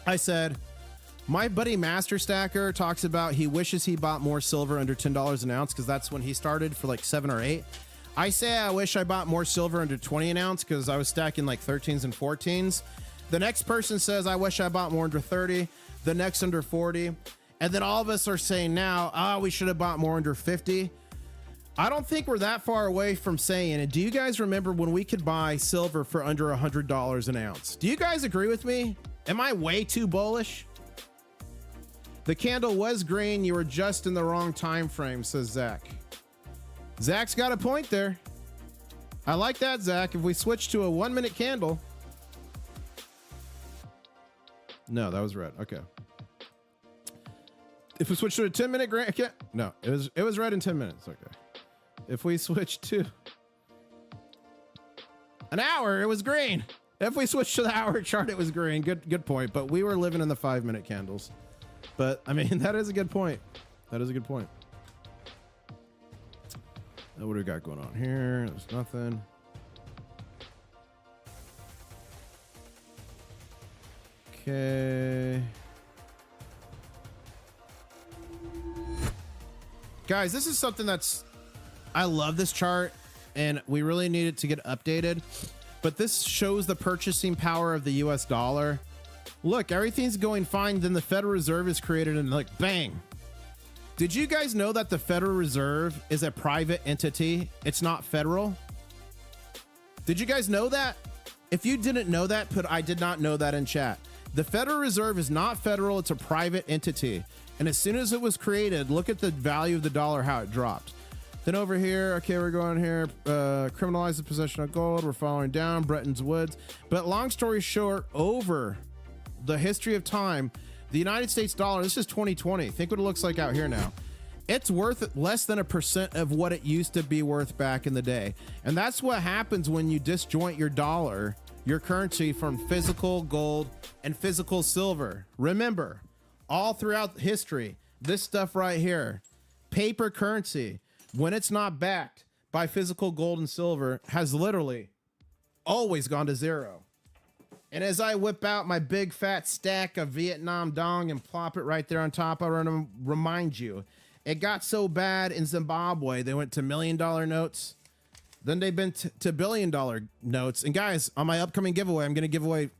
I said, my buddy Master Stacker talks about he wishes he bought more silver under $10 an ounce because that's when he started for like 7 or 8. I say I wish I bought more silver under 20 an ounce because I was stacking like 13s and 14s. The next person says I wish I bought more under 30. The next under 40. And then all of us are saying now, we should have bought more under 50. I don't think we're that far away from saying it. Do you guys remember when we could buy silver for under $100 an ounce? Do you guys agree with me? Am I way too bullish? The candle was green. You were just in the wrong time frame, says Zach. Zach's got a point there. I like that, Zach. If we switch to a 1-minute candle. No, that was red. Okay. If we switch to a 10-minute no, it was red in 10 minutes. Okay. If we switch to an hour, it was green. If we switch to the hour chart, it was green. Good point. But we were living in the 5-minute candles. But I mean, that is a good point. That is a good point. Now, what do we got going on here? There's nothing. Okay. Guys, this is something that's, I love this chart and we really need it to get updated, but this shows the purchasing power of the US dollar. Look, everything's going fine. Then the Federal Reserve is created and like, bang. Did you guys know that the Federal Reserve is a private entity? It's not federal. Did you guys know that? If you didn't know that, put I did not know that in chat. The Federal Reserve is not federal. It's a private entity. And as soon as it was created, look at the value of the dollar, how it dropped. Then over here, okay, we're going here, criminalize the possession of gold. We're following down Bretton Woods. But long story short, over the history of time, the United States dollar, this is 2020. Think what it looks like out here now. It's worth less than 1% of what it used to be worth back in the day. And that's what happens when you disjoint your dollar, your currency, from physical gold and physical silver. Remember, all throughout history, this stuff right here, paper currency, when it's not backed by physical gold and silver, has literally always gone to zero. And as I whip out my big fat stack of Vietnam dong and plop it right there on top, I want to remind you, it got so bad in Zimbabwe, they went to $1 million notes. Then they've been to $1 billion notes. And guys, on my upcoming giveaway, I'm going to give away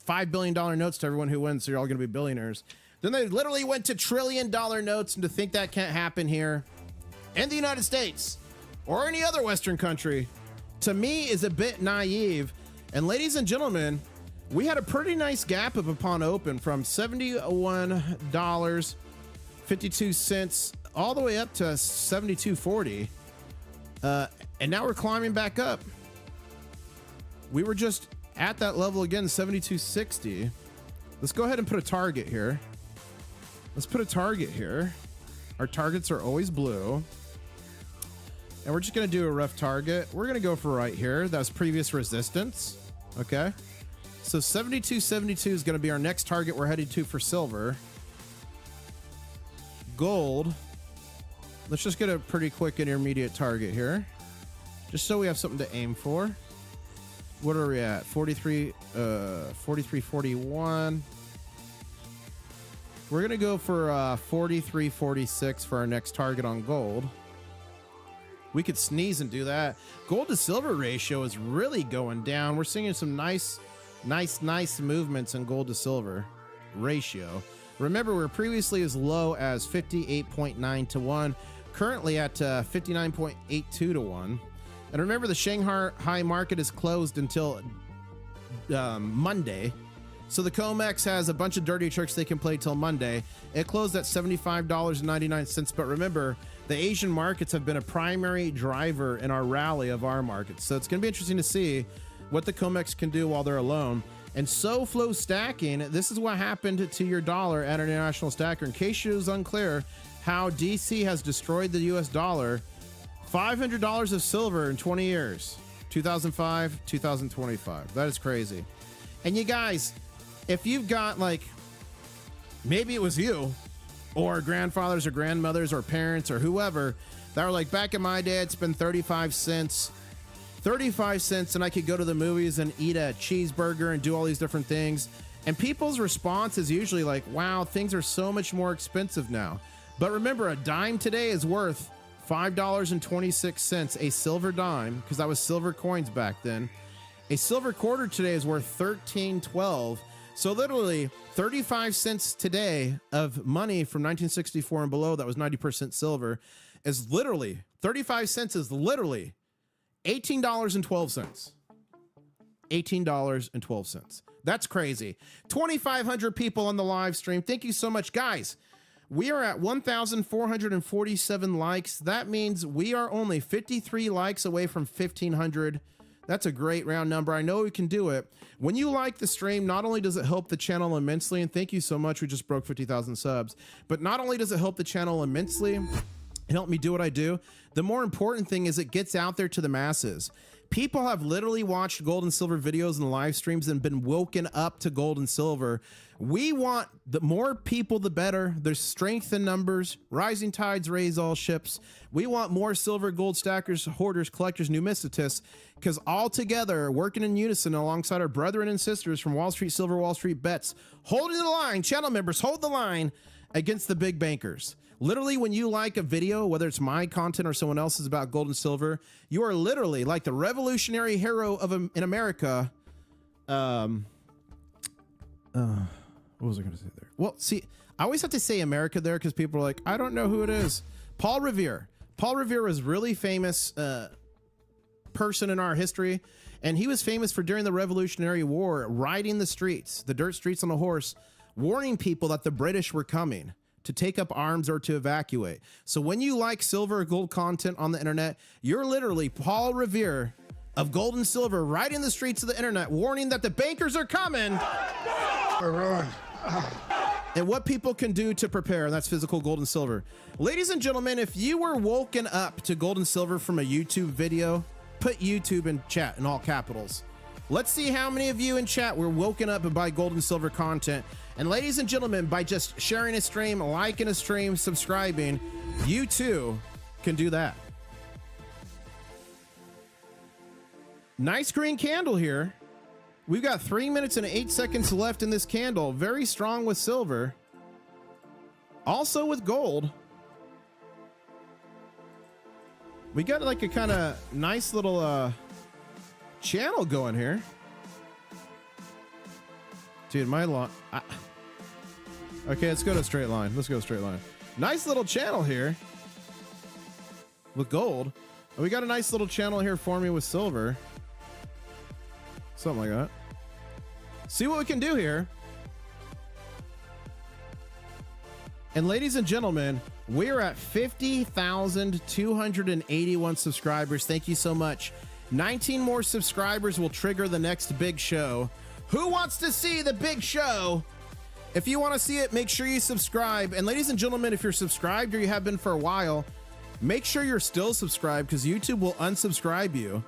$5 billion notes to everyone who wins. So you're all going to be billionaires. Then they literally went to $1 trillion notes. And to think that can't happen here in the United States or any other Western country, to me, is a bit naive. And ladies and gentlemen, we had a pretty nice gap up upon open from $71.52 all the way up to $72.40. And now we're climbing back up. We were just at that level again, $72.60. Let's go ahead and put a target here. Let's put a target here. Our targets are always blue. And we're just going to do a rough target. We're going to go for right here. That was previous resistance. Okay. So 72.72 is going to be our next target we're headed to for silver. gold, let's just get a pretty quick intermediate target here, just so we have something to aim for. What are we at? 43.41. We're gonna go for 43.46 for our next target on gold. We could sneeze and do that. Gold to silver ratio is really going down. We're seeing some nice movements in gold to silver ratio. Remember, we were previously as low as 58.9 to 1, currently at 59.82 to 1. And remember, the Shanghai market is closed until Monday. So the COMEX has a bunch of dirty tricks they can play till Monday. It closed at $75.99. But remember, the Asian markets have been a primary driver in our rally of our markets. So it's going to be interesting to see what the COMEX can do while they're alone. And SoFlo stacking, this is what happened to your dollar at International Stacker. In case it was unclear how DC has destroyed the US dollar, $500 of silver in 20 years, 2005, 2025. That is crazy. And you guys, if you've got, like, maybe it was you or grandfathers or grandmothers or parents or whoever that were like, back in my day, it's been 35 cents, and I could go to the movies and eat a cheeseburger and do all these different things. And people's response is usually like, wow, things are so much more expensive now. But remember, a dime today is worth $5.26, a silver dime, because that was silver coins back then. A silver quarter today is worth $13.12. So literally 35 cents today of money from 1964 and below that was 90% silver is literally, 35 cents is literally $18.12. $18.12. That's crazy. 2,500 people on the live stream. Thank you so much, guys. We are at 1,447 likes. That means we are only 53 likes away from 1,500. That's a great round number. I know we can do it. When you like the stream, not only does it help the channel immensely, and thank you so much, we just broke 50,000 subs, but not only does it help the channel immensely and help me do what I do, the more important thing is it gets out there to the masses. People have literally watched gold and silver videos and live streams and been woken up to gold and silver. We want the more people, the better. There's strength in numbers. Rising tides raise all ships. We want more silver, gold stackers, hoarders, collectors, numisticists, because all together, working in unison alongside our brethren and sisters from Wall Street Silver, Wall Street Bets, holding the line, channel members, hold the line against the big bankers. Literally, when you like a video, whether it's my content or someone else's about gold and silver, you are literally like the revolutionary hero of in America. What was I going to say there? Well, see, I always have to say America there because people are like, I don't know who it is. Paul Revere. Paul Revere was really famous person in our history, and he was famous for during the Revolutionary War riding the streets, the dirt streets on a horse, warning people that the British were coming to take up arms or to evacuate. So when you like silver or gold content on the internet, you're literally Paul Revere of gold and silver riding the streets of the internet, warning that the bankers are coming. And what people can do to prepare, and that's physical gold and silver. Ladies and gentlemen, if you were woken up to gold and silver from a YouTube video, put YouTube in chat in all capitals. Let's see how many of you in chat were woken up by gold and silver content. And ladies and gentlemen, by just sharing a stream, liking a stream, subscribing, you too can do that. Nice green candle here. We've got 3 minutes and 8 seconds left in this candle. Very strong with silver. Also with gold. We got like a kind of nice little channel going here. Dude, my line. Okay, let's go to a straight line. Let's go straight line. Nice little channel here with gold. And we got a nice little channel here forming with silver. Something like that. See what we can do here. And ladies and gentlemen, we're at 50,281 subscribers. Thank you so much. 19 more subscribers will trigger the next big show. Who wants to see the big show? If you want to see it, make sure you subscribe. And ladies and gentlemen, if you're subscribed or you have been for a while, make sure you're still subscribed because YouTube will unsubscribe you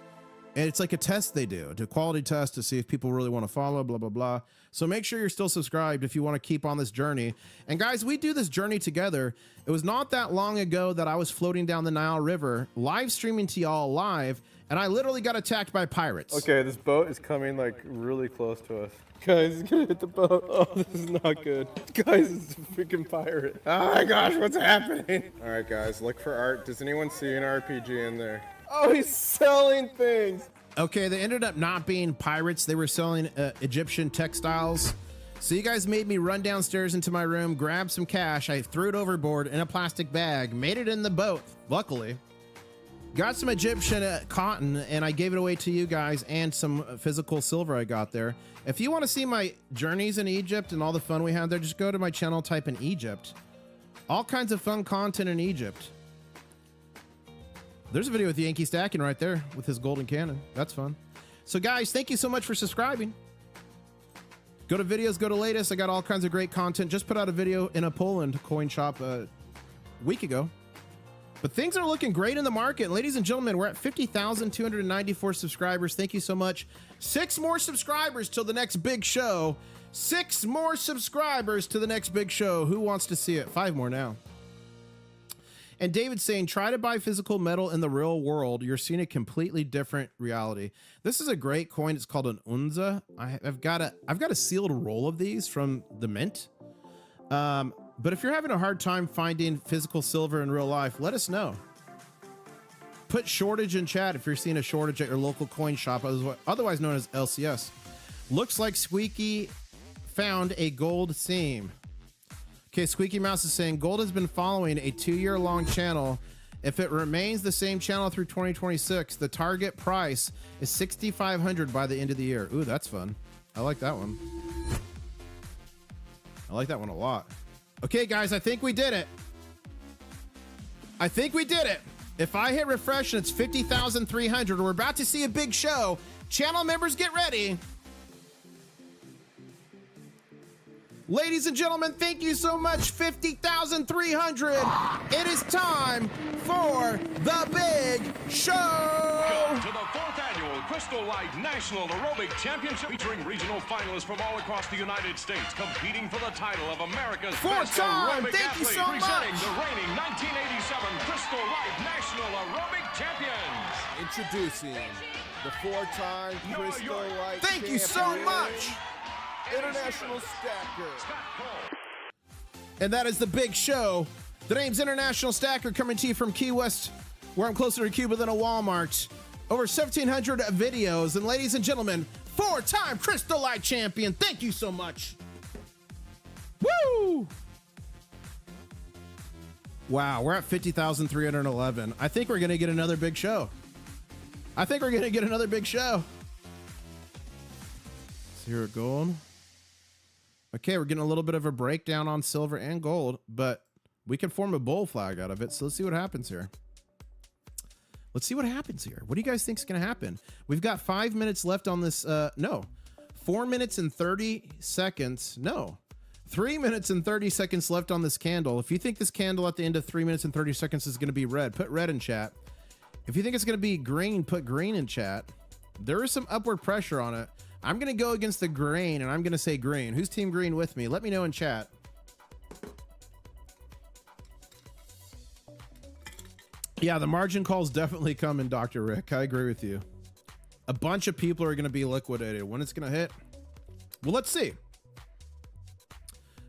And it's like a test they do, a quality test to see if people really want to follow, blah, blah, blah. So make sure you're still subscribed if you want to keep on this journey. And guys, we do this journey together. It was not that long ago that I was floating down the Nile River, live streaming to y'all live, and I literally got attacked by pirates. Okay, this boat is coming like really close to us. Guys, it's gonna hit the boat. Oh, this is not good. Guys, it's a freaking pirate. Oh my gosh, what's happening? All right, guys, look for art. Does anyone see an RPG in there? Oh, he's selling things. Okay, they ended up not being pirates. They were selling Egyptian textiles. So you guys made me run downstairs into my room, grab some cash. I threw it overboard in a plastic bag, made it in the boat, luckily. Got some Egyptian cotton, and I gave it away to you guys and some physical silver I got there. If you want to see my journeys in Egypt and all the fun we had there, just go to my channel, type in Egypt. All kinds of fun content in Egypt. There's a video with Yankee stacking right there with his golden cannon. That's fun. So guys, thank you so much for subscribing. Go to videos, go to latest. I got all kinds of great content. Just put out a video in a Poland coin shop a week ago. But things are looking great in the market. Ladies and gentlemen, we're at 50,294 subscribers. Thank you so much. 6 more subscribers till the next big show. 6 more subscribers to the next big show. Who wants to see it? 5 more now. And David's saying, try to buy physical metal in the real world. You're seeing a completely different reality. This is a great coin. It's called an unza. I've got a sealed roll of these from the mint. But if you're having a hard time finding physical silver in real life, let us know. Put shortage in chat if you're seeing a shortage at your local coin shop, otherwise known as LCS. Looks like Squeaky found a gold seam. Okay, Squeaky Mouse is saying gold has been following a 2-year-long channel. If it remains the same channel through 2026, the target price is 6,500 by the end of the year. Ooh, that's fun. I like that one. I like that one a lot. Okay, guys, I think we did it. I think we did it. If I hit refresh and it's 50,300, we're about to see a big show. Channel members, get ready. Ladies and gentlemen, thank you so much. 50,300. It is time for the big show. Welcome to the 4th annual Crystal Light National Aerobic Championship, featuring regional finalists from all across the United States, competing for the title of America's best aerobic Thank you athlete, so presenting much. the reigning 1987 Crystal Light National Aerobic Champions. Introducing the 4-time Crystal Light Thank you so champion, much. International Stacker. And that is the big show. The name's International Stacker, coming to you from Key West, where I'm closer to Cuba than a Walmart. Over 1,700 videos. And ladies and gentlemen, 4-time Crystal Light champion. Thank you so much. Woo! Wow, we're at 50,311. I think we're going to get another big show. Zero gold. Okay, we're getting a little bit of a breakdown on silver and gold, but we can form a bull flag out of it. So let's see what happens here. What do you guys think is going to happen? We've got 5 minutes left on this. No, 4 minutes and 30 seconds. No, 3 minutes and 30 seconds left on this candle. If you think this candle at the end of 3 minutes and 30 seconds is going to be red, put red in chat. If you think it's going to be green, put green in chat. There is some upward pressure on it. I'm going to go against the grain, and I'm going to say green. Who's team green with me? Let me know in chat. Yeah, the margin calls definitely coming, Dr. Rick. I agree with you. A bunch of people are going to be liquidated. When it's going to hit? Well, let's see.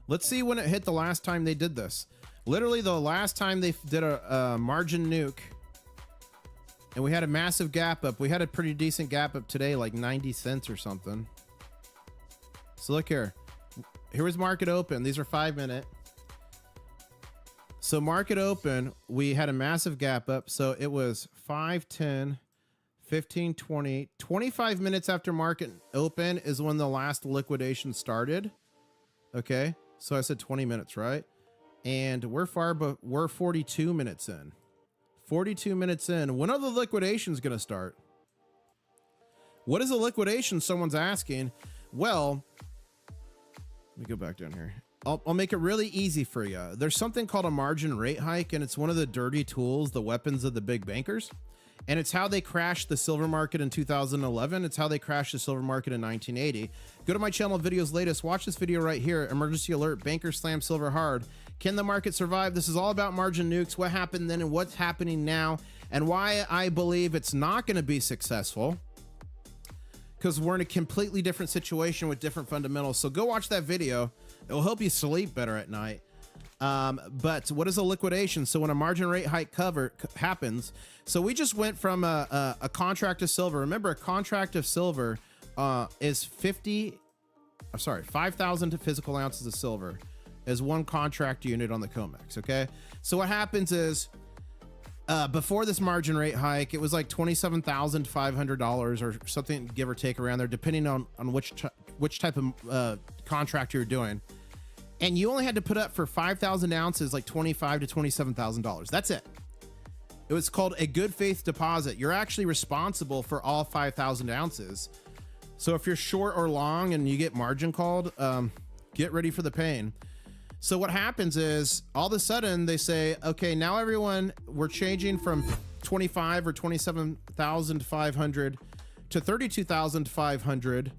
Let's see when it hit the last time they did this. Literally, the last time they did a margin nuke, and we had a massive gap up. We had a pretty decent gap up today, like 90 cents or something. So look here. Here was market open. These are 5 minute. So market open, we had a massive gap up. So it was 5, 10, 15, 20, 25 minutes after market open is when the last liquidation started. Okay. So I said 20 minutes, right? And we're 42 minutes in. 42 minutes in. When are the liquidations going to start? What is a liquidation? Someone's asking. Well, let me go back down here. I'll make it really easy for you. There's something called a margin rate hike, and it's one of the dirty tools, the weapons of the big bankers. And it's how they crashed the silver market in 2011. It's how they crashed the silver market in 1980. Go to my channel, videos latest. Watch this video right here. Emergency alert, banker slam silver hard. Can the market survive? This is all about margin nukes, what happened then and what's happening now, and why I believe it's not going to be successful. Because we're in a completely different situation with different fundamentals. So go watch that video. It will help you sleep better at night. But what is a liquidation? So when a margin rate hike happens, so we just went from a contract of silver. Remember, a contract of silver is 5,000 physical ounces of silver is one contract unit on the COMEX. Okay, so what happens is before this margin rate hike, it was like $27,500 or something, give or take around there, depending on which type of contract you're doing. And you only had to put up for 5,000 ounces, like $25,000 to $27,000. That's it. It was called a good faith deposit. You're actually responsible for all 5,000 ounces. So if you're short or long and you get margin called, get ready for the pain. So what happens is all of a sudden they say, okay, now everyone, we're changing from 25 or 27,500 to 32,500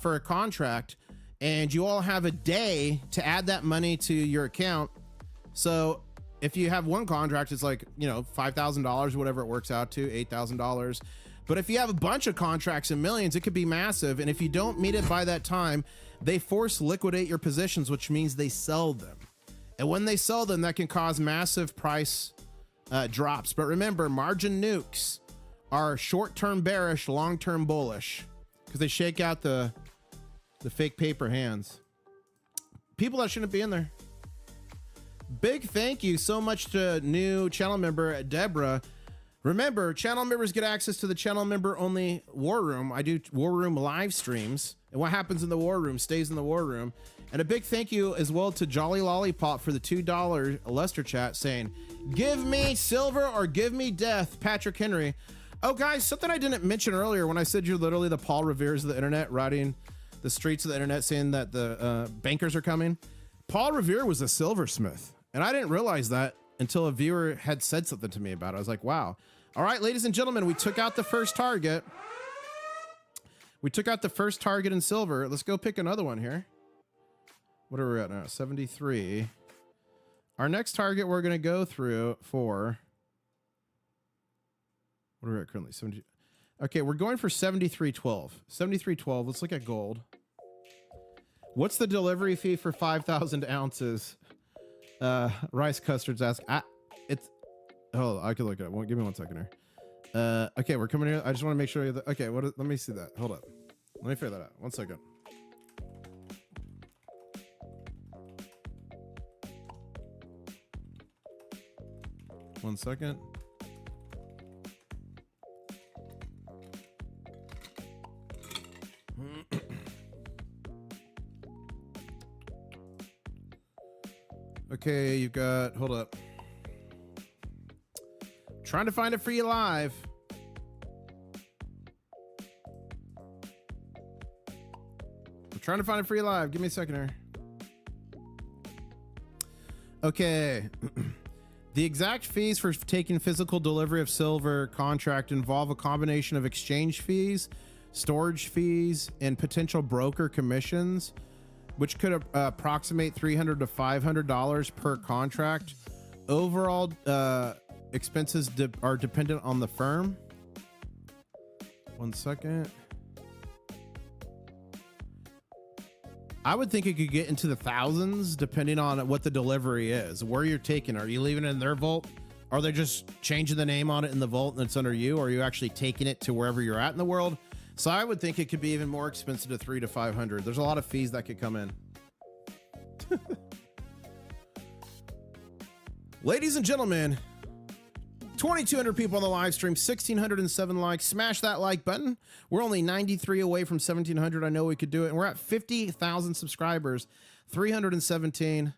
for a contract. And you all have a day to add that money to your account. So if you have one contract, it's like, you know, $5,000, whatever it works out to, $8,000. But if you have a bunch of contracts in millions, it could be massive. And if you don't meet it by that time, they force liquidate your positions, which means they sell them. And when they sell them, that can cause massive price drops. But remember, margin nukes are short-term bearish, long-term bullish, because they shake out the fake paper hands. People that shouldn't be in there. Big thank you so much to new channel member Deborah. Remember, channel members get access to the channel member only war room. I do war room live streams, and what happens in the war room stays in the war room. And a big thank you as well to Jolly Lollipop for the $2 Lester chat saying, give me silver or give me death, Patrick Henry. Oh guys, something I didn't mention earlier when I said you're literally the Paul Revere's of the internet, riding the streets of the internet saying that the bankers are coming. Paul Revere was a silversmith, and I didn't realize that until a viewer had said something to me about it. I was like, wow. All right, ladies and gentlemen, we took out the first target. We took out the first target in silver. Let's go pick another one here. What are we at now? 73. Our next target we're going to go through for... What are we at currently? 70. Okay, we're going for 73.12. 73.12. Let's look at gold. What's the delivery fee for 5,000 ounces? Rice Custards ask. It's. Hold on, I can look it up. Give me 1 second here. Okay, we're coming here. I just want to make sure. Okay, let me see that. Hold up. Let me figure that out. 1 second. One second. Okay, you've got, hold up. Trying to find it for you live. I'm trying to find it for you live. Give me a second here. Okay. The exact fees for taking physical delivery of silver contract involve a combination of exchange fees, storage fees, and potential broker commissions, which could approximate $300 to $500 per contract. Overall expenses are dependent on the firm. 1 second. I would think it could get into the thousands depending on what the delivery is, where you're taking. Are you leaving it in their vault? Are they just changing the name on it in the vault and it's under you? Or are you actually taking it to wherever you're at in the world? So I would think it could be even more expensive to $300 to $500. There's a lot of fees that could come in. Ladies and gentlemen, 2,200 people on the live stream, 1,607 likes. Smash that like button. We're only 93 away from 1,700. I know we could do it. And we're at 50,000 subscribers, 317.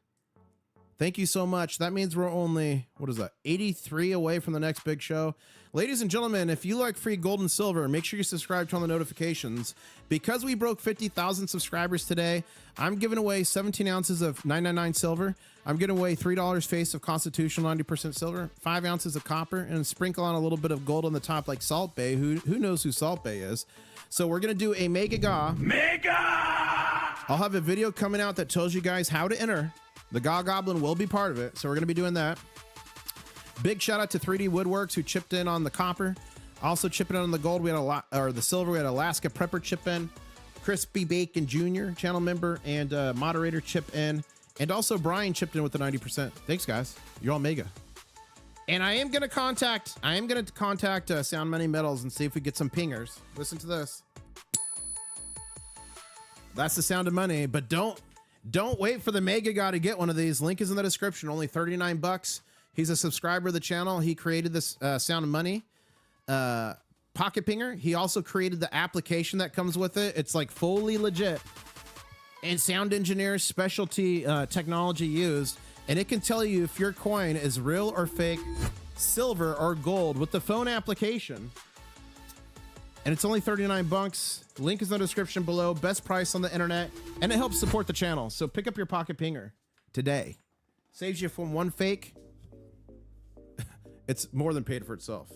Thank you so much. That means we're only, what is that, 83 away from the next big show. Ladies and gentlemen, if you like free gold and silver, make sure you subscribe, turn on the notifications. Because we broke 50,000 subscribers today, I'm giving away 17 ounces of 999 silver. I'm giving away $3 face of Constitutional 90% silver, 5 ounces of copper, and sprinkle on a little bit of gold on the top like Salt Bay. Who knows who Salt Bay is? So we're going to do a Mega Ga. Mega! I'll have a video coming out that tells you guys how to enter. The Ga Goblin will be part of it, so we're going to be doing that. Big shout out to 3D Woodworks who chipped in on the copper. Also chipping in on the gold. We had a lot, or the silver. We had Alaska Prepper chip in, Crispy Bacon Jr. channel member and moderator chip in, and also Brian chipped in with the 90%. Thanks, guys. You're all mega. And I am going to contact Sound Money Metals and see if we get some pingers. Listen to this. That's the sound of money, but don't wait for the Mega Guy to get one of these. Link is in the description. Only 39 bucks. He's a subscriber of the channel. He created this Sound of Money pocket pinger. He also created the application that comes with it. It's like fully legit. And Sound Engineer's specialty technology used. And it can tell you if your coin is real or fake, silver or gold with the phone application. And it's only 39 bucks. Link is in the description below. Best price on the internet. And it helps support the channel. So pick up your pocket pinger today. Saves you from one fake. It's more than paid for itself.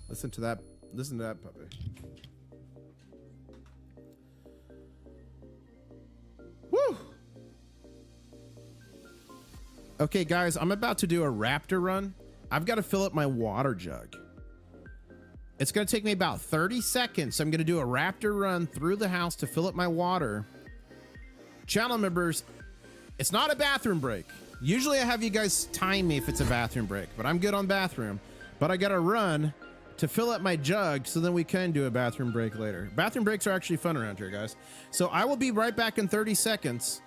Listen to that. Listen to that puppy. Woo! Okay, guys, I'm about to do a raptor run. I've got to fill up my water jug. It's going to take me about 30 seconds. I'm going to do a raptor run through the house to fill up my water. Channel members, it's not a bathroom break. Usually I have you guys time me if it's a bathroom break, but I'm good on bathroom. But I got to run to fill up my jug so then we can do a bathroom break later. Bathroom breaks are actually fun around here, guys. So I will be right back in 30 seconds.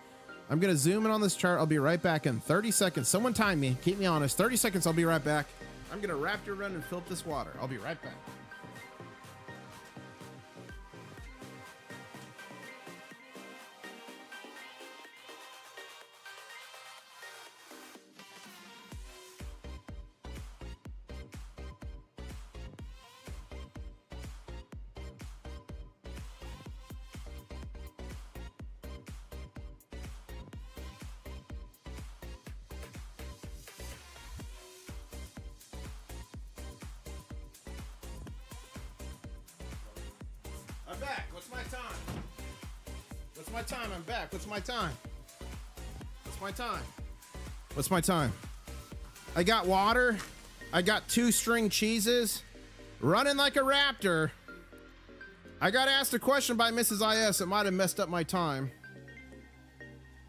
I'm going to zoom in on this chart. I'll be right back in 30 seconds. Someone time me. Keep me honest. 30 seconds. I'll be right back. I'm going to raptor run and fill up this water. I'll be right back. I'm back. What's my time? What's my time? I'm back. What's my time? What's my time? What's my time? I got water. I got 2 string cheeses. Running like a raptor. I got asked a question by Mrs. IS. It might have messed up my time.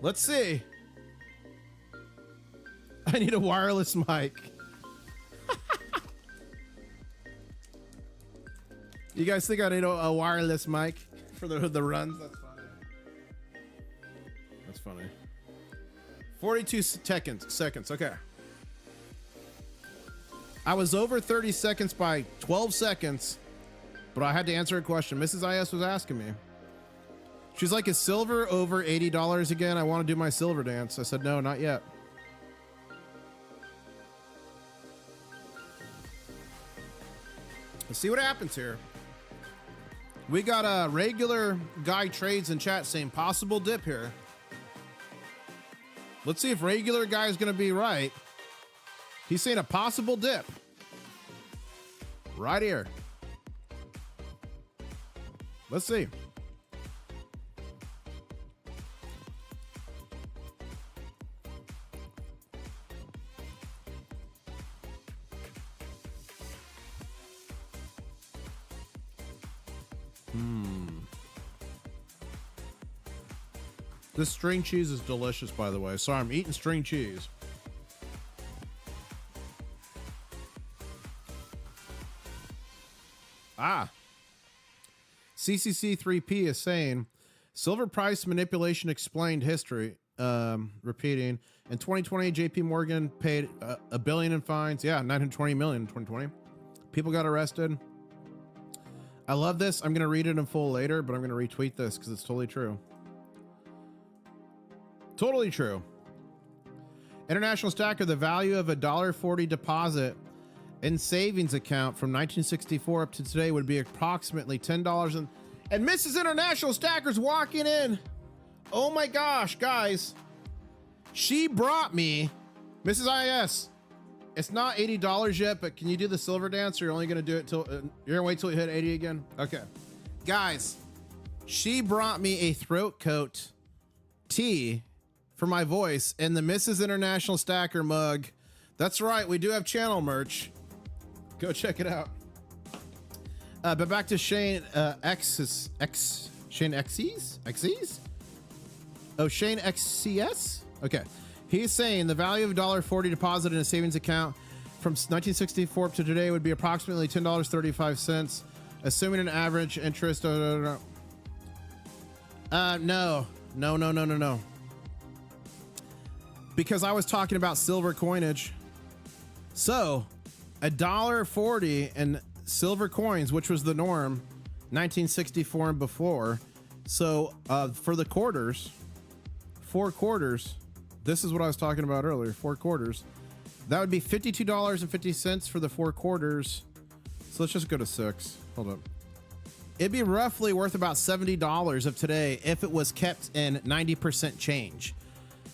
Let's see. I need a wireless mic. You guys think I need a wireless mic for the runs? That's funny. That's funny. 42 seconds. Okay. I was over 30 seconds by 12 seconds, but I had to answer a question. Mrs. IS was asking me. She's like, is silver over $80 again? I want to do my silver dance. I said, no, not yet. Let's see what happens here. We got a regular guy trades in chat saying possible dip here. Let's see if regular guy is going to be right. He's saying a possible dip. Right here. Let's see. This string cheese is delicious, by the way. Sorry, I'm eating string cheese. CCC3P is saying, silver price manipulation explained history. Repeating, in 2020, JP Morgan paid $1 billion in fines. Yeah, 920 million in 2020. People got arrested. I love this. I'm going to read it in full later, but I'm going to retweet this because it's totally true. Totally true. International Stacker, the value of a $1.40 deposit in savings account from 1964 up to today would be approximately $10. And Mrs. International Stacker's walking in. Oh my gosh, guys. She brought me, Mrs. IS. It's not $80 yet, but can you do the silver dance, or you're only gonna do it till, you're gonna wait till you hit 80 again? Okay. Guys, she brought me a throat coat tea for my voice and the Mrs. International Stacker mug. That's right, we do have channel merch. Go check it out. But back to Shane Shane XCs? Oh, Shane XCS? Okay. He's saying the value of $1.40 deposit in a savings account from 1964 up to today would be approximately $10.35, assuming an average interest. No. Because I was talking about silver coinage. So, $1.40 in silver coins, which was the norm, 1964 and before. So, for the quarters, 4 quarters, this is what I was talking about earlier, 4 quarters. That would be $52.50 for the 4 quarters. So let's just go to 6. Hold up. It'd be roughly worth about $70 of today if it was kept in 90% change.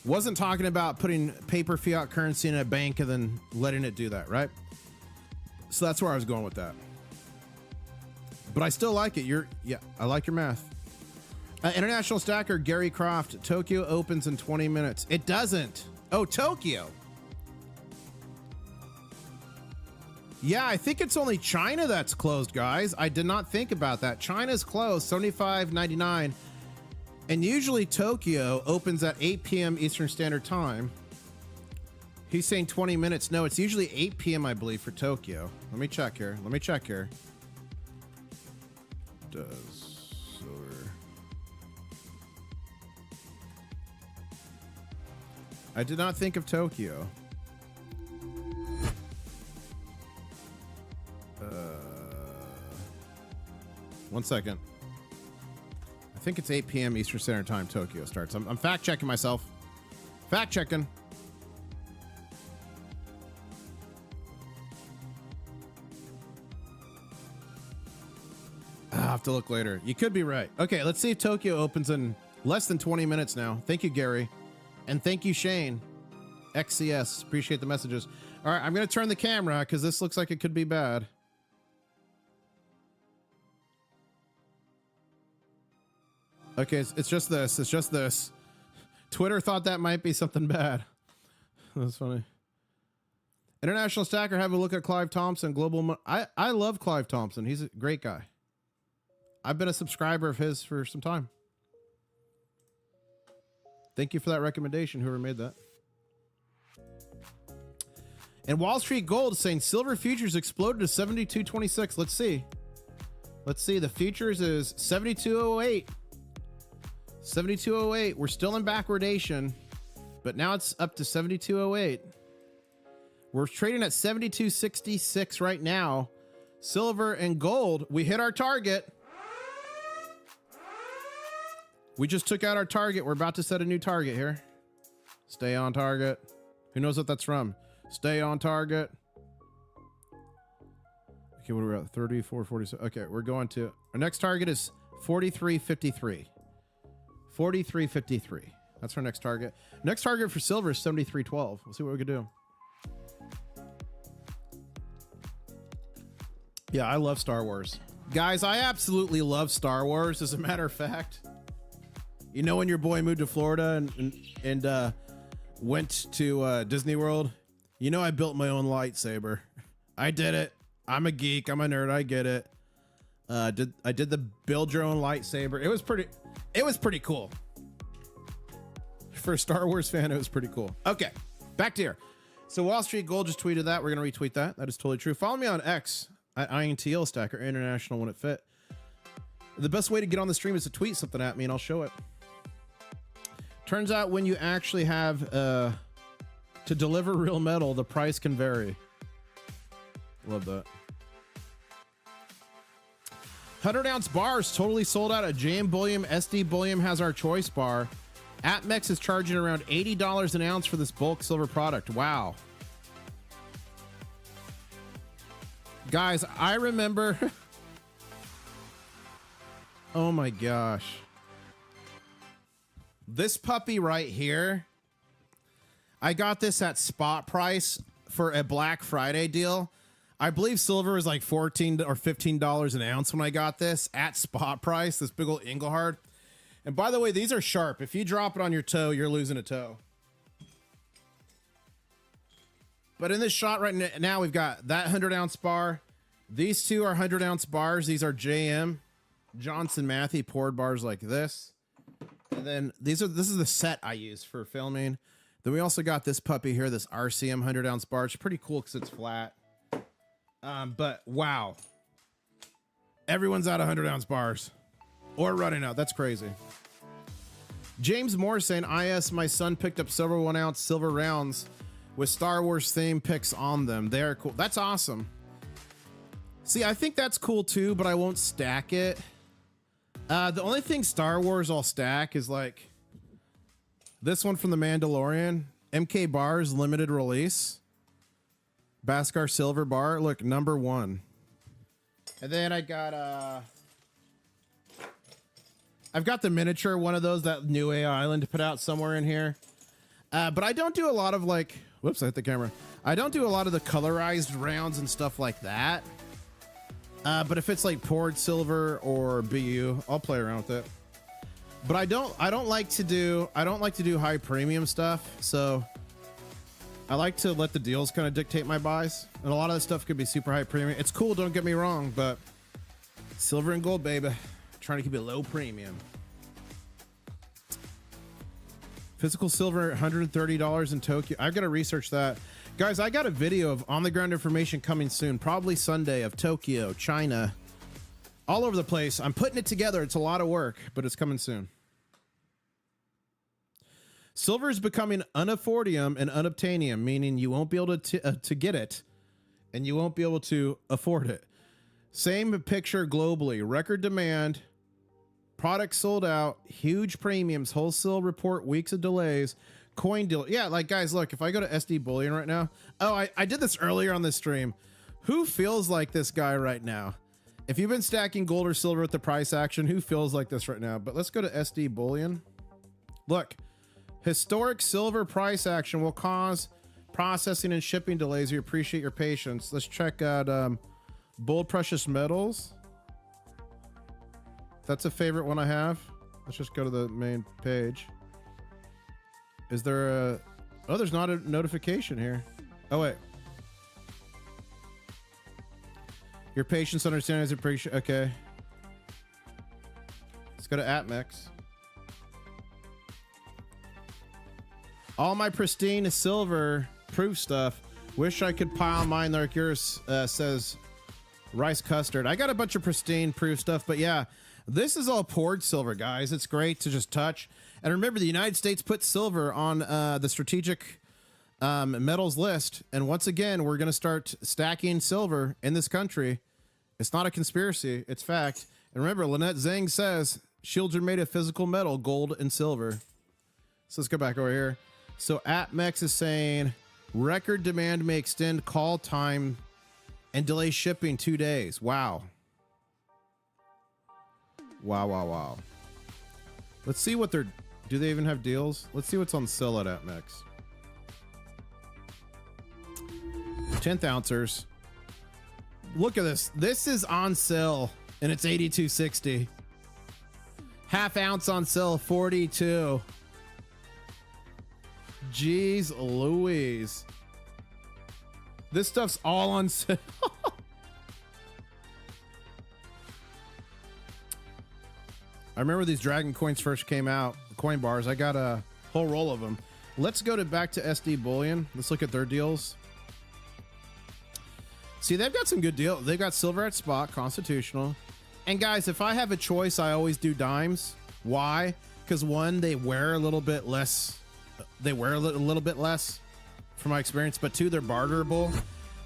Wasn't talking about putting paper fiat currency in a bank and then letting it do that, right? So that's where I was going with that. But I still like it. I like your math. International Stacker Gary Croft, Tokyo opens in 20 minutes. It doesn't. Oh, Tokyo. Yeah, I think it's only China that's closed, guys. I did not think about that. China's closed, $75.99. And usually Tokyo opens at 8 p.m. Eastern Standard Time. He's saying 20 minutes. No, it's usually 8 p.m., I believe, for Tokyo. Let me check here. Does silver... I did not think of Tokyo. One second. I think it's 8 p.m. Eastern Standard Time Tokyo starts. I'm fact checking myself. Fact checking. I'll have to look later. You could be right. Okay, let's see if Tokyo opens in less than 20 minutes now. Thank you, Gary. And thank you, Shane. XCS. Appreciate the messages. All right, I'm going to turn the camera because this looks like it could be bad. Okay, it's just this. It's just this. Twitter thought that might be something bad. That's funny. International Stacker, have a look at Clive Thompson. I love Clive Thompson. He's a great guy. I've been a subscriber of his for some time. Thank you for that recommendation, whoever made that. And Wall Street Gold is saying silver futures exploded to 72.26. Let's see. Let's see. The futures is 72.08. 72.08. We're still in backwardation, but now it's up to 72.08. We're trading at 72.66 right now. Silver and gold, we hit our target. We just took out our target. We're about to set a new target here. Stay on target. Who knows what that's from? Stay on target. Okay, what are we at? 34, 47. Okay, we're going to... Our next target is 43.53. 43.53. That's our next target. Next target for silver is 73.12. We'll see what we can do. Yeah, I love Star Wars. Guys, I absolutely love Star Wars, as a matter of fact. You know when your boy moved to Florida and went to Disney World? You know I built my own lightsaber. I did it. I'm a geek. I'm a nerd. I get it. I did the build your own lightsaber. It was pretty cool. For a Star Wars fan, it was pretty cool. Okay, back to here. So Wall Street Gold just tweeted that. We're going to retweet that. That is totally true. Follow me on X at INTL Stacker International when it fit. The best way to get on the stream is to tweet something at me and I'll show it. Turns out when you actually have to deliver real metal, the price can vary. Love that. 100-ounce bars totally sold out at JM Bullion. SD Bullion has our choice bar. APMEX is charging around $80 an ounce for this bulk silver product. Wow. Guys, I remember. Oh my gosh. This puppy right here, I got this at spot price for a Black Friday deal. I believe silver was like $14 or $15 an ounce when I got this at spot price, this big old Engelhard. And by the way, these are sharp. If you drop it on your toe, you're losing a toe. But in this shot right now, we've got that 100-ounce bar. These two are 100-ounce bars. These are JM, Johnson Matthey poured bars like this. And then this is the set I use for filming. Then we also got this puppy here, this RCM 100-ounce bar. It's pretty cool because it's flat. But wow. Everyone's out of 100-ounce bars. Or running out. That's crazy. James Moore saying, IS, my son picked up several 1-ounce silver rounds with Star Wars theme picks on them. They're cool. That's awesome. See, I think that's cool too, but I won't stack it. The only thing Star Wars I'll stack is like this one from The Mandalorian. MK Bars limited release. Bhaskar silver bar. Look, #1. And then I got I've got the miniature one of those that New AI Island put out somewhere in here. But I don't do a lot of like, whoops, I hit the camera. I don't do a lot of the colorized rounds and stuff like that. But if it's like poured silver or BU, I'll play around with it. But I don't like to do high premium stuff. So I like to let the deals kind of dictate my buys. And a lot of this stuff could be super high premium. It's cool, don't get me wrong, but silver and gold, baby. Trying to keep it low premium. Physical silver, $130 in Tokyo. I've got to research that. Guys, I got a video of on-the-ground information coming soon, probably Sunday, of Tokyo, China, all over the place. I'm putting it together. It's a lot of work, but it's coming soon. Silver is becoming unaffordium and unobtainium, meaning you won't be able to get it, and you won't be able to afford it. Same picture globally. Record demand. Products sold out. Huge premiums. Wholesale report. Weeks of delays. Coin deal. Yeah, like guys, look, if I go to SD Bullion right now. Oh, I did this earlier on this stream. Who feels like this guy right now? If you've been stacking gold or silver with the price action, who feels like this right now? But let's go to SD Bullion. Look, historic silver price action will cause processing and shipping delays. We appreciate your patience. Let's check out Bold Precious Metals. That's a favorite one I have. Let's just go to the main page. Is there a... Oh, there's not a notification here. Oh, wait. Your patience, understanding is appreciated. Okay. Let's go to APMEX. All my pristine silver proof stuff. Wish I could pile mine like yours, says Rice Custard. I got a bunch of pristine proof stuff, but yeah, this is all poured silver, guys. It's great to just touch. And remember, the United States put silver on the strategic metals list. And once again, we're going to start stacking silver in this country. It's not a conspiracy. It's fact. And remember, Lynette Zhang says shields are made of physical metal, gold and silver. So let's go back over here. So APMEX is saying record demand may extend call time and delay shipping 2 days. Wow. Wow, wow, wow. Let's see what they're... Do they even have deals? Let's see what's on sale at APMEX. 10th ouncers. Look at this. This is on sale and it's $82.60. Half ounce on sale, $42. Jeez Louise. This stuff's all on sale. I remember these Dragon coins first came out, the coin bars. I got a whole roll of them. Let's go back to SD Bullion. Let's look at their deals. See, they've got some good deals. They've got silver at spot, constitutional. And guys, if I have a choice, I always do dimes. Why? Because one, they wear a little bit less. They wear a little bit less from my experience. But two, they're barterable.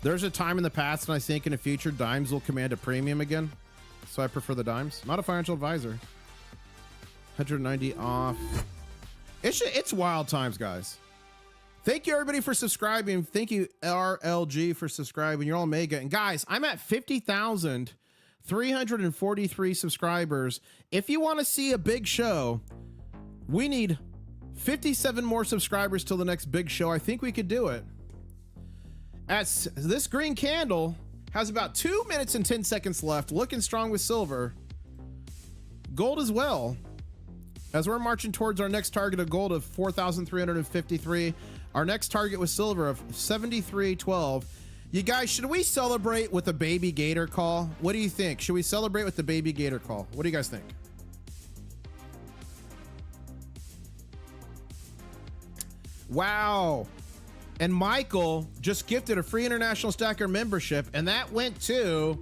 There's a time in the past, and I think in the future, dimes will command a premium again. So I prefer the dimes. Not a financial advisor. 190 off. It's wild times, guys. Thank you everybody for subscribing. Thank you RLG for subscribing. You're all mega. And guys, I'm at 50,343 subscribers. If you want to see a big show, we need 57 more subscribers till the next big show. I think we could do it. As this green candle has about 2 minutes and 10 seconds left, looking strong with silver. Gold as well, as we're marching towards our next target of gold of 4,353. Our next target with silver of 73.12. You guys, should we celebrate with a baby gator call? What do you think? Should we celebrate with the baby gator call? What do you guys think? Wow. And Michael just gifted a free International Stacker membership, and that went to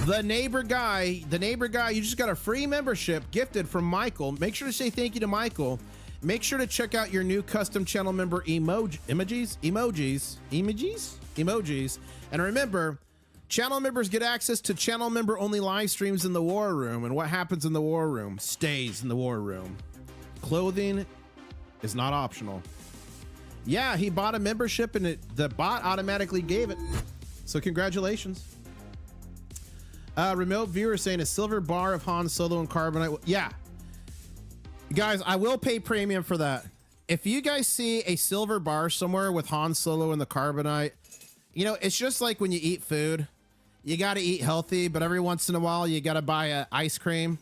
the neighbor guy. The neighbor guy, you just got a free membership gifted from Michael. Make sure to say thank you to Michael. Make sure to check out your new custom channel member emojis. And remember, channel members get access to channel member only live streams in the war room. And what happens in the war room stays in the war room. Clothing is not optional. Yeah, he bought a membership and the bot automatically gave it. So congratulations. Remote viewer saying a silver bar of Han Solo and carbonite. Yeah. Guys, I will pay premium for that. If you guys see a silver bar somewhere with Han Solo and the carbonite, you know, it's just like when you eat food. You got to eat healthy, but every once in a while you got to buy a ice cream.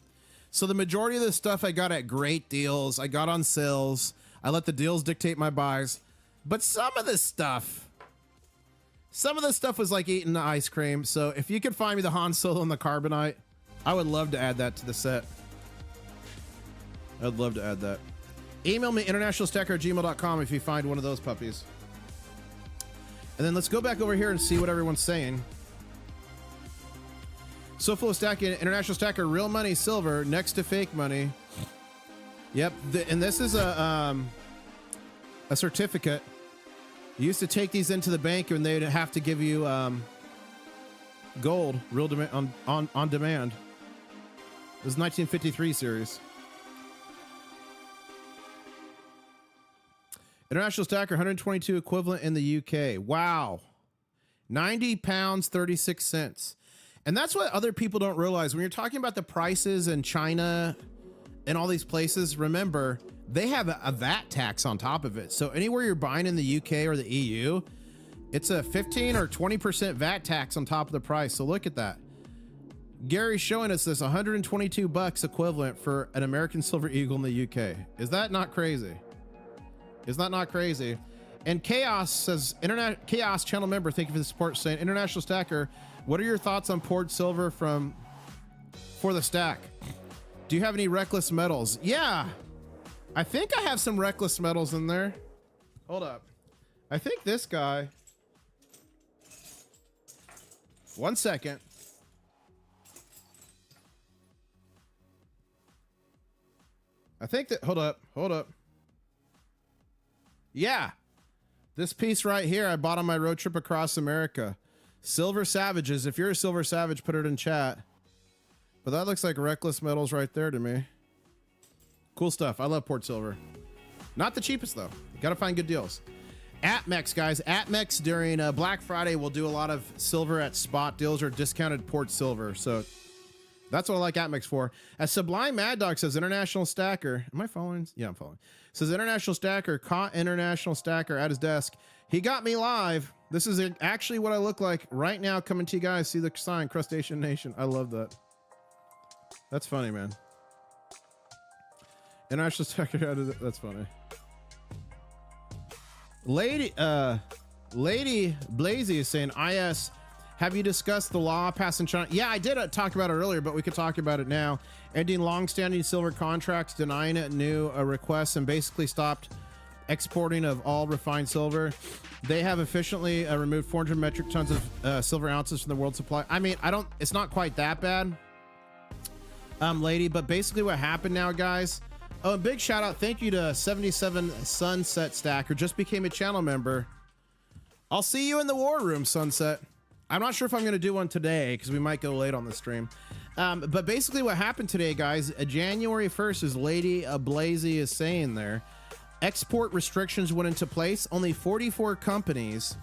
So the majority of the stuff I got at great deals. I got on sales. I let the deals dictate my buys. But some of the stuff was like eating the ice cream. So if you could find me the Han Solo and the carbonite, I would love to add that to the set. I'd love to add that. Email me internationalstacker@gmail.com if you find one of those puppies. And then let's go back over here and see what everyone's saying. So full of stacking, International Stacker, real money, silver, next to fake money. Yep, and this is a certificate. You used to take these into the bank and they'd have to give you gold, real on demand. It was 1953 series. International Stacker, 122 equivalent in the UK. Wow. 90 pounds, 36 cents. And that's what other people don't realize. When you're talking about the prices in China and all these places, remember, they have a VAT tax on top of it. So anywhere you're buying in the UK or the EU, it's a 15 or 20% VAT tax on top of the price. So look at that. Gary's showing us this, 122 bucks equivalent for an American Silver Eagle in the UK. Is that not crazy? Is that not crazy? And Chaos says, Chaos channel member, thank you for the support, saying, International Stacker, what are your thoughts on poured silver for the stack? Do you have any reckless metals? Yeah, I think I have some reckless metals in there. Hold up. I think this guy. 1 second. I think that, hold up. Yeah, this piece right here I bought on my road trip across America. Silver Savages. If you're a Silver Savage, put it in chat. But that looks like reckless metals right there to me. Cool stuff. I love port silver. Not the cheapest though. You gotta find good deals. AppMex, guys. AppMex during Black Friday will do a lot of silver at spot deals or discounted port silver. So that's what I like AppMex for. As Sublime Mad Dog says, International Stacker. Am I following? Yeah, I'm following. Says International Stacker caught International Stacker at his desk. He got me live. This is actually what I look like right now coming to you guys. See the sign, Crustacean Nation. I love that. That's funny, man. International Stacker, that's funny. Lady Blazy is saying, IS, have you discussed the law passed in China? Yeah, I did talk about it earlier, but we could talk about it now. Ending long-standing silver contracts, denying new requests, and basically stopped exporting of all refined silver. They have efficiently removed 400 metric tons of silver ounces from the world supply. I mean, it's not quite that bad, lady, but basically what happened now, guys. Oh, a big shout out. Thank you to 77 Sunset Stacker, just became a channel member. I'll see you in the war room, Sunset. I'm not sure if I'm going to do one today because we might go late on the stream. But basically what happened today, guys, January 1st, as Lady Blazy is saying there, export restrictions went into place, only 44 companies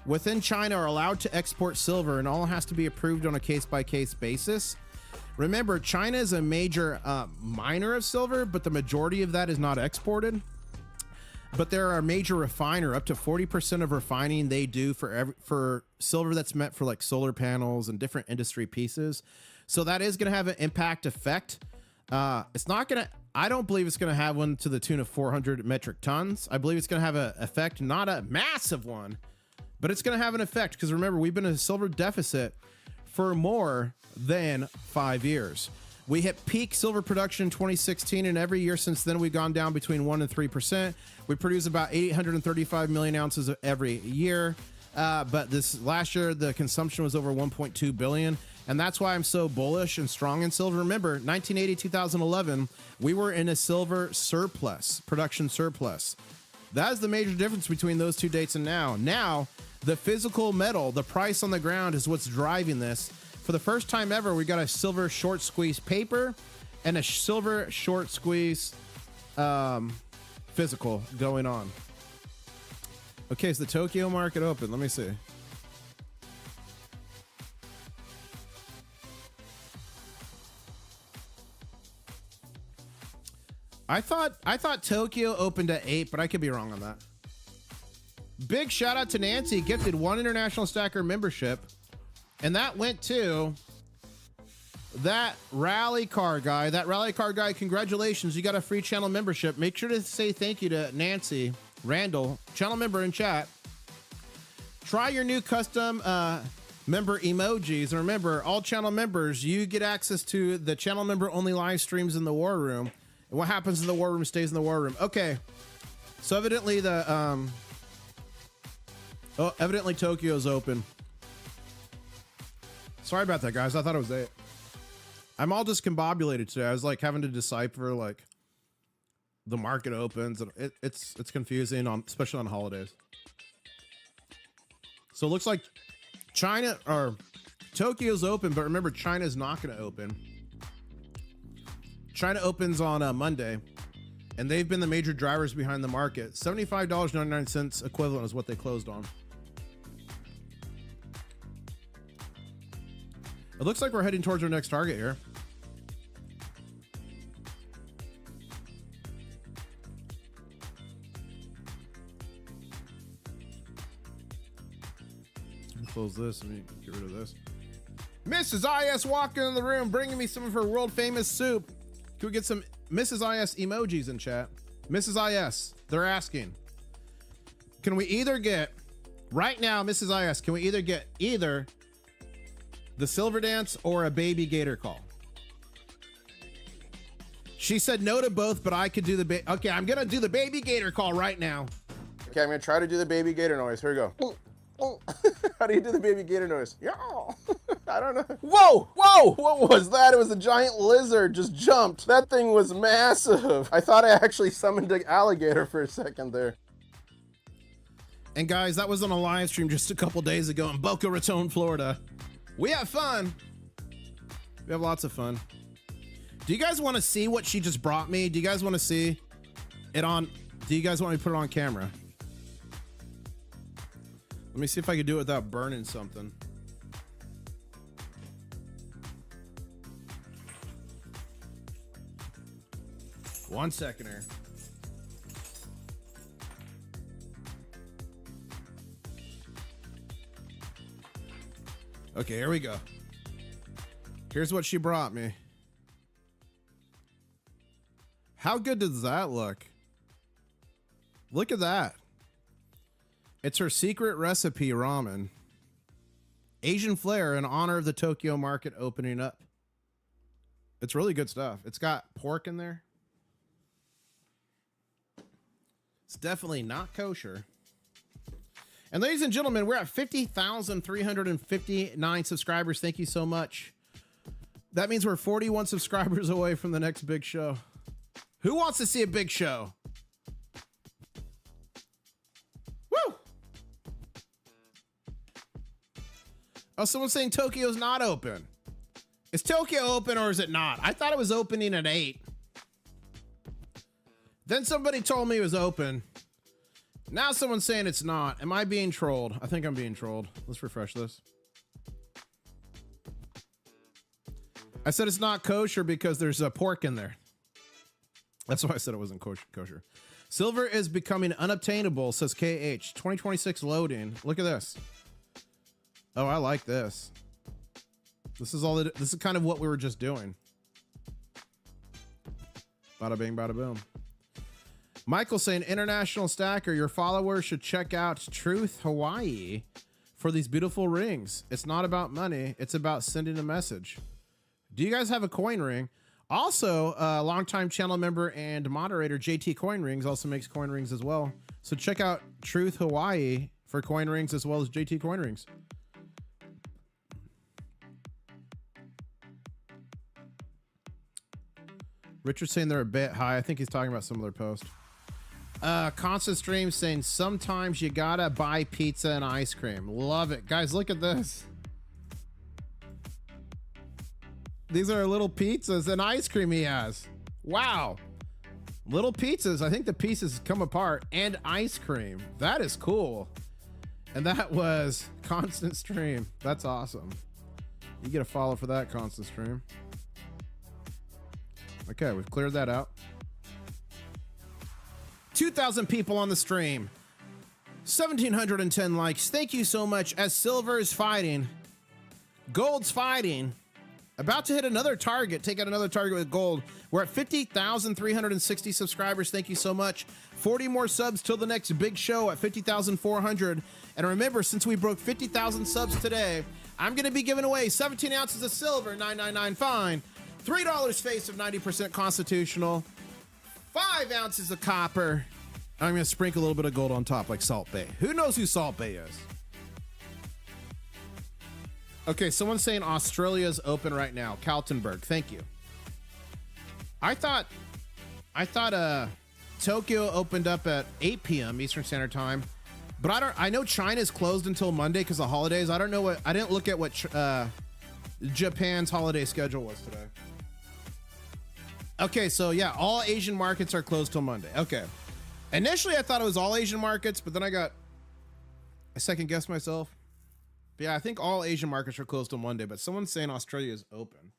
within China are allowed to export silver, and all has to be approved on a case-by-case basis. Remember, China is a major miner of silver, but the majority of that is not exported. But they're a major refiner. Up to 40% of refining they do for silver that's meant for like solar panels and different industry pieces. So that is going to have an impact effect. It's not going to, I don't believe it's going to have one to the tune of 400 metric tons. I believe it's going to have an effect, not a massive one, but it's going to have an effect, because remember, we've been in a silver deficit for more than 5 years. We hit peak silver production in 2016, and every year since then, we've gone down between 1% and 3%. We produce about 835 million ounces every year. But this last year, the consumption was over 1.2 billion. And that's why I'm so bullish and strong in silver. Remember, 1980, 2011, we were in a silver surplus, production surplus. That is the major difference between those two dates and now. Now, the physical metal, the price on the ground is what's driving this. For the first time ever, we got a silver short squeeze paper and a silver short squeeze physical going on. Okay, is the Tokyo market open? Let me see. I thought Tokyo opened at 8, but I could be wrong on that. Big shout out to Nancy, gifted 1 International Stacker membership. And that went to that rally car guy. That rally car guy, congratulations. You got a free channel membership. Make sure to say thank you to Nancy Randall, channel member in chat. Try your new custom member emojis. And remember, all channel members, you get access to the channel member only live streams in the war room. And what happens in the war room stays in the war room. Okay. So evidently evidently Tokyo's open. Sorry about that, guys. I thought it was 8. I'm all discombobulated today. I was like having to decipher like the market opens, and it's confusing especially on holidays. So it looks like China or Tokyo's open, but remember, China's not going to open. China opens on Monday, and they've been the major drivers behind the market. $75.99 equivalent is what they closed on. It looks like we're heading towards our next target here. Close this. Let me get rid of this. Mrs. IS walking in the room, bringing me some of her world famous soup. Can we get some Mrs. IS emojis in chat? Mrs. IS, they're asking. Can we either get, right now, Mrs. IS, can we either get either the silver dance or a baby gator call? She said no to both, but I could do the okay, I'm gonna do the baby gator call right now. Okay, I'm gonna try to do the baby gator noise. Here we go. How do you do the baby gator noise? Yeah. I don't know. Whoa, whoa, what was that? It was a giant lizard just jumped. That thing was massive. I thought I actually summoned an alligator for a second there. And guys, that was on a live stream just a couple days ago in Boca Raton, Florida. We have fun. We have lots of fun. Do you guys want to see what she just brought me? Do you guys want to see it on? Do you guys want me to put it on camera? Let me see if I can do it without burning something. One second here. Okay, here we go. Here's what she brought me. How good does that look? Look at that. It's her secret recipe ramen. Asian flair in honor of the Tokyo market opening up. It's really good stuff. It's got pork in there. It's definitely not kosher. And ladies and gentlemen, we're at 50,359 subscribers. Thank you so much. That means we're 41 subscribers away from the next big show. Who wants to see a big show? Woo! Oh, someone's saying Tokyo's not open. Is Tokyo open or is it not? I thought it was opening at 8. Then somebody told me it was open. Now someone's saying it's not. Am I being trolled? I think I'm being trolled. Let's refresh this. I said it's not kosher because there's a pork in there. That's why I said it wasn't kosher. Silver is becoming unobtainable, says KH. 2026 loading. Look at this. Oh, I like this. This is kind of what we were just doing. Bada bing, bada boom. Michael saying, International Stacker, your followers should check out Truth Hawaii for these beautiful rings. It's not about money. It's about sending a message. Do you guys have a coin ring? Also, longtime channel member and moderator JT Coin Rings also makes coin rings as well. So check out Truth Hawaii for coin rings as well as JT Coin Rings. Richard's saying they're a bit high. I think he's talking about some of their posts. Constant Stream saying sometimes you gotta buy pizza and ice cream. Love it. Guys, look at this. These are little pizzas and ice cream he has. Wow. Little pizzas. I think the pieces come apart and ice cream. That is cool. And that was Constant Stream. That's awesome. You get a follow for that, Constant Stream. Okay, we've cleared that out. 2,000 people on the stream. 1,710 likes. Thank you so much. As silver is fighting, gold's fighting. About to hit another target. Take out another target with gold. We're at 50,360 subscribers. Thank you so much. 40 more subs till the next big show at 50,400. And remember, since we broke 50,000 subs today, I'm going to be giving away 17 ounces of silver, $9.99 fine. $3 face of 90% constitutional, 5 ounces of copper. I'm going to sprinkle a little bit of gold on top like Salt Bay. Who knows who Salt Bay is? Okay, someone's saying Australia's open right now. Kaltenberg, thank you. I thought Tokyo opened up at 8 p.m. Eastern Standard Time, but I know China's closed until Monday because of holidays. I didn't look at what Japan's holiday schedule was today. Okay, so yeah, all Asian markets are closed till Monday. Okay. Initially, I thought it was all Asian markets, but then I second guessed myself. But yeah, I think all Asian markets are closed till Monday, but someone's saying Australia is open.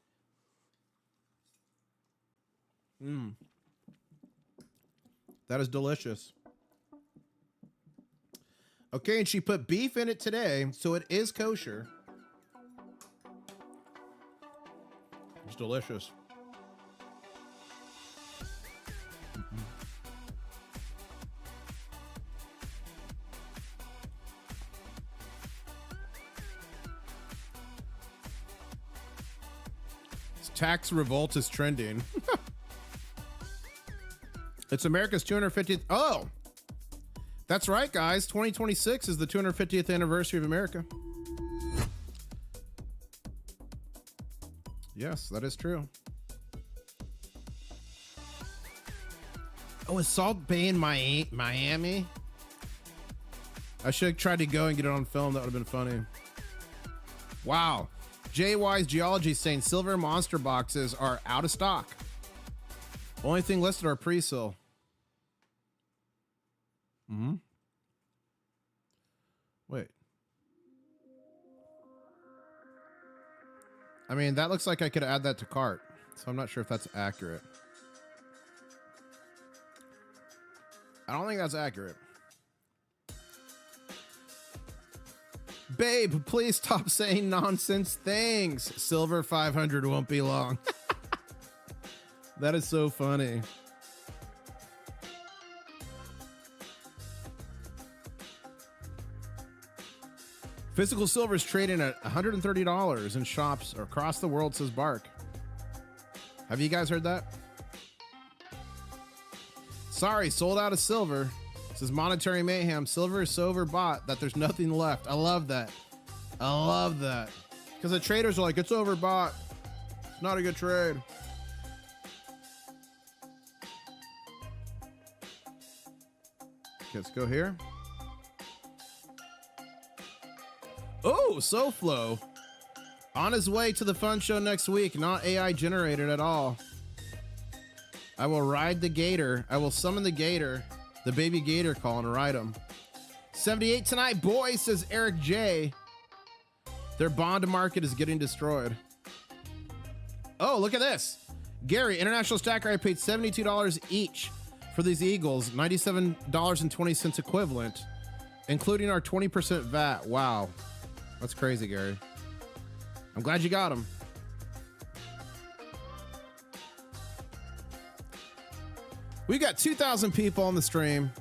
That is delicious. Okay, and she put beef in it today, so it is kosher. It's delicious. Tax revolt is trending. It's America's 250th. Oh, that's right, guys. 2026 is the 250th anniversary of America. Yes, that is true. Oh, is Salt Bay in Miami? I should have tried to go and get it on film. That would have been funny. Wow. JY's Geology saying silver monster boxes are out of stock. Only thing listed are pre-sale. Wait. I mean, that looks like I could add that to cart, so I'm not sure if that's accurate. I don't think that's accurate. Babe, please stop saying nonsense things. Silver 500 won't be long. That is so funny. Physical silver is trading at $130 in shops across the world, says Bark. Have you guys heard that? Sorry, sold out of silver. Says Monetary Mayhem. Silver is so overbought that there's nothing left. I love that. I love that. Because the traders are like, it's overbought. It's not a good trade. Okay, let's go here. Oh, SoFlo. On his way to the fun show next week. Not AI generated at all. I will ride the gator. I will summon the gator, the baby gator call, and ride him. 78 tonight, boy, says Eric J. Their bond market is getting destroyed. Oh, look at this. Gary, International Stacker, I paid $72 each for these Eagles, $97.20 equivalent, including our 20% VAT. Wow. That's crazy, Gary. I'm glad you got them. We got 2,000 people on the stream,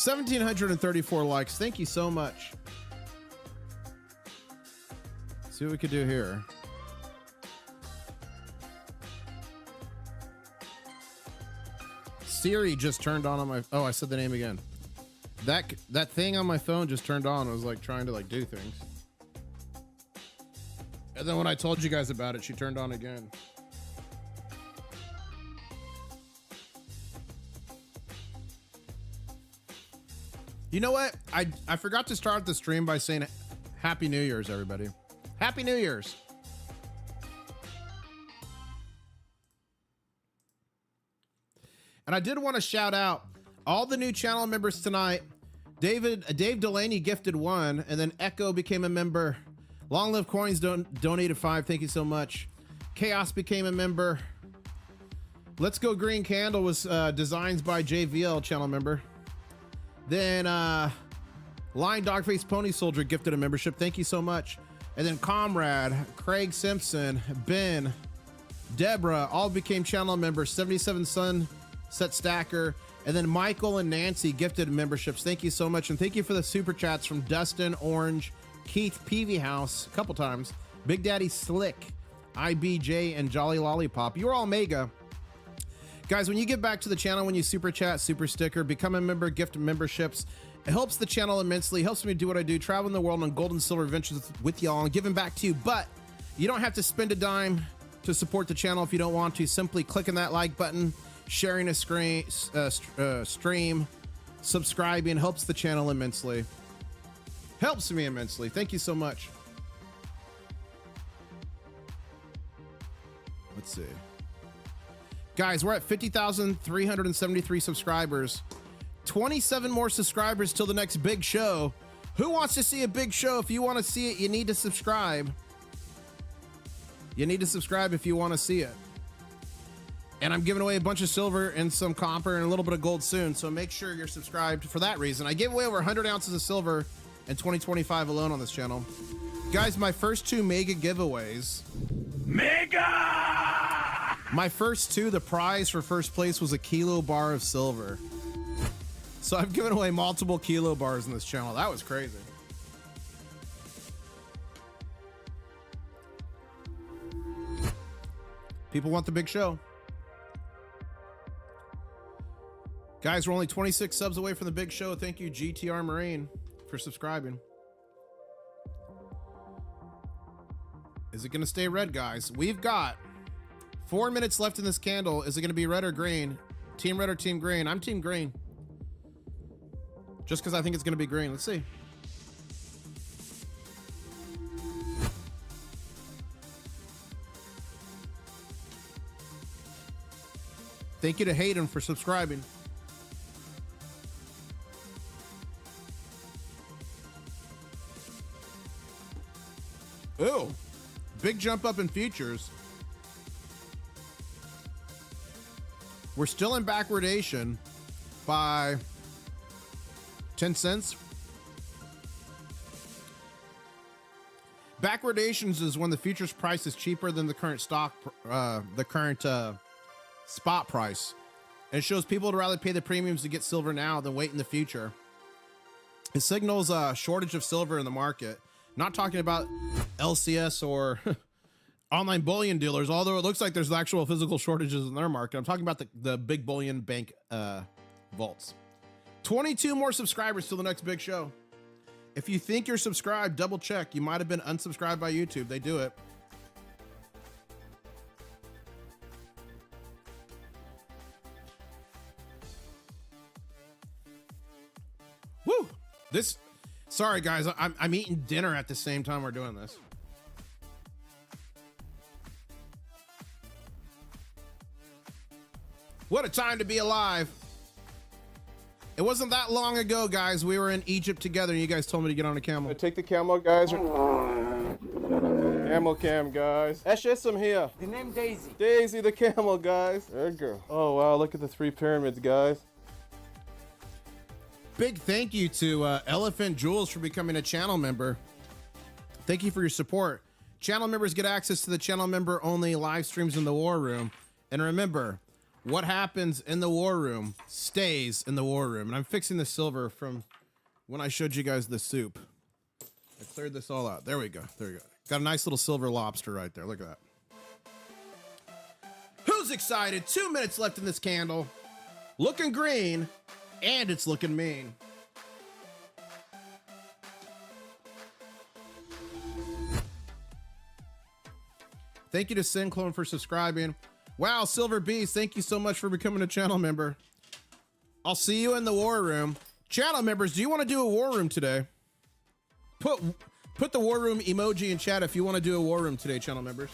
1,734 likes. Thank you so much. Let's see what we could do here. Siri just turned on my, oh, I said the name again. That thing on my phone just turned on. I was like trying to like do things. And then when I told you guys about it, she turned on again. You know what? I forgot to start the stream by saying Happy New Year's, everybody. Happy New Year's. And I did want to shout out all the new channel members tonight. Dave Delaney gifted 1, and then Echo became a member. Long Live Coins donated 5. Thank you so much. Chaos became a member. Let's Go Green Candle was designs by JVL channel member. Then Lion Dogface Pony Soldier gifted a membership. Thank you so much. And then Comrade, Craig Simpson, Ben, Deborah all became channel members. 77 Sunset Stacker. And then Michael and Nancy gifted memberships. Thank you so much. And thank you for the super chats from Dustin, Orange, Keith Peavy House, a couple times, Big Daddy Slick, IBJ, and Jolly Lollipop. You're all mega. Guys, when you get back to the channel, when you super chat, super sticker, become a member, gift memberships, it helps the channel immensely, helps me do what I do, traveling the world on gold and silver adventures with y'all and giving back to you. But you don't have to spend a dime to support the channel if you don't want to. Simply clicking that like button, sharing a stream, subscribing helps the channel immensely. Helps me immensely. Thank you so much. Let's see. Guys, we're at 50,373 subscribers. 27 more subscribers till the next big show. Who wants to see a big show? If you want to see it, you need to subscribe. You need to subscribe if you want to see it. And I'm giving away a bunch of silver and some copper and a little bit of gold soon, so make sure you're subscribed for that reason. I gave away over 100 ounces of silver in 2025 alone on this channel. Guys, my first 2 mega giveaways. Mega! My first 2, the prize for first place was a kilo bar of silver. So I've given away multiple kilo bars in this channel. That was crazy. People want the big show. Guys, we're only 26 subs away from the big show. Thank you, GTR Marine, for subscribing. Is it going to stay red, guys? We've got 4 minutes left in this candle. Is it going to be red or green? Team red or team green? I'm team green. Just because I think it's going to be green. Let's see. Thank you to Hayden for subscribing. Ooh, big jump up in futures. We're still in backwardation by 10 cents. Backwardations is when the futures price is cheaper than the current stock, spot price. And it shows people would rather pay the premiums to get silver now than wait in the future. It signals a shortage of silver in the market. Not talking about LCS or online bullion dealers, although it looks like there's actual physical shortages in their market. I'm talking about the big bullion bank vaults. 22 more subscribers till the next big show. If you think you're subscribed, double check. You might have been unsubscribed by YouTube. They do it. Woo! Sorry guys, I'm eating dinner at the same time we're doing this. What a time to be alive. It wasn't that long ago, guys. We were in Egypt together and you guys told me to get on a camel. Take the camel, guys. Camel cam, guys. Eshem here. The name Daisy. Daisy the camel, guys. There you go. Oh, wow. Look at the 3 pyramids, guys. Big thank you to Elephant Jules for becoming a channel member. Thank you for your support. Channel members get access to the channel member only live streams in the war room. And remember, what happens in the war room stays in the war room. And I'm fixing the silver from when I showed you guys the soup. I cleared this all out. There we go. There we go. Got a nice little silver lobster right there. Look at that. Who's excited? 2 minutes left in this candle. Looking green, and it's looking mean. Thank you to Synclone for subscribing. Wow, Silver Beast, thank you so much for becoming a channel member. I'll see you in the war room. Channel members, do you want to do a war room today? Put the war room emoji in chat if you want to do a war room today, channel members.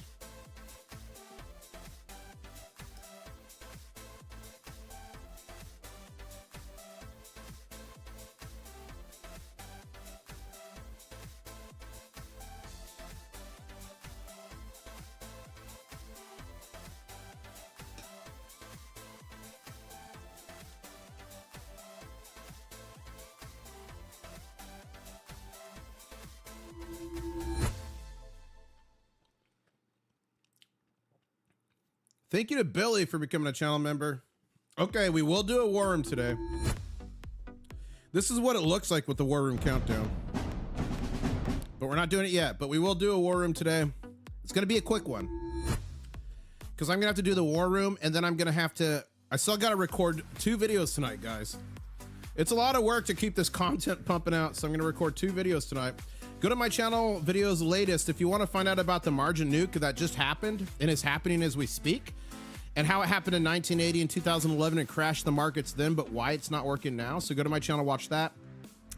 Thank you to Billy for becoming a channel member. Okay, we will do a war room today. This is what it looks like with the war room countdown. But we're not doing it yet, but we will do a war room today. It's gonna be a quick one. Because I'm gonna have to do the war room and then I'm gonna have to, I still gotta record 2 videos tonight, guys. It's a lot of work to keep this content pumping out, so I'm gonna record 2 videos tonight. Go to my channel videos latest if you want to find out about the margin nuke that just happened and is happening as we speak, and how it happened in 1980 and 2011 and crashed the markets then, but why it's not working now. So go to my channel, watch that.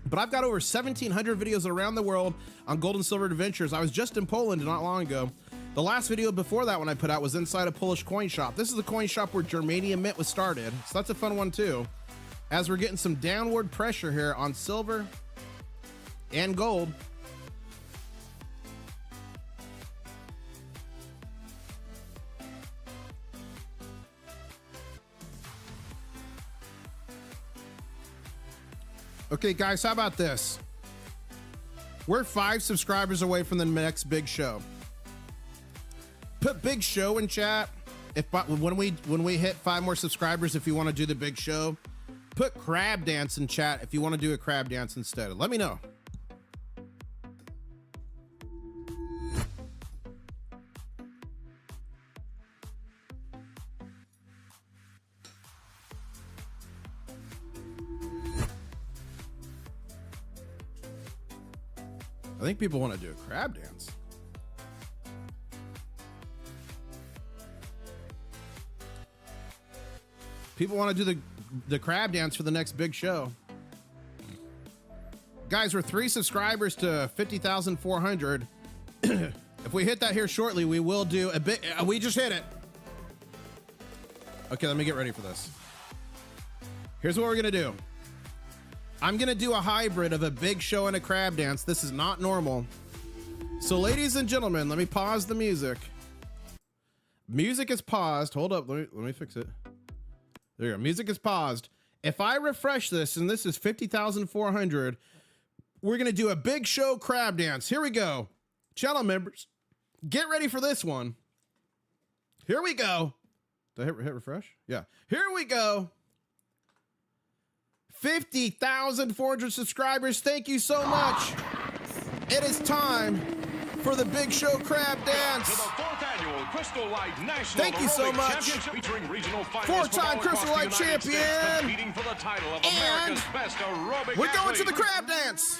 But I've got over 1,700 videos around the world on gold and silver adventures. I was just in Poland not long ago. The last video before that one I put out was inside a Polish coin shop. This is the coin shop where Germanium Mint was started, so that's a fun one too. As we're getting some downward pressure here on silver and gold. Okay, guys, how about this? We're 5 subscribers away from the next big show. Put big show in chat. When we hit 5 more subscribers, if you want to do the big show, put crab dance in chat if you want to do a crab dance instead. Let me know. I think people want to do a crab dance. People want to do the crab dance for the next big show. Guys, we're 3 subscribers to 50,400. If we hit that here shortly, we will do a bit. We just hit it. Okay, let me get ready for this. Here's what we're going to do. I'm gonna do a hybrid of a big show and a crab dance. This is not normal. So ladies and gentlemen, let me pause the music. Music is paused. Hold up, let me fix it. There you go, music is paused. If I refresh this, and this is 50,400, we're gonna do a big show crab dance. Here we go. Channel members, get ready for this one. Here we go. Did I hit refresh? Yeah, here we go. 50,400 subscribers. Thank you so much. It is time for the Big Show Crab Dance. To the 4th annual Crystal Light National Thank you so Aerobic much. Championship, featuring regional finalists 4-time from all Crystal across Light the United States, champion. competing for the title of And America's best aerobic we're going to athlete. the crab dance.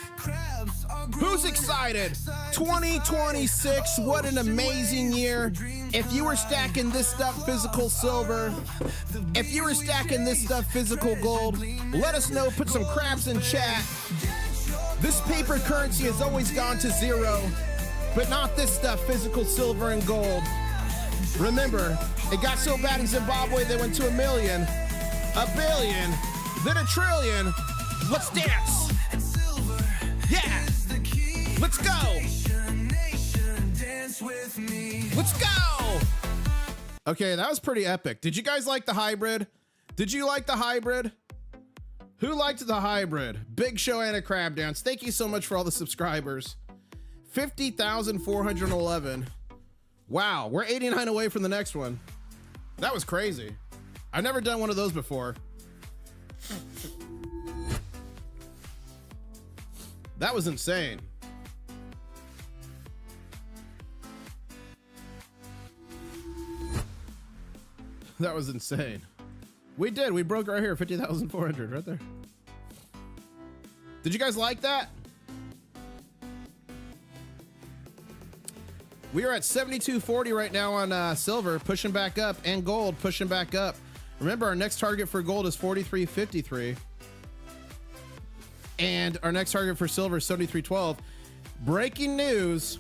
Who's excited? 2026, what an amazing year. If you were stacking this stuff physical silver, if you were stacking this stuff physical gold, let us know, put some crabs in chat. This paper currency has always gone to 0, but not this stuff physical silver and gold. Remember, it got so bad in Zimbabwe they went to 1 million, 1 billion, then 1 trillion. Let's dance. Yeah. Let's go. Let's go. Okay, that was pretty epic. Did you guys like the hybrid? Did you like the hybrid? Who liked the hybrid? Big Show and a crab dance. Thank you so much for all the subscribers. 50,411. Wow, we're 89 away from the next one. That was crazy. I've never done one of those before. That was insane. That was insane. We did. We broke right here. 50,400 right there. Did you guys like that? We are at 72.40 right now on silver, pushing back up, and gold pushing back up. Remember, our next target for gold is 43.53. And our next target for silver is 73.12. Breaking news.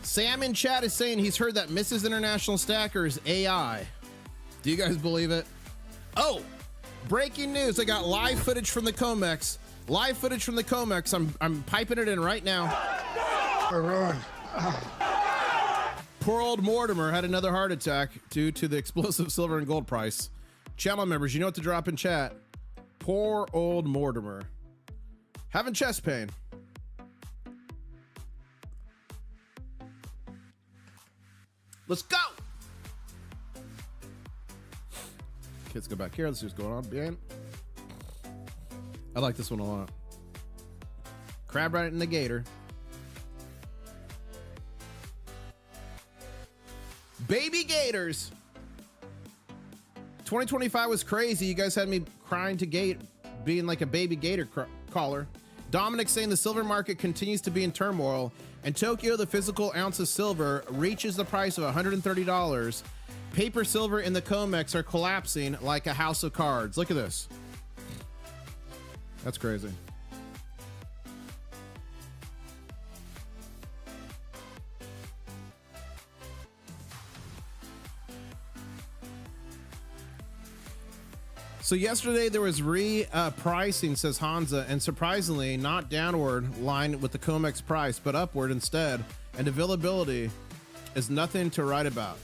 Sam in chat is saying he's heard that Mrs. International Stacker is AI. Do you guys believe it? Oh, breaking news. I got live footage from the COMEX. Live footage from the COMEX. I'm piping it in right now. Poor old Mortimer had another heart attack due to the explosive silver and gold price. Channel members, you know what to drop in chat. Poor old Mortimer. Having chest pain. Let's go. Okay, let's go back here. Let's see what's going on. Bien. I like this one a lot. Crab right in the gator. Baby gators. 2025 was crazy. You guys had me crying to gate, being like a baby gator caller. Dominic saying the silver market continues to be in turmoil. In Tokyo, the physical ounce of silver reaches the price of $130. Paper silver in the COMEX are collapsing like a house of cards. Look at this. That's crazy. So yesterday there was pricing, says Hansa, and surprisingly not downward line with the COMEX price, but upward instead. And availability is nothing to write about.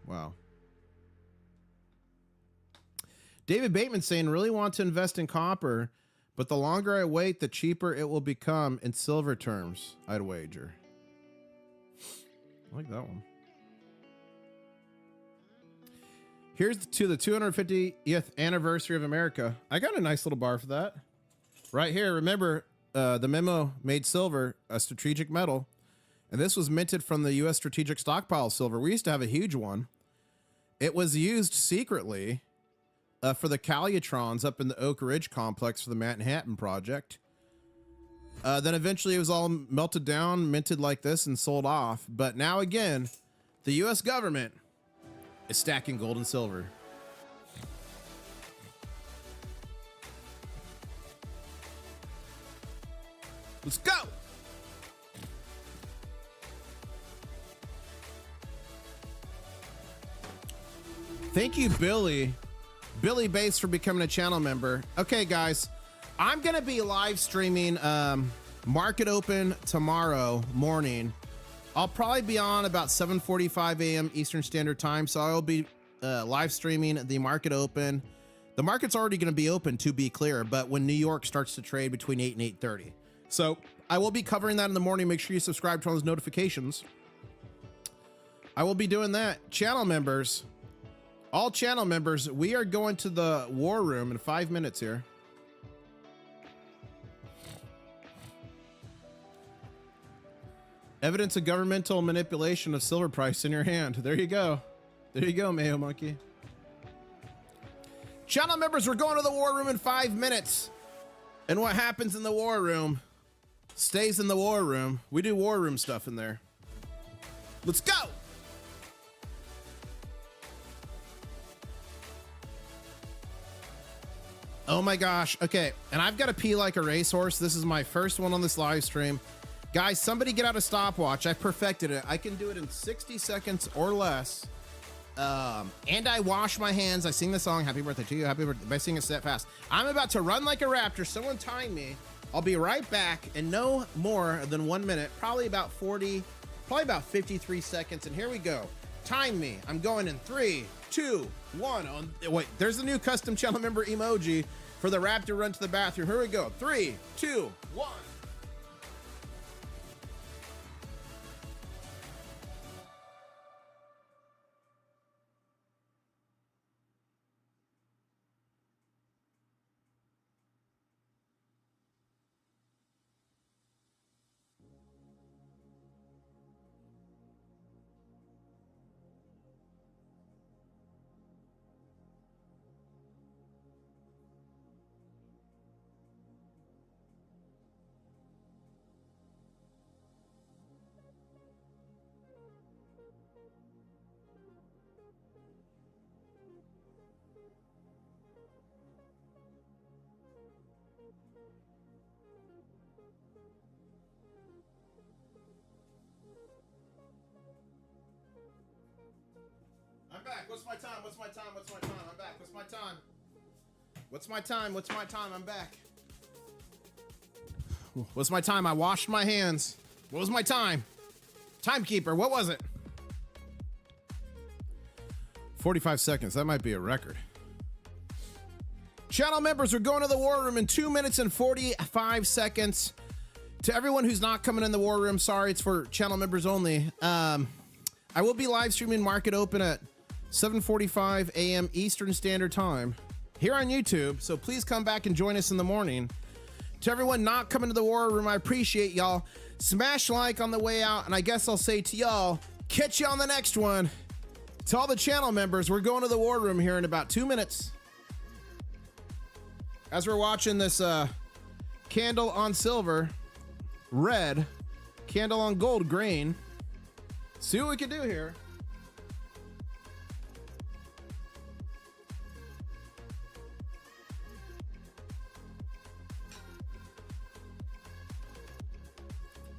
Wow. David Bateman saying, really want to invest in copper, but the longer I wait, the cheaper it will become in silver terms, I'd wager. I like that one. Here's to the 250th anniversary of America. I got a nice little bar for that. Right here, remember, the memo made silver a strategic metal. And this was minted from the U.S. Strategic Stockpile silver. We used to have a huge one. It was used secretly for the Calutrons up in the Oak Ridge complex for the Manhattan Project. Then eventually it was all melted down, minted like this, and sold off. But now again, the U.S. government is stacking gold and silver. Let's go. Thank you, Billy Bass, for becoming a channel member. Okay, guys, I'm going to be live streaming Market Open tomorrow morning. I'll probably be on about 7:45 a.m. Eastern Standard Time, so I'll be live streaming the Market Open. The market's already going to be open, to be clear, but when New York starts to trade between 8 and 8:30. So I will be covering that in the morning. Make sure you subscribe to all those notifications. I will be doing that. Channel members, all channel members, we are going to the war room in 5 minutes here. Evidence of governmental manipulation of silver price in your hand. There you go. There you go, Mayo Monkey. Channel members, we're going to the war room in 5 minutes. And what happens in the war room stays in the war room. We do war room stuff in there. Let's go. Oh my gosh. Okay. And I've got to pee like a racehorse. This is my first one on this live stream. Guys, somebody get out a stopwatch. I perfected it. I can do it in 60 seconds or less. And I wash my hands. I sing the song, Happy Birthday to You, Happy Birthday, by singing it fast. I'm about to run like a raptor. Someone time me. I'll be right back in no more than 1 minute, probably about 53 seconds. And here we go. Time me. I'm going in 3, 2, 1. Wait, there's the new custom channel member emoji for the raptor run to the bathroom. Here we go. 3, 2, 1. I'm back. What's my time? What's my time? What's my time? I'm back. What's my time? What's my time? What's my time? I'm back. What's my time? I washed my hands. What was my time? Timekeeper, what was it? 45 seconds. That might be a record. Channel members are going to the war room in 2 minutes and 45 seconds. To everyone who's not coming in the war room, sorry, it's for channel members only. I will be live streaming Market Open at 7:45 a.m. Eastern Standard Time here on YouTube, so please come back and join us in the morning. To everyone not coming to the war room, I appreciate y'all. Smash like on the way out, and I guess I'll say to y'all, catch you on the next one. To all the channel members, we're going to the war room here in about 2 minutes. As we're watching this candle on silver, red, candle on gold, green. See what we can do here.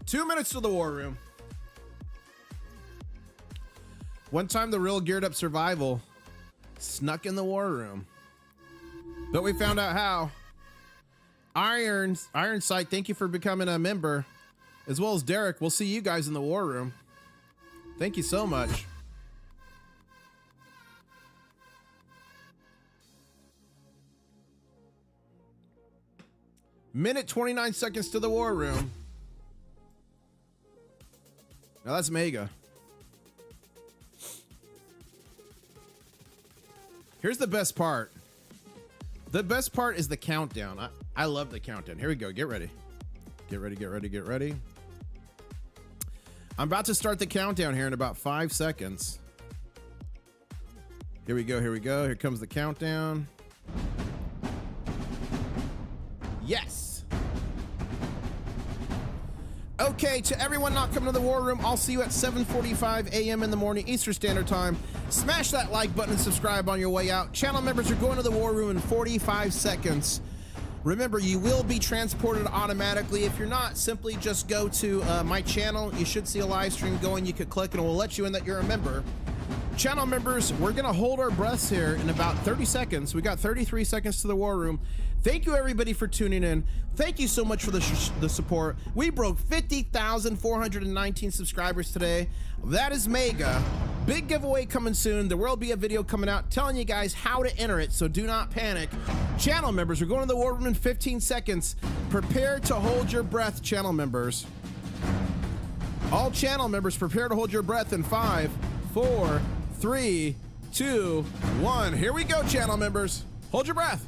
2 minutes to the war room. One time the real geared up survival snuck in the war room, but we found out how. Iron Sight, thank you for becoming a member, as well as Derek. We'll see you guys in the war room. Thank you so much. Minute 29 seconds to the war room. Now that's mega. Here's the best part. The best part is the countdown. I love the countdown. Here we go. Get ready. Get ready, get ready, get ready. I'm about to start the countdown here in about 5 seconds. Here we go, here we go. Here comes the countdown. Yes. Okay, to everyone not coming to the war room, I'll see you at 7:45 a.m. in the morning Eastern Standard Time. Smash that like button and subscribe on your way out. Channel members are going to the war room in 45 seconds. Remember, you will be transported automatically. If you're not, simply just go to my channel. You should see a live stream going. You could click and it will let you in that you're a member. Channel members, we're gonna hold our breaths here in about 30 seconds. We got 33 seconds to the war room. Thank you everybody for tuning in. Thank you so much for the support. We broke 50,419 subscribers today. That is mega. Big giveaway coming soon. There will be a video coming out telling you guys how to enter it, so do not panic. Channel members, we're going to the war room in 15 seconds. Prepare to hold your breath, channel members. All channel members, prepare to hold your breath in 5, 4, 3, 2, 1. Here we go, channel members. Hold your breath.